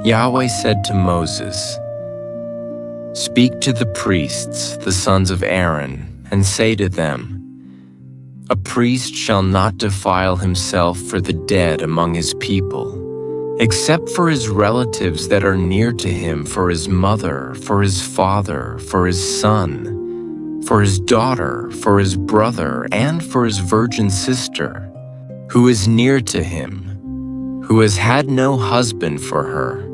Yahweh said to Moses, "Speak to the priests, the sons of Aaron, and say to them, a priest shall not defile himself for the dead among his people, except for his relatives that are near to him, for his mother, for his father, for his son, for his daughter, for his brother, and for his virgin sister, who is near to him, who has had no husband for her.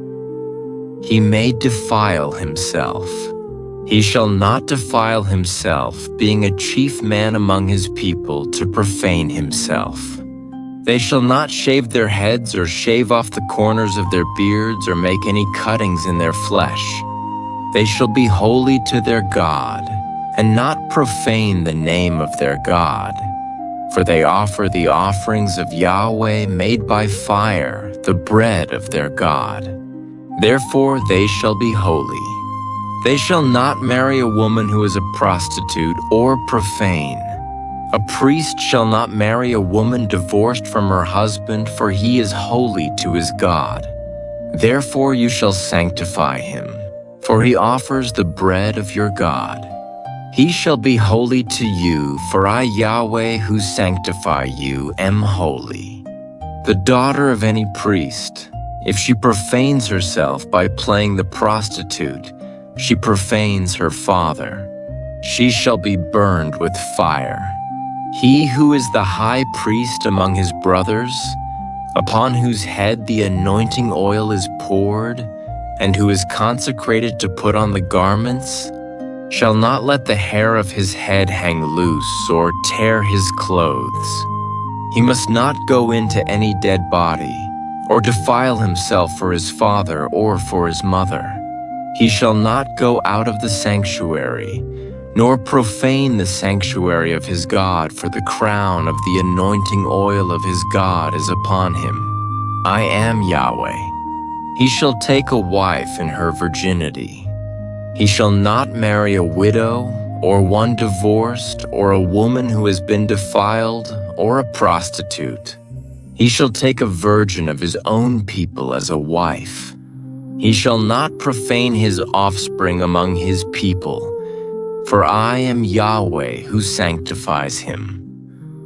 He may defile himself. He shall not defile himself, being a chief man among his people, to profane himself. They shall not shave their heads or shave off the corners of their beards or make any cuttings in their flesh. They shall be holy to their God, and not profane the name of their God. For they offer the offerings of Yahweh made by fire, the bread of their God. Therefore they shall be holy. They shall not marry a woman who is a prostitute or profane. A priest shall not marry a woman divorced from her husband, for he is holy to his God. Therefore you shall sanctify him, for he offers the bread of your God. He shall be holy to you, for I, Yahweh, who sanctify you, am holy. The daughter of any priest, if she profanes herself by playing the prostitute, she profanes her father. She shall be burned with fire. He who is the high priest among his brothers, upon whose head the anointing oil is poured, and who is consecrated to put on the garments, shall not let the hair of his head hang loose or tear his clothes. He must not go into any dead body, or defile himself for his father or for his mother. He shall not go out of the sanctuary, nor profane the sanctuary of his God, for the crown of the anointing oil of his God is upon him. I am Yahweh. He shall take a wife in her virginity. He shall not marry a widow, or one divorced, or a woman who has been defiled, or a prostitute. He shall take a virgin of his own people as a wife. He shall not profane his offspring among his people, for I am Yahweh who sanctifies him.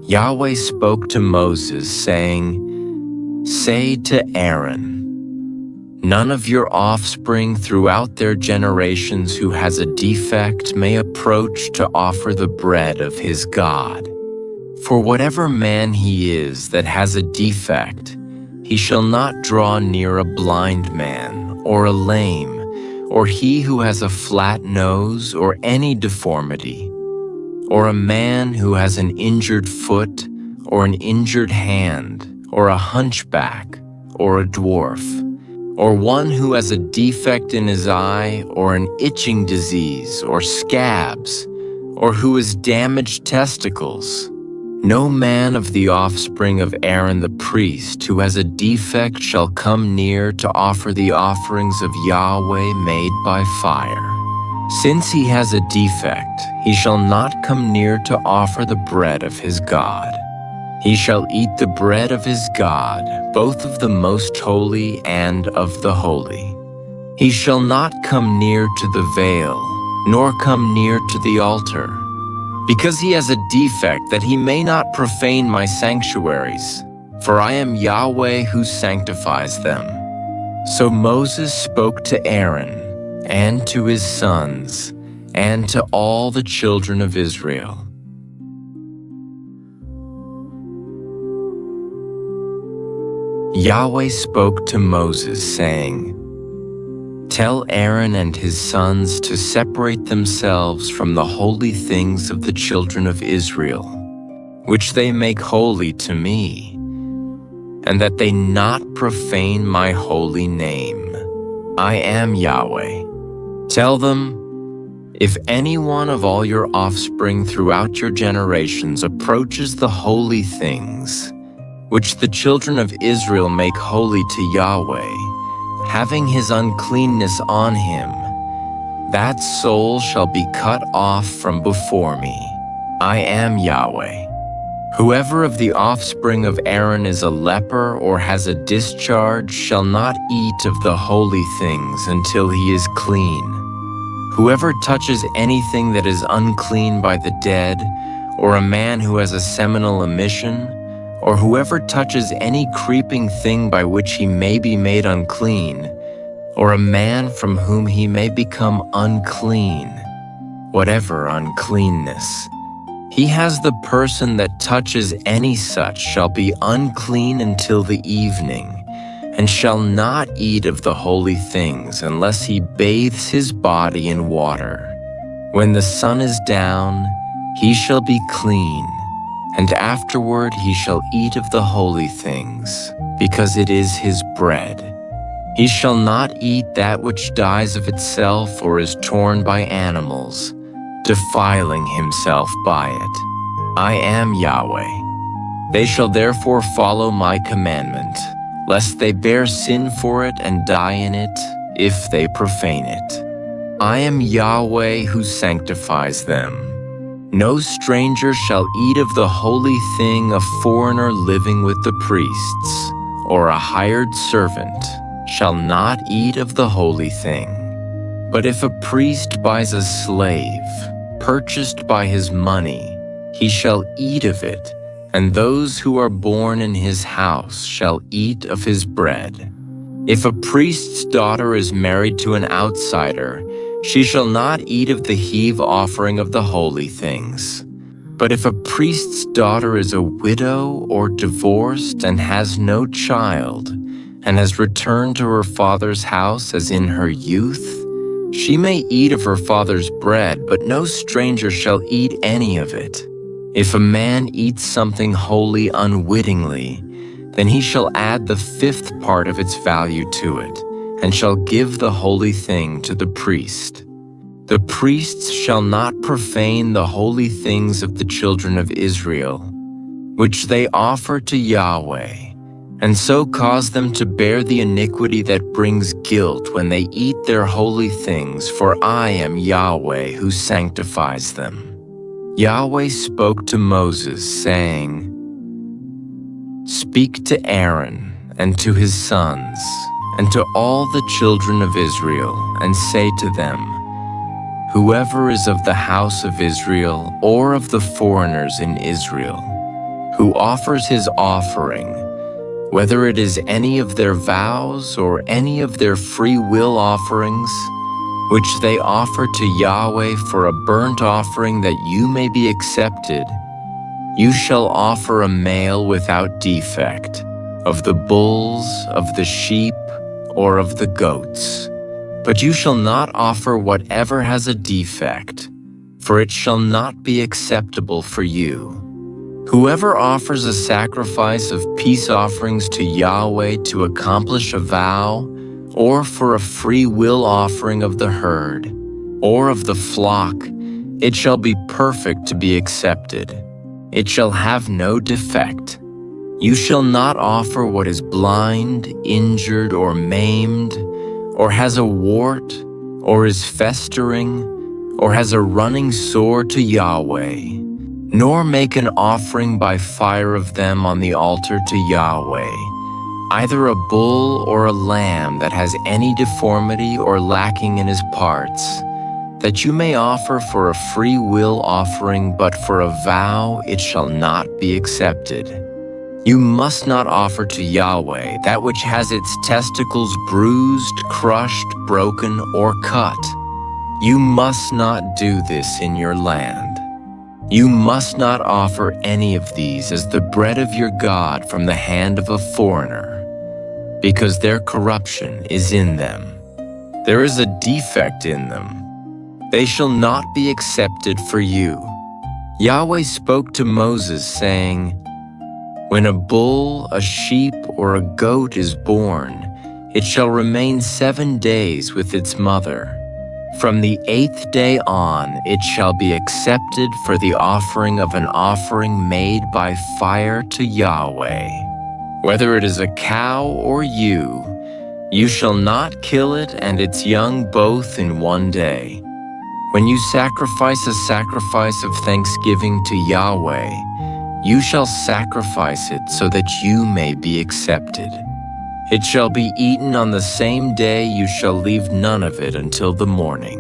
Yahweh spoke to Moses, saying, "Say to Aaron, none of your offspring throughout their generations who has a defect may approach to offer the bread of his God. For whatever man he is that has a defect, he shall not draw near a blind man, or a lame, or he who has a flat nose, or any deformity, or a man who has an injured foot, or an injured hand, or a hunchback, or a dwarf, or one who has a defect in his eye, or an itching disease, or scabs, or who has damaged testicles. No man of the offspring of Aaron the priest who has a defect shall come near to offer the offerings of Yahweh made by fire. Since he has a defect, he shall not come near to offer the bread of his God. He shall eat the bread of his God, both of the most holy and of the holy. He shall not come near to the veil, nor come near to the altar, because he has a defect, that he may not profane my sanctuaries, for I am Yahweh who sanctifies them." So Moses spoke to Aaron, and to his sons, and to all the children of Israel. Yahweh spoke to Moses, saying, "Tell Aaron and his sons to separate themselves from the holy things of the children of Israel, which they make holy to me, and that they not profane my holy name. I am Yahweh. Tell them, if any one of all your offspring throughout your generations approaches the holy things, which the children of Israel make holy to Yahweh, having his uncleanness on him, that soul shall be cut off from before me. I am Yahweh. Whoever of the offspring of Aaron is a leper or has a discharge shall not eat of the holy things until he is clean. Whoever touches anything that is unclean by the dead, or a man who has a seminal emission, or whoever touches any creeping thing by which he may be made unclean, or a man from whom he may become unclean, whatever uncleanness, he has the person that touches any such shall be unclean until the evening, and shall not eat of the holy things unless he bathes his body in water. When the sun is down, he shall be clean, and afterward he shall eat of the holy things, because it is his bread. He shall not eat that which dies of itself or is torn by animals, defiling himself by it. I am Yahweh. They shall therefore follow my commandment, lest they bear sin for it and die in it, if they profane it. I am Yahweh who sanctifies them. No stranger shall eat of the holy thing, a foreigner living with the priests, or a hired servant shall not eat of the holy thing. But if a priest buys a slave, purchased by his money, he shall eat of it, and those who are born in his house shall eat of his bread. If a priest's daughter is married to an outsider, she shall not eat of the heave offering of the holy things. But if a priest's daughter is a widow or divorced and has no child, and has returned to her father's house as in her youth, she may eat of her father's bread, but no stranger shall eat any of it. If a man eats something holy unwittingly, then he shall add the 5th part of its value to it, and shall give the holy thing to the priest. The priests shall not profane the holy things of the children of Israel, which they offer to Yahweh, and so cause them to bear the iniquity that brings guilt when they eat their holy things, for I am Yahweh who sanctifies them. Yahweh spoke to Moses, saying, Speak to Aaron and to his sons, and to all the children of Israel, and say to them, Whoever is of the house of Israel, or of the foreigners in Israel, who offers his offering, whether it is any of their vows or any of their free will offerings, which they offer to Yahweh for a burnt offering that you may be accepted, you shall offer a male without defect, of the bulls, of the sheep, or of the goats. But you shall not offer whatever has a defect, for it shall not be acceptable for you. Whoever offers a sacrifice of peace offerings to Yahweh to accomplish a vow, or for a free will offering of the herd, or of the flock, it shall be perfect to be accepted. It shall have no defect. You shall not offer what is blind, injured, or maimed, or has a wart, or is festering, or has a running sore to Yahweh, nor make an offering by fire of them on the altar to Yahweh, either a bull or a lamb that has any deformity or lacking in his parts, that you may offer for a free will offering, but for a vow it shall not be accepted. You must not offer to Yahweh that which has its testicles bruised, crushed, broken, or cut. You must not do this in your land. You must not offer any of these as the bread of your God from the hand of a foreigner, because their corruption is in them. There is a defect in them. They shall not be accepted for you. Yahweh spoke to Moses, saying, When a bull, a sheep, or a goat is born, it shall remain 7 days with its mother. From the 8th day on, it shall be accepted for the offering of an offering made by fire to Yahweh. Whether it is a cow or ewe, you shall not kill it and its young both in 1 day. When you sacrifice a sacrifice of thanksgiving to Yahweh, You shall sacrifice it so that you may be accepted. It shall be eaten on the same day. You shall leave none of it until the morning.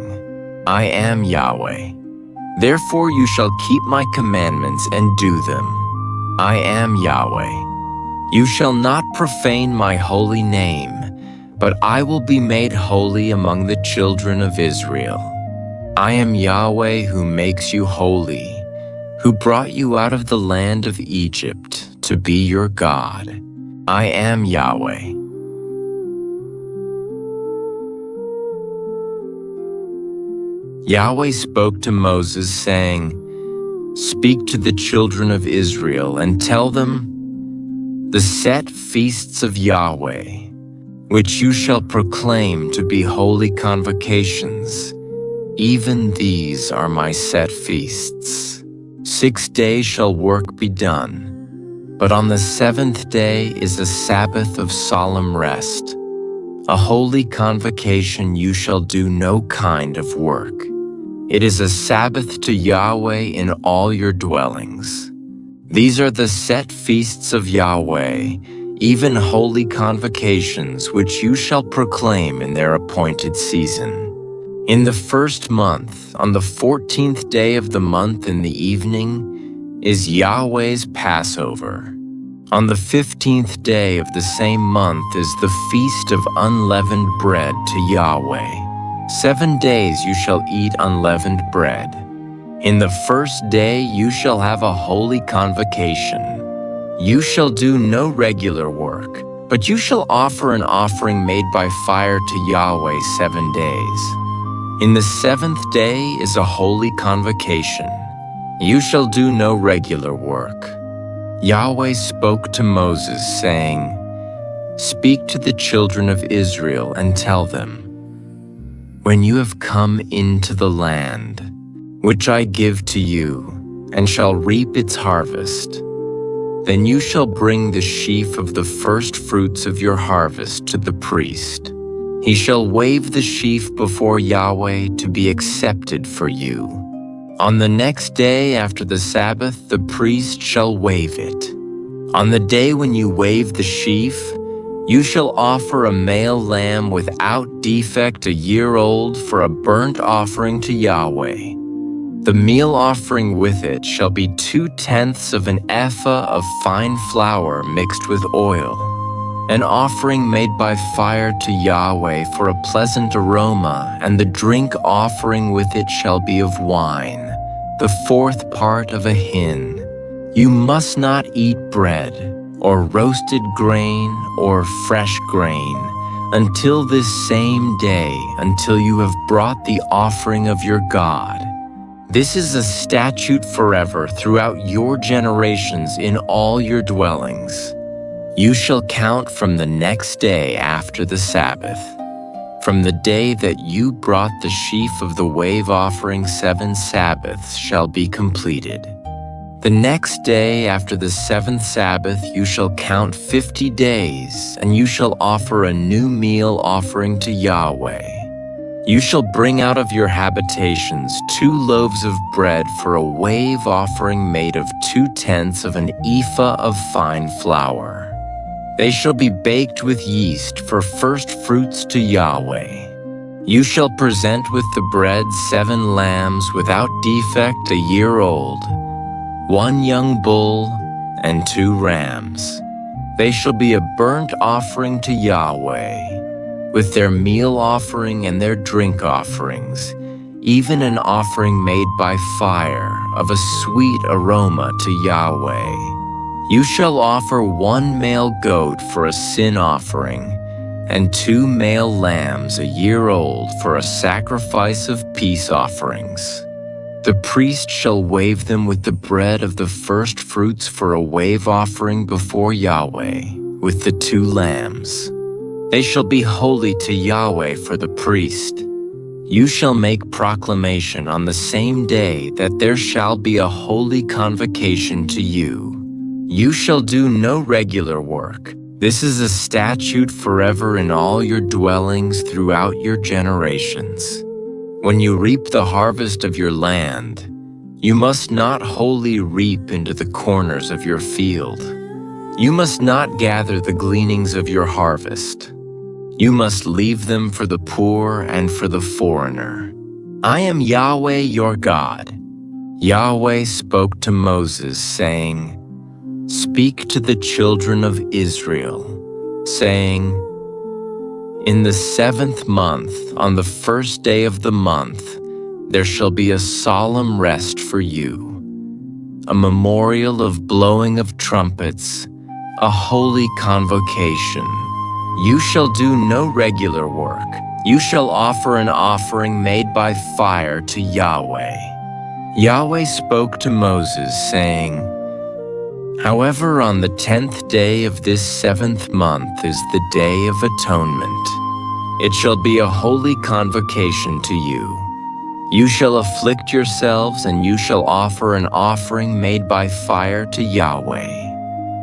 I am Yahweh. Therefore you shall keep my commandments and do them. I am Yahweh. You shall not profane my holy name, but I will be made holy among the children of Israel. I am Yahweh who makes you holy, who brought you out of the land of Egypt to be your God. I am Yahweh. Yahweh spoke to Moses, saying, "Speak to the children of Israel and tell them, the set feasts of Yahweh, which you shall proclaim to be holy convocations, even these are my set feasts. 6 days shall work be done, but on the 7th day is a Sabbath of solemn rest. A holy convocation you shall do no kind of work. It is a Sabbath to Yahweh in all your dwellings. These are the set feasts of Yahweh, even holy convocations which you shall proclaim in their appointed season. In the 1st month, on the 14th day of the month in the evening, is Yahweh's Passover. On the 15th day of the same month is the feast of unleavened bread to Yahweh. 7 days you shall eat unleavened bread. In the 1st day you shall have a holy convocation. You shall do no regular work, but you shall offer an offering made by fire to Yahweh 7 days. In the 7th day is a holy convocation. You shall do no regular work. Yahweh spoke to Moses, saying, "Speak to the children of Israel and tell them, when you have come into the land, which I give to you, and shall reap its harvest, then you shall bring the sheaf of the first fruits of your harvest to the priest. He shall wave the sheaf before Yahweh to be accepted for you. On the next day after the Sabbath, the priest shall wave it. On the day when you wave the sheaf, you shall offer a male lamb without defect, a year old, for a burnt offering to Yahweh. The meal offering with it shall be 2/10 of an ephah of fine flour mixed with oil, an offering made by fire to Yahweh for a pleasant aroma, and the drink offering with it shall be of wine, the 4th part of a hin. You must not eat bread, or roasted grain, or fresh grain, until this same day, until you have brought the offering of your God. This is a statute forever throughout your generations in all your dwellings. You shall count from the next day after the Sabbath. From the day that you brought the sheaf of the wave offering, 7 Sabbaths shall be completed. The next day after the 7th Sabbath you shall count 50 days, and you shall offer a new meal offering to Yahweh. You shall bring out of your habitations 2 loaves of bread for a wave offering made of 2/10 of an ephah of fine flour. They shall be baked with yeast for first fruits to Yahweh. You shall present with the bread 7 lambs without defect, a year old, 1 young bull, and 2 rams. They shall be a burnt offering to Yahweh, with their meal offering and their drink offerings, even an offering made by fire of a sweet aroma to Yahweh. You shall offer 1 male goat for a sin offering, and 2 male lambs a year old for a sacrifice of peace offerings. The priest shall wave them with the bread of the first fruits for a wave offering before Yahweh, with the 2 lambs. They shall be holy to Yahweh for the priest. You shall make proclamation on the same day that there shall be a holy convocation to you. You shall do no regular work. This is a statute forever in all your dwellings throughout your generations. When you reap the harvest of your land, You must not wholly reap into the corners of your field. You must not gather the gleanings of your harvest. You must leave them for the poor and for the foreigner. I am Yahweh your God. Yahweh spoke to Moses, saying, Speak to the children of Israel, saying, In the 7th month, on the 1st day of the month, there shall be a solemn rest for you, a memorial of blowing of trumpets, a holy convocation. You shall do no regular work. You shall offer an offering made by fire to Yahweh. Yahweh spoke to Moses, saying, However, on the 10th day of this 7th month is the Day of Atonement. It shall be a holy convocation to you. You shall afflict yourselves, and you shall offer an offering made by fire to Yahweh.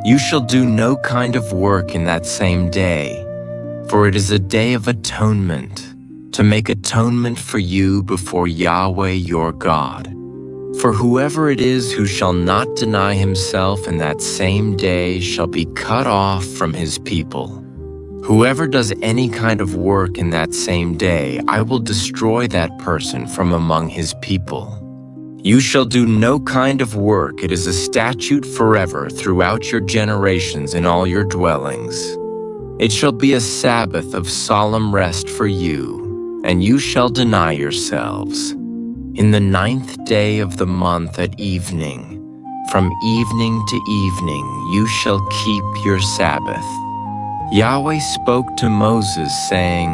You shall do no kind of work in that same day, for it is a day of atonement, to make atonement for you before Yahweh your God. For whoever it is who shall not deny himself in that same day shall be cut off from his people. Whoever does any kind of work in that same day, I will destroy that person from among his people. You shall do no kind of work. It is a statute forever throughout your generations in all your dwellings. It shall be a Sabbath of solemn rest for you, and you shall deny yourselves. In the 9th day of the month at evening, from evening to evening, you shall keep your Sabbath. Yahweh spoke to Moses, saying,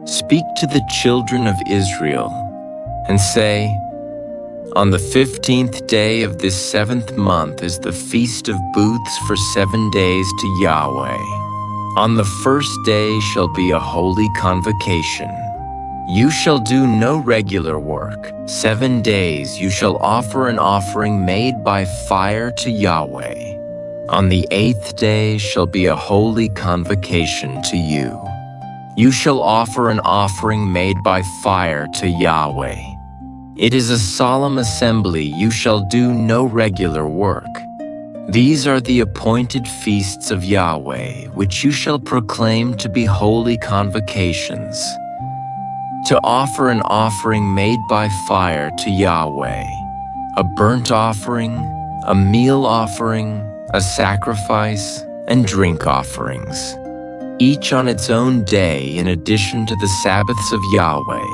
Speak to the children of Israel, and say, On the 15th day of this 7th month is the Feast of Booths for 7 days to Yahweh. On the 1st day shall be a holy convocation. You shall do no regular work. 7 days you shall offer an offering made by fire to Yahweh. On the 8th day shall be a holy convocation to you. You shall offer an offering made by fire to Yahweh. It is a solemn assembly. You shall do no regular work. These are the appointed feasts of Yahweh, which you shall proclaim to be holy convocations, to offer an offering made by fire to Yahweh, a burnt offering, a meal offering, a sacrifice, and drink offerings, each on its own day, in addition to the Sabbaths of Yahweh,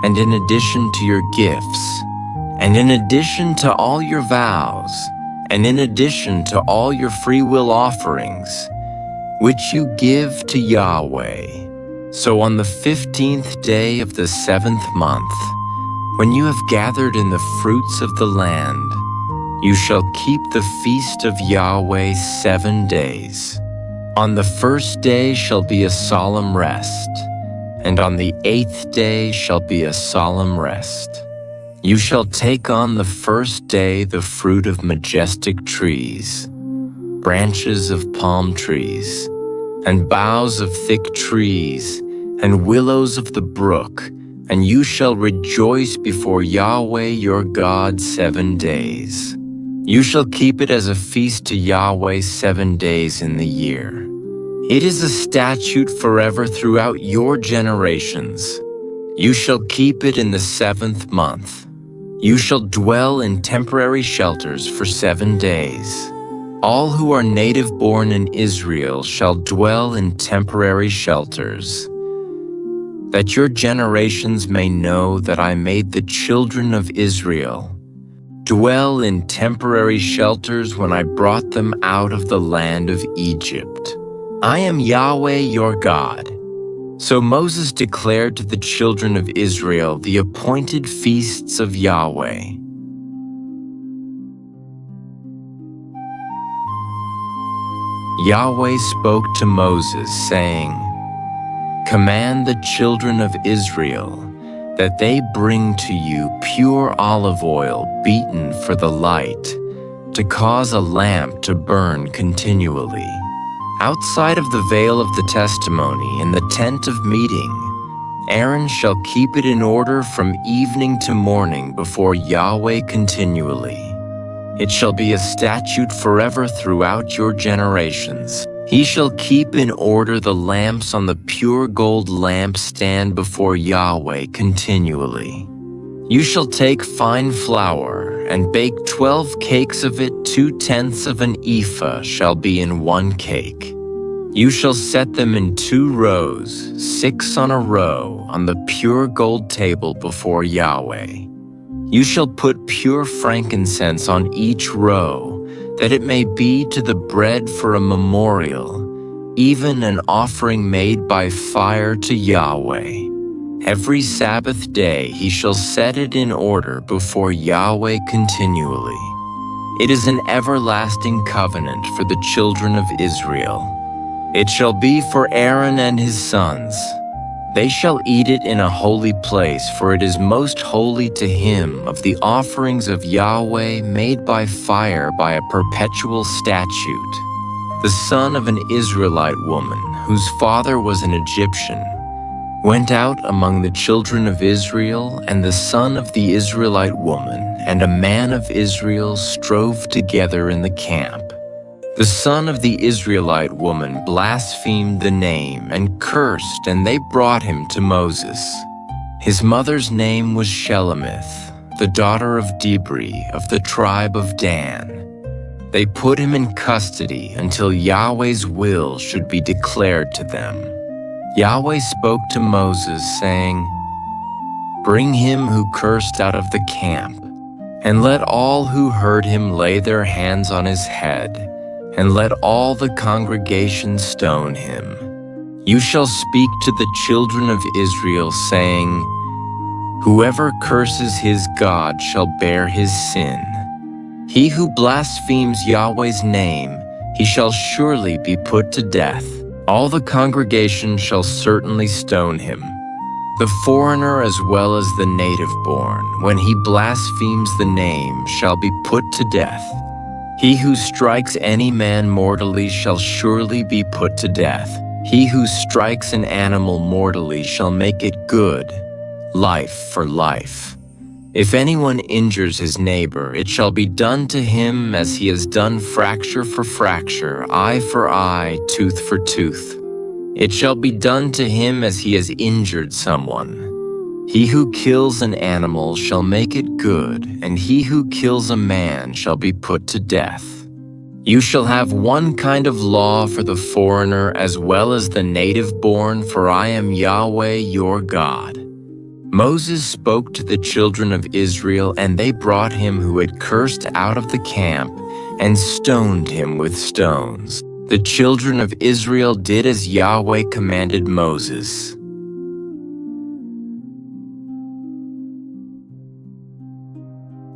and in addition to your gifts, and in addition to all your vows, and in addition to all your freewill offerings, which you give to Yahweh. So on the 15th day of the 7th month, when you have gathered in the fruits of the land, you shall keep the feast of Yahweh 7 days. On the 1st day shall be a solemn rest, and on the 8th day shall be a solemn rest. You shall take on the 1st day the fruit of majestic trees, branches of palm trees, and boughs of thick trees, and willows of the brook, and you shall rejoice before Yahweh your God 7 days. You shall keep it as a feast to Yahweh 7 days in the year. It is a statute forever throughout your generations. You shall keep it in the 7th month. You shall dwell in temporary shelters for 7 days. All who are native-born in Israel shall dwell in temporary shelters, that your generations may know that I made the children of Israel dwell in temporary shelters when I brought them out of the land of Egypt. I am Yahweh your God. So Moses declared to the children of Israel the appointed feasts of Yahweh. Yahweh spoke to Moses, saying, Command the children of Israel that they bring to you pure olive oil beaten for the light, to cause a lamp to burn continually, outside of the veil of the testimony in the tent of meeting, Aaron shall keep it in order from evening to morning before Yahweh continually. It shall be a statute forever throughout your generations. He shall keep in order the lamps on the pure gold lampstand before Yahweh continually. You shall take fine flour and bake 12 cakes of it. 2/10 of an ephah shall be in one cake. You shall set them in 2 rows, 6 on a row, on the pure gold table before Yahweh. You shall put pure frankincense on each row, that it may be to the bread for a memorial, even an offering made by fire to Yahweh. Every Sabbath day he shall set it in order before Yahweh continually. It is an everlasting covenant for the children of Israel. It shall be for Aaron and his sons. They shall eat it in a holy place, for it is most holy to him. Of the offerings of Yahweh made by fire by a perpetual statute. The son of an Israelite woman, whose father was an Egyptian, went out among the children of Israel, and the son of the Israelite woman and a man of Israel strove together in the camp. The son of the Israelite woman blasphemed the name and cursed, and they brought him to Moses. His mother's name was Shelemith, the daughter of Dibri of the tribe of Dan. They put him in custody until Yahweh's will should be declared to them. Yahweh spoke to Moses, saying, "Bring him who cursed out of the camp, and let all who heard him lay their hands on his head, and let all the congregation stone him. You shall speak to the children of Israel, saying, Whoever curses his God shall bear his sin. He who blasphemes Yahweh's name, he shall surely be put to death. All the congregation shall certainly stone him. The foreigner as well as the native-born, when he blasphemes the name, shall be put to death. He who strikes any man mortally shall surely be put to death. He who strikes an animal mortally shall make it good, life for life. If anyone injures his neighbor, it shall be done to him as he has done fracture for fracture, eye for eye, tooth for tooth. It shall be done to him as he has injured someone. He who kills an animal shall make it good, and he who kills a man shall be put to death. You shall have one kind of law for the foreigner as well as the native-born, for I am Yahweh your God." Moses spoke to the children of Israel, and they brought him who had cursed out of the camp and stoned him with stones. The children of Israel did as Yahweh commanded Moses.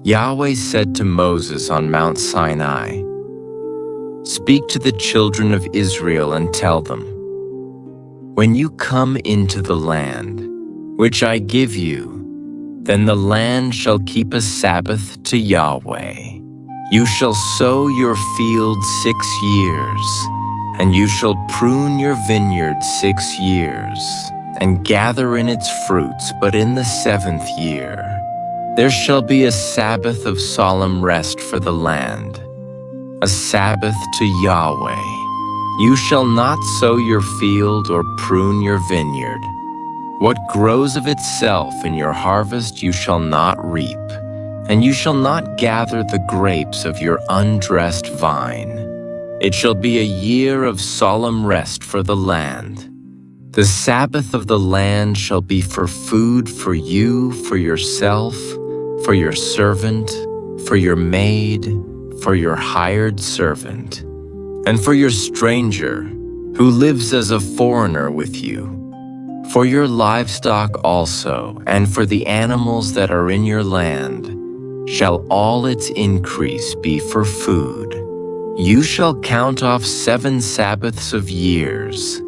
Yahweh said to Moses on Mount Sinai, "Speak to the children of Israel and tell them, when you come into the land, which I give you, then the land shall keep a Sabbath to Yahweh. You shall sow your field 6 years, and you shall prune your vineyard 6 years, and gather in its fruits, but in the 7th year, there shall be a Sabbath of solemn rest for the land, a Sabbath to Yahweh. You shall not sow your field or prune your vineyard. What grows of itself in your harvest you shall not reap, and you shall not gather the grapes of your undressed vine. It shall be a year of solemn rest for the land. The Sabbath of the land shall be for food for you, for yourself, for your servant, for your maid, for your hired servant, and for your stranger who lives as a foreigner with you, for your livestock also, and for the animals that are in your land, shall all its increase be for food. You shall count off 7 Sabbaths of years,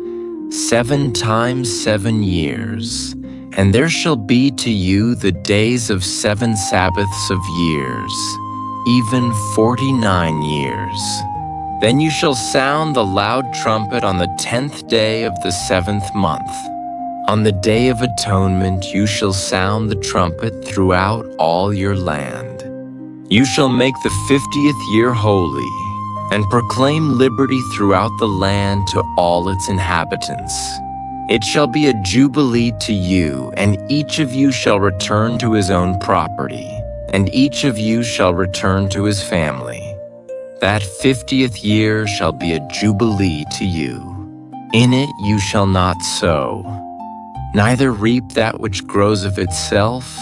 7 times 7 years, and there shall be to you the days of 7 Sabbaths of years, even 49 years. Then you shall sound the loud trumpet on the 10th day of the 7th month. On the Day of Atonement you shall sound the trumpet throughout all your land. You shall make the 50th year holy, and proclaim liberty throughout the land to all its inhabitants. It shall be a jubilee to you, and each of you shall return to his own property, and each of you shall return to his family. That 50th year shall be a jubilee to you. In it you shall not sow, neither reap that which grows of itself,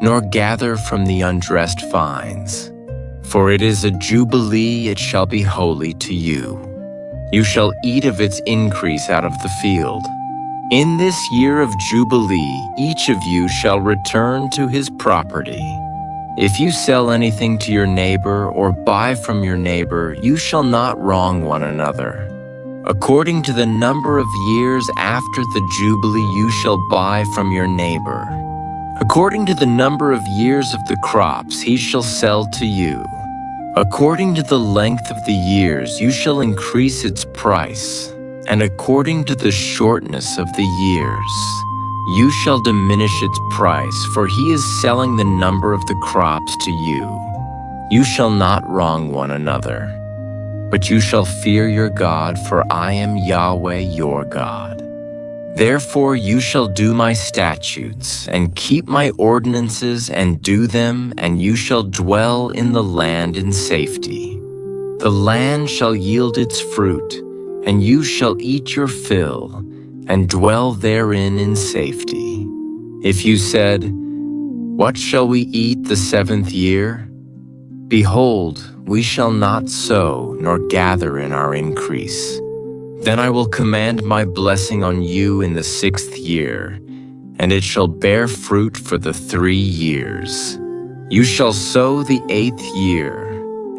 nor gather from the undressed vines. For it is a jubilee, it shall be holy to you. You shall eat of its increase out of the field. In this year of jubilee, each of you shall return to his property. If you sell anything to your neighbor or buy from your neighbor, you shall not wrong one another. According to the number of years after the jubilee, you shall buy from your neighbor. According to the number of years of the crops, he shall sell to you. According to the length of the years, you shall increase its price, and according to the shortness of the years, you shall diminish its price, for he is selling the number of the crops to you. You shall not wrong one another, but you shall fear your God, for I am Yahweh your God. Therefore you shall do my statutes, and keep my ordinances, and do them, and you shall dwell in the land in safety. The land shall yield its fruit, and you shall eat your fill, and dwell therein in safety. If you said, "What shall we eat the 7th year?" Behold, we shall not sow, nor gather in our increase. Then I will command my blessing on you in the 6th year, and it shall bear fruit for the 3 years. You shall sow the 8th year,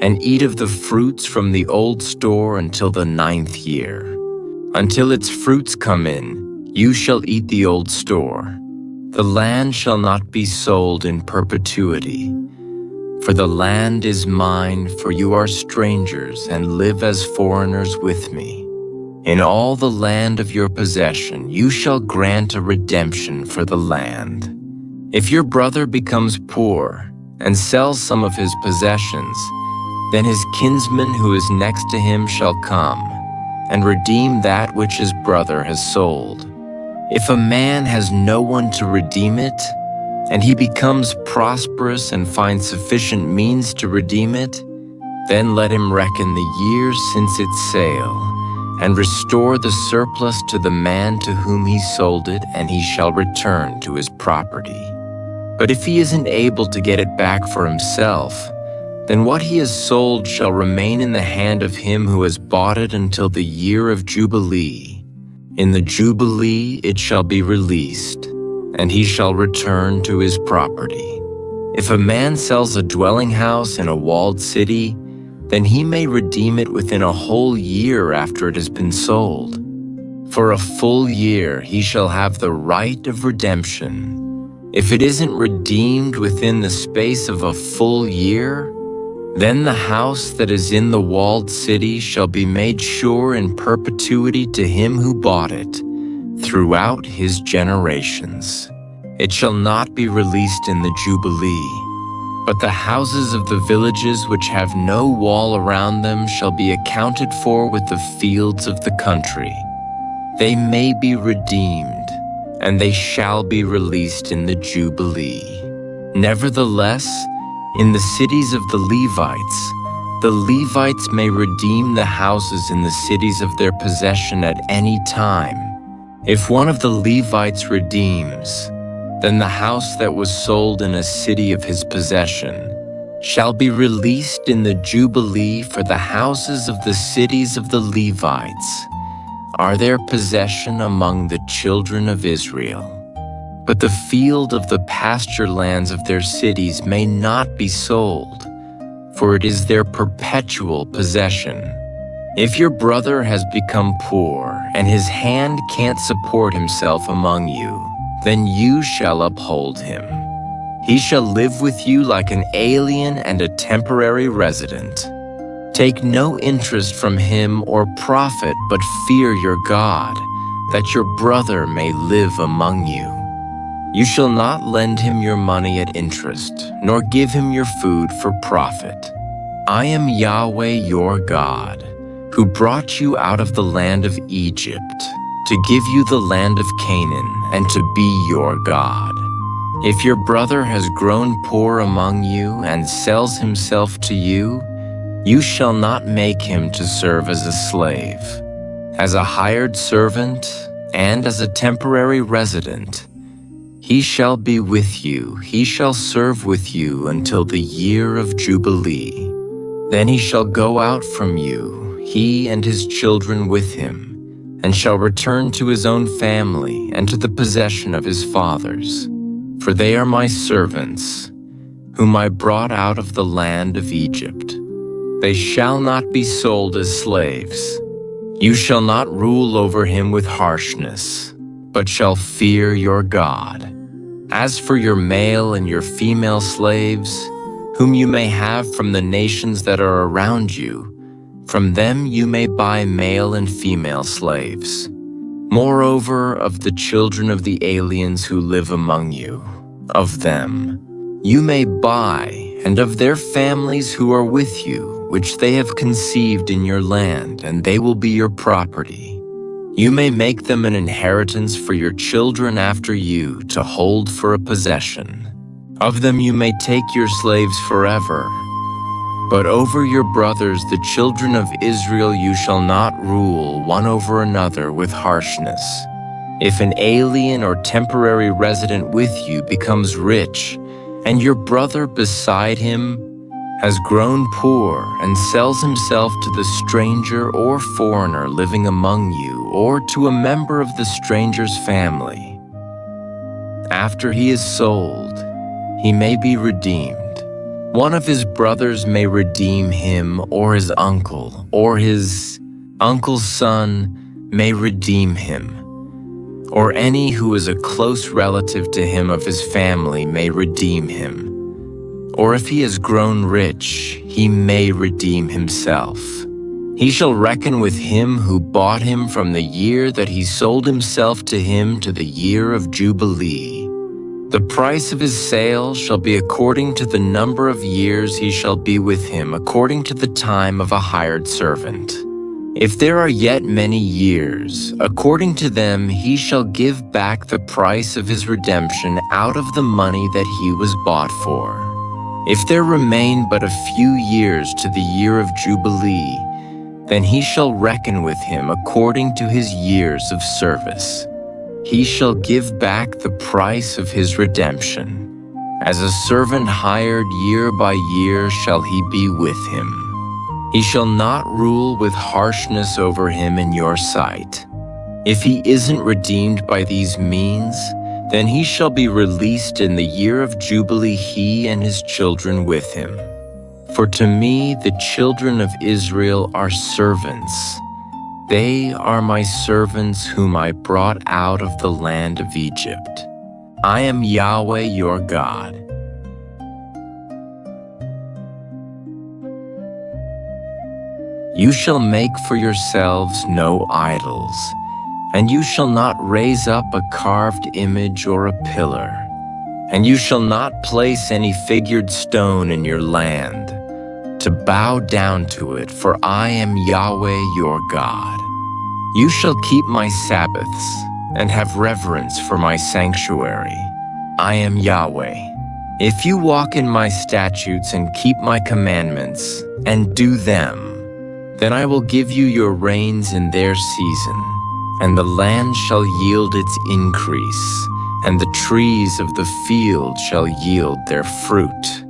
and eat of the fruits from the old store until the 9th year. Until its fruits come in, you shall eat the old store. The land shall not be sold in perpetuity. For the land is mine, for you are strangers and live as foreigners with me. In all the land of your possession, you shall grant a redemption for the land. If your brother becomes poor and sells some of his possessions, then his kinsman who is next to him shall come and redeem that which his brother has sold. If a man has no one to redeem it, and he becomes prosperous and finds sufficient means to redeem it, then let him reckon the years since its sale, and restore the surplus to the man to whom he sold it, and he shall return to his property. But if he isn't able to get it back for himself, then what he has sold shall remain in the hand of him who has bought it until the year of Jubilee. In the Jubilee it shall be released, and he shall return to his property. If a man sells a dwelling house in a walled city, then he may redeem it within a whole year after it has been sold. For a full year he shall have the right of redemption. If it isn't redeemed within the space of a full year, then the house that is in the walled city shall be made sure in perpetuity to him who bought it, throughout his generations. It shall not be released in the Jubilee. But the houses of the villages which have no wall around them shall be accounted for with the fields of the country. They may be redeemed, and they shall be released in the Jubilee. Nevertheless, in the cities of the Levites may redeem the houses in the cities of their possession at any time. If one of the Levites redeems, then the house that was sold in a city of his possession shall be released in the Jubilee, for the houses of the cities of the Levites are their possession among the children of Israel. But the field of the pasture lands of their cities may not be sold, for it is their perpetual possession. If your brother has become poor, and his hand can't support himself among you, then you shall uphold him. He shall live with you like an alien and a temporary resident. Take no interest from him or profit, but fear your God, that your brother may live among you. You shall not lend him your money at interest, nor give him your food for profit. I am Yahweh your God, who brought you out of the land of Egypt, to give you the land of Canaan, and to be your God. If your brother has grown poor among you and sells himself to you, you shall not make him to serve as a slave, as a hired servant, and as a temporary resident. He shall be with you, he shall serve with you until the year of Jubilee. Then he shall go out from you, he and his children with him, and shall return to his own family and to the possession of his fathers. For they are my servants, whom I brought out of the land of Egypt. They shall not be sold as slaves. You shall not rule over him with harshness, but shall fear your God. As for your male and your female slaves, whom you may have from the nations that are around you, from them you may buy male and female slaves. Moreover, of the children of the aliens who live among you, of them you may buy, and of their families who are with you, which they have conceived in your land, and they will be your property. You may make them an inheritance for your children after you to hold for a possession. Of them you may take your slaves forever. But over your brothers, the children of Israel, you shall not rule one over another with harshness. If an alien or temporary resident with you becomes rich, and your brother beside him has grown poor and sells himself to the stranger or foreigner living among you, or to a member of the stranger's family, after he is sold, he may be redeemed. One of his brothers may redeem him, or his uncle, or his uncle's son may redeem him, or any who is a close relative to him of his family may redeem him. Or if he has grown rich, he may redeem himself. He shall reckon with him who bought him from the year that he sold himself to him to the year of Jubilee. The price of his sale shall be according to the number of years he shall be with him, according to the time of a hired servant. If there are yet many years, according to them he shall give back the price of his redemption out of the money that he was bought for. If there remain but a few years to the year of Jubilee, then he shall reckon with him according to his years of service. He shall give back the price of his redemption. As a servant hired year by year shall he be with him. He shall not rule with harshness over him in your sight. If he isn't redeemed by these means, then he shall be released in the year of Jubilee, he and his children with him. For to me the children of Israel are servants. They are my servants whom I brought out of the land of Egypt. I am Yahweh your God. You shall make for yourselves no idols, and you shall not raise up a carved image or a pillar, and you shall not place any figured stone in your land, to bow down to it, for I am Yahweh your God. You shall keep my Sabbaths, and have reverence for my sanctuary. I am Yahweh. If you walk in my statutes and keep my commandments, and do them, then I will give you your rains in their season, and the land shall yield its increase, and the trees of the field shall yield their fruit.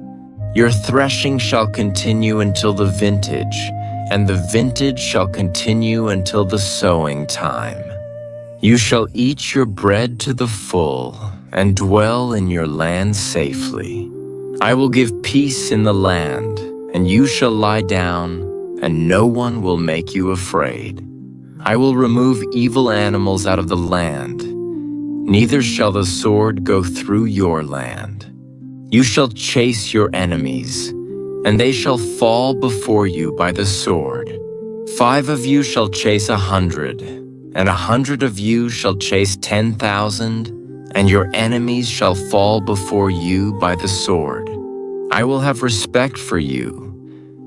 Your threshing shall continue until the vintage, and the vintage shall continue until the sowing time. You shall eat your bread to the full, and dwell in your land safely. I will give peace in the land, and you shall lie down, and no one will make you afraid. I will remove evil animals out of the land, neither shall the sword go through your land. You shall chase your enemies, and they shall fall before you by the sword. 5 of you shall chase 100, and 100 of you shall chase 10,000, and your enemies shall fall before you by the sword. I will have respect for you,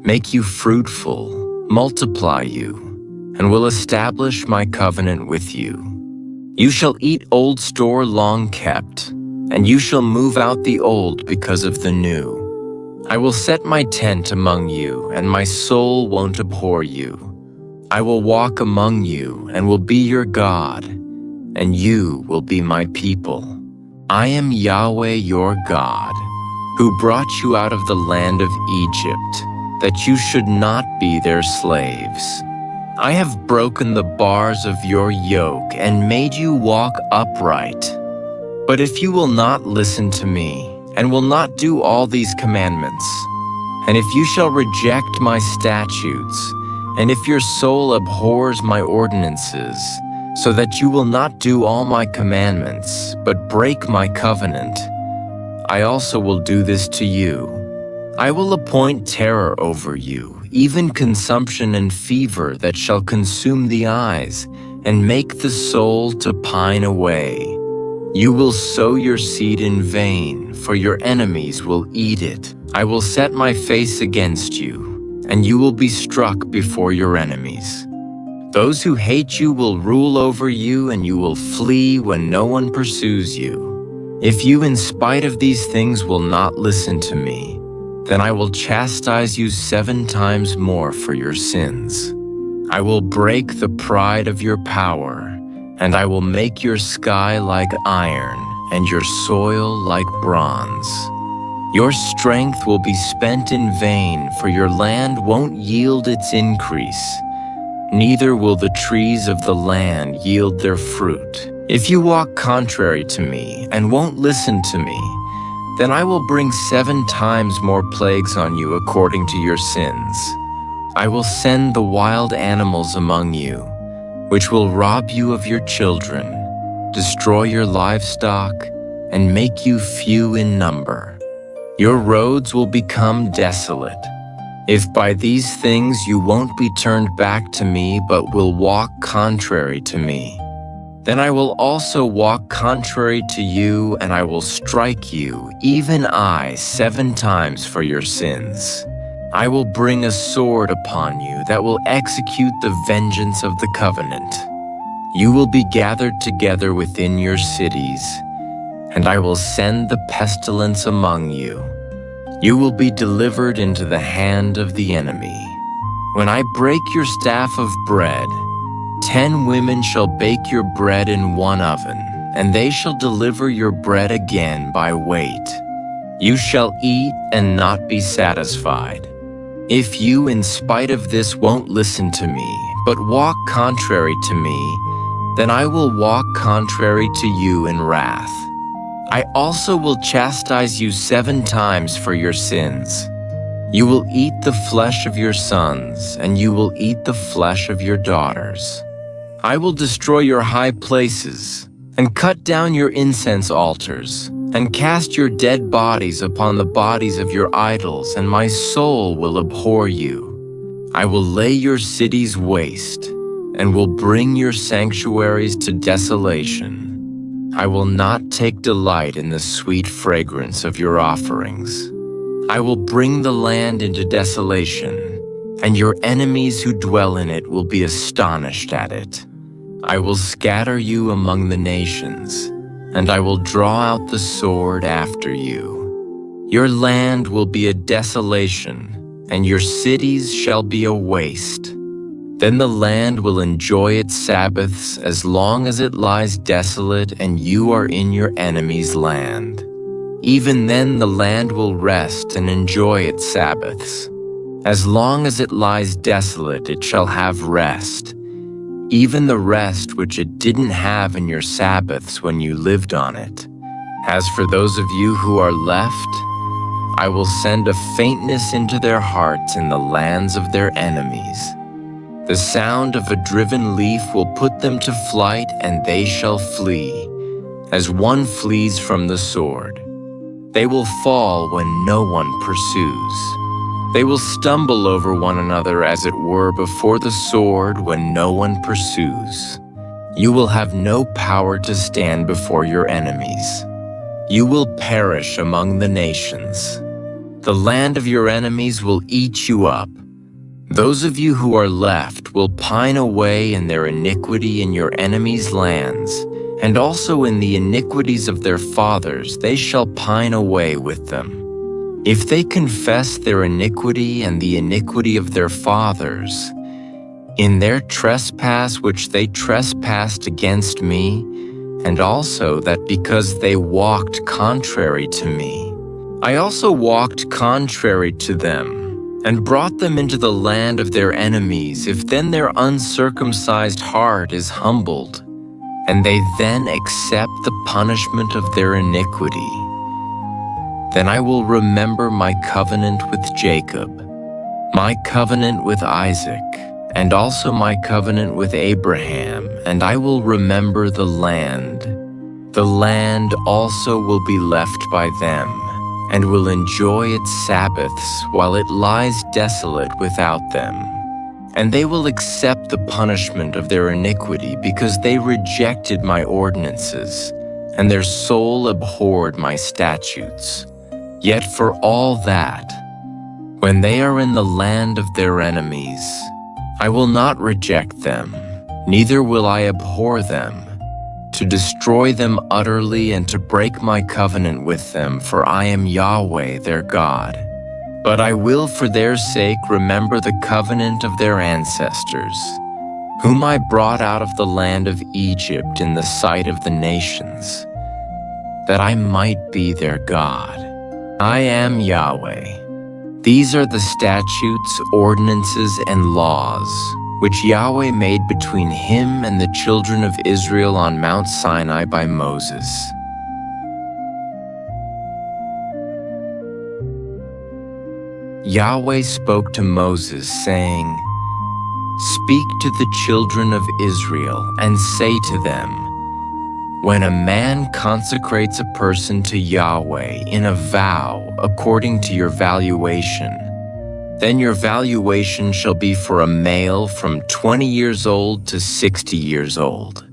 make you fruitful, multiply you, and will establish my covenant with you. You shall eat old store long kept, and you shall move out the old because of the new. I will set my tent among you, and my soul won't abhor you. I will walk among you and will be your God, and you will be my people. I am Yahweh your God, who brought you out of the land of Egypt, that you should not be their slaves. I have broken the bars of your yoke and made you walk upright. But if you will not listen to me and will not do all these commandments, and if you shall reject my statutes, and if your soul abhors my ordinances, so that you will not do all my commandments, but break my covenant, I also will do this to you. I will appoint terror over you, even consumption and fever that shall consume the eyes, and make the soul to pine away. You will sow your seed in vain, for your enemies will eat it. I will set my face against you, and you will be struck before your enemies. Those who hate you will rule over you, and you will flee when no one pursues you. If you, in spite of these things, will not listen to me, then I will chastise you 7 times more for your sins. I will break the pride of your power, and I will make your sky like iron, and your soil like bronze. Your strength will be spent in vain, for your land won't yield its increase. Neither will the trees of the land yield their fruit. If you walk contrary to me and won't listen to me, then I will bring 7 times more plagues on you according to your sins. I will send the wild animals among you, which will rob you of your children, destroy your livestock, and make you few in number. Your roads will become desolate. If by these things you won't be turned back to me but will walk contrary to me, then I will also walk contrary to you, and I will strike you, even I, 7 times for your sins. I will bring a sword upon you that will execute the vengeance of the covenant. You will be gathered together within your cities, and I will send the pestilence among you. You will be delivered into the hand of the enemy. When I break your staff of bread, 10 women shall bake your bread in one oven, and they shall deliver your bread again by weight. You shall eat and not be satisfied. If you, in spite of this, won't listen to me, but walk contrary to me, then I will walk contrary to you in wrath. I also will chastise you 7 times for your sins. You will eat the flesh of your sons, and you will eat the flesh of your daughters. I will destroy your high places, and cut down your incense altars, and cast your dead bodies upon the bodies of your idols, and my soul will abhor you. I will lay your cities waste, and will bring your sanctuaries to desolation. I will not take delight in the sweet fragrance of your offerings. I will bring the land into desolation, and your enemies who dwell in it will be astonished at it. I will scatter you among the nations, and I will draw out the sword after you. Your land will be a desolation, and your cities shall be a waste. Then the land will enjoy its Sabbaths as long as it lies desolate and you are in your enemy's land. Even then the land will rest and enjoy its Sabbaths. As long as it lies desolate, it shall have rest, even the rest which it didn't have in your Sabbaths when you lived on it. As for those of you who are left, I will send a faintness into their hearts in the lands of their enemies. The sound of a driven leaf will put them to flight, and they shall flee, as one flees from the sword. They will fall when no one pursues. They will stumble over one another, as it were, before the sword when no one pursues. You will have no power to stand before your enemies. You will perish among the nations. The land of your enemies will eat you up. Those of you who are left will pine away in their iniquity in your enemies' lands, and also in the iniquities of their fathers they shall pine away with them. If they confess their iniquity and the iniquity of their fathers, in their trespass which they trespassed against me, and also that because they walked contrary to me, I also walked contrary to them, and brought them into the land of their enemies, if then their uncircumcised heart is humbled, and they then accept the punishment of their iniquity, then I will remember my covenant with Jacob, my covenant with Isaac, and also my covenant with Abraham, and I will remember the land. The land also will be left by them, and will enjoy its Sabbaths while it lies desolate without them. And they will accept the punishment of their iniquity, because they rejected my ordinances, and their soul abhorred my statutes. Yet for all that, when they are in the land of their enemies, I will not reject them, neither will I abhor them, to destroy them utterly and to break my covenant with them, for I am Yahweh their God. But I will for their sake remember the covenant of their ancestors, whom I brought out of the land of Egypt in the sight of the nations, that I might be their God. I am Yahweh. These are the statutes, ordinances, and laws which Yahweh made between him and the children of Israel on Mount Sinai by Moses. Yahweh spoke to Moses, saying, "Speak to the children of Israel and say to them, when a man consecrates a person to Yahweh in a vow according to your valuation, then your valuation shall be for a male from 20 years old to 60 years old.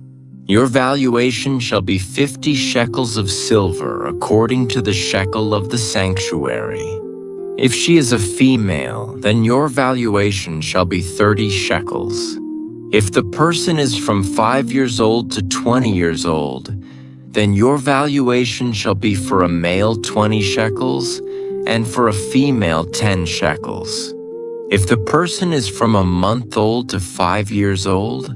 Your valuation shall be 50 shekels of silver according to the shekel of the sanctuary. If she is a female, then your valuation shall be 30 shekels. If the person is from 5 years old to 20 years old, then your valuation shall be for a male 20 shekels, and for a female 10 shekels. If the person is from a month old to 5 years old,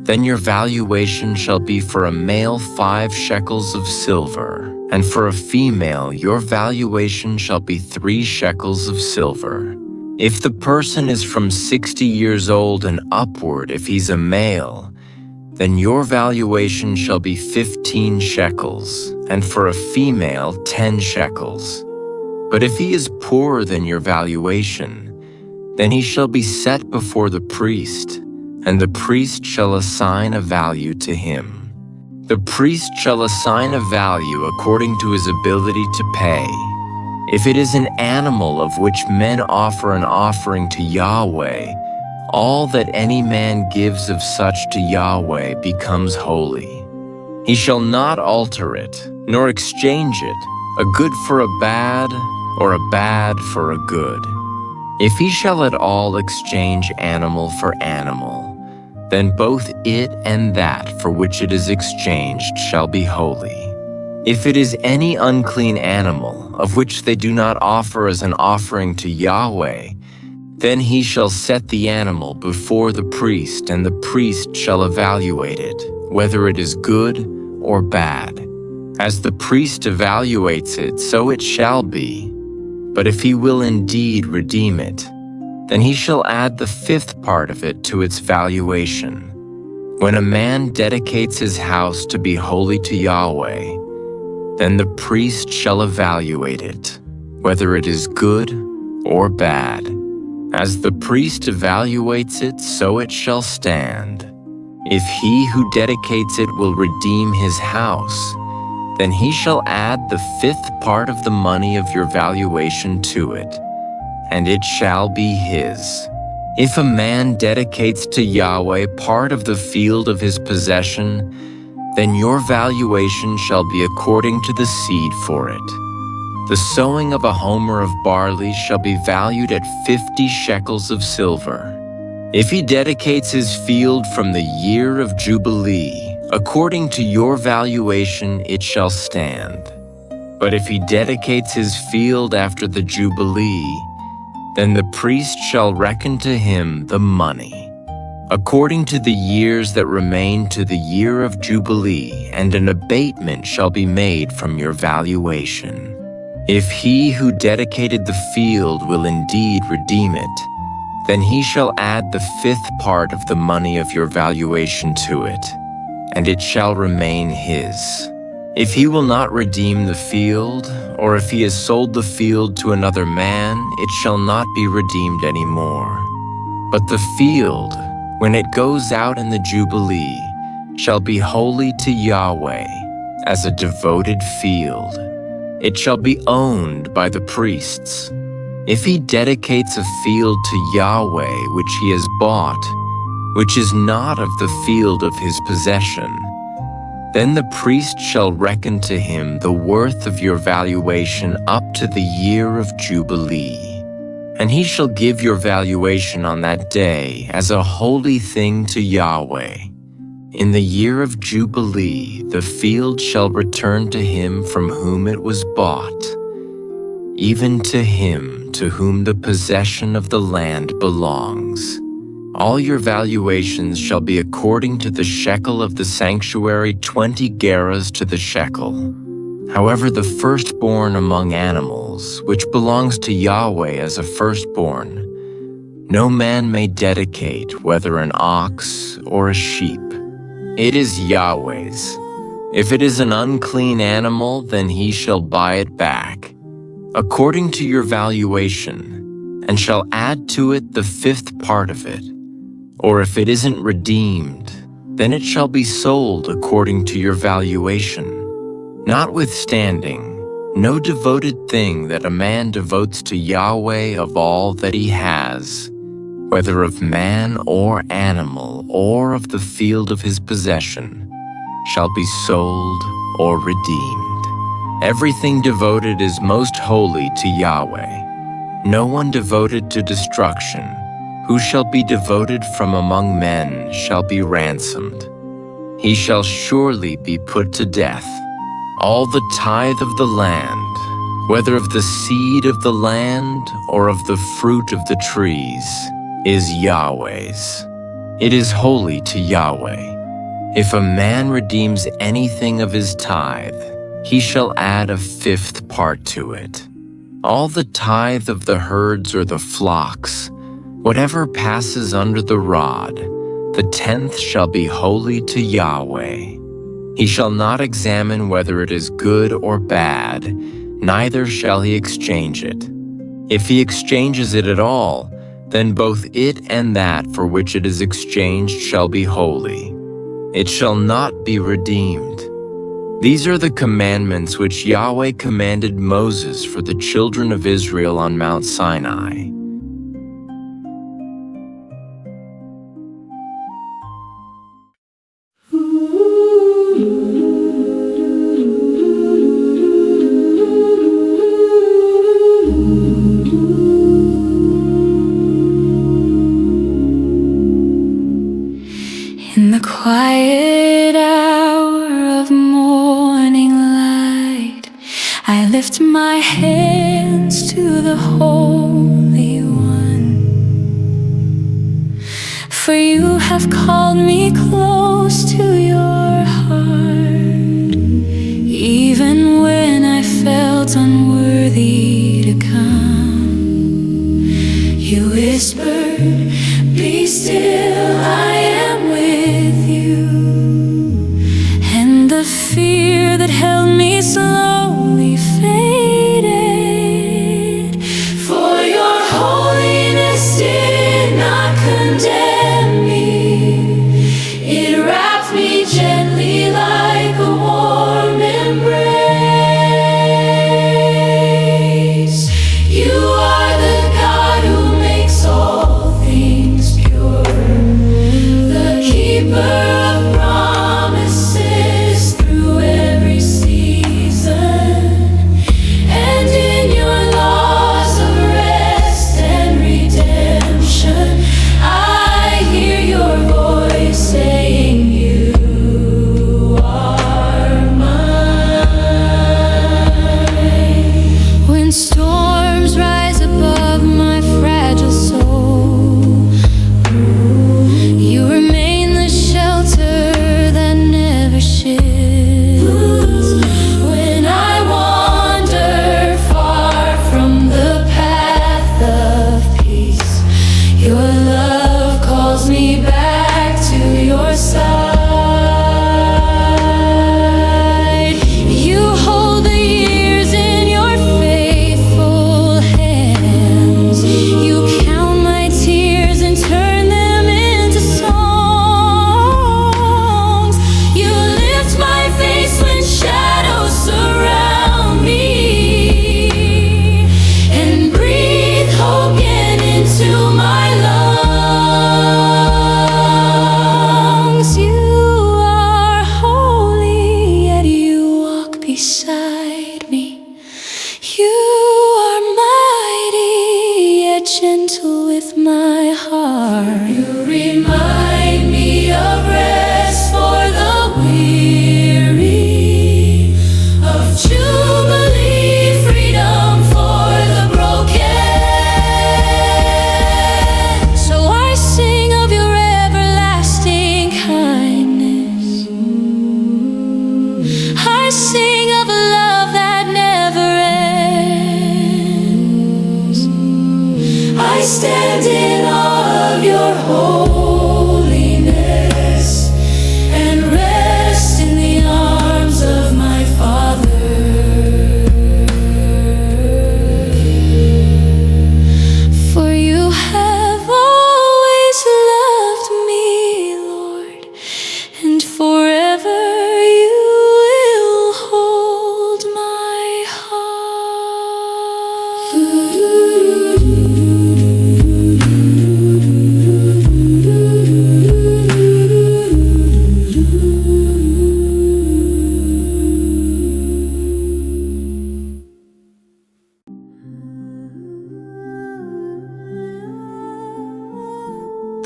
then your valuation shall be for a male 5 shekels of silver, and for a female your valuation shall be 3 shekels of silver. If the person is from 60 years old and upward, if he's a male, then your valuation shall be 15 shekels, and for a female 10 shekels. But if he is poorer than your valuation, then he shall be set before the priest, and the priest shall assign a value to him. The priest shall assign a value according to his ability to pay. If it is an animal of which men offer an offering to Yahweh, all that any man gives of such to Yahweh becomes holy. He shall not alter it, nor exchange it, a good for a bad, or a bad for a good. If he shall at all exchange animal for animal, then both it and that for which it is exchanged shall be holy. If it is any unclean animal, of which they do not offer as an offering to Yahweh, then he shall set the animal before the priest, and the priest shall evaluate it, whether it is good or bad. As the priest evaluates it, so it shall be. But if he will indeed redeem it, then he shall add the 5th part of it to its valuation. When a man dedicates his house to be holy to Yahweh, then the priest shall evaluate it, whether it is good or bad. As the priest evaluates it, so it shall stand. If he who dedicates it will redeem his house, then he shall add the 5th part of the money of your valuation to it, and it shall be his. If a man dedicates to Yahweh part of the field of his possession, then your valuation shall be according to the seed for it. The sowing of a homer of barley shall be valued at 50 shekels of silver. If he dedicates his field from the year of Jubilee, according to your valuation it shall stand. But if he dedicates his field after the Jubilee, then the priest shall reckon to him the money, according to the years that remain to the year of Jubilee, and an abatement shall be made from your valuation. If he who dedicated the field will indeed redeem it, then he shall add the 5th part of the money of your valuation to it, and it shall remain his. If he will not redeem the field, or if he has sold the field to another man, it shall not be redeemed anymore. But the field, when it goes out in the Jubilee, shall be holy to Yahweh, as a devoted field. It shall be owned by the priests. If he dedicates a field to Yahweh which he has bought, which is not of the field of his possession, then the priest shall reckon to him the worth of your valuation up to the year of Jubilee. And he shall give your valuation on that day as a holy thing to Yahweh. In the year of Jubilee, the field shall return to him from whom it was bought, even to him to whom the possession of the land belongs. All your valuations shall be according to the shekel of the sanctuary, 20 gerahs to the shekel. However, the firstborn among animals, which belongs to Yahweh as a firstborn, no man may dedicate, whether an ox or a sheep. It is Yahweh's. If it is an unclean animal, then he shall buy it back, according to your valuation, and shall add to it the 5th part of it. Or if it isn't redeemed, then it shall be sold according to your valuation. Notwithstanding, no devoted thing that a man devotes to Yahweh of all that he has, whether of man or animal or of the field of his possession, shall be sold or redeemed. Everything devoted is most holy to Yahweh. No one devoted to destruction, who shall be devoted from among men, shall be ransomed. He shall surely be put to death. All the tithe of the land, whether of the seed of the land or of the fruit of the trees, is Yahweh's. It is holy to Yahweh. If a man redeems anything of his tithe, he shall add a 5th part to it. All the tithe of the herds or the flocks, whatever passes under the rod, the 10th shall be holy to Yahweh. He shall not examine whether it is good or bad, neither shall he exchange it. If he exchanges it at all, then both it and that for which it is exchanged shall be holy. It shall not be redeemed. These are the commandments which Yahweh commanded Moses for the children of Israel on Mount Sinai. In the quiet hour of morning light, I lift my hands to the Holy One. For you have called me close to your heart, even when I felt unworthy to come. You whispered, "Be still, I am with you." And the fear that held me slowly faded. For your holiness did not condemn me. It wrapped me gently like a warm embrace. You are the God who makes all things beside me. You are mighty, yet gentle with my heart. You remind me of rest for the weary, of jubilee, freedom for the broken. So I sing of your everlasting kindness. I sing of a love that never ends. I stand in awe of your holiness and rest in the arms of my Father. For you have always loved me, Lord, and forever you will hold my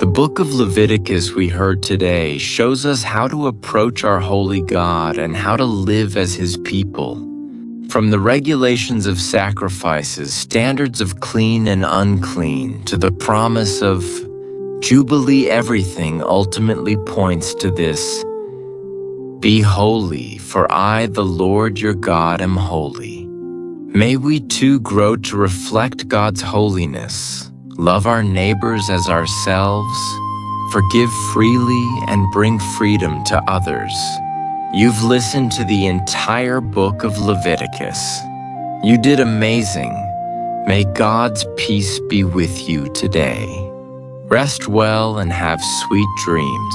The book of Leviticus we heard today shows us how to approach our holy God and how to live as His people. From the regulations of sacrifices, standards of clean and unclean, to the promise of Jubilee, everything ultimately points to this: be holy, for I, the Lord your God, am holy. May we too grow to reflect God's holiness, love our neighbors as ourselves, forgive freely, and bring freedom to others. You've listened to the entire book of Leviticus. You did amazing. May God's peace be with you today. Rest well and have sweet dreams.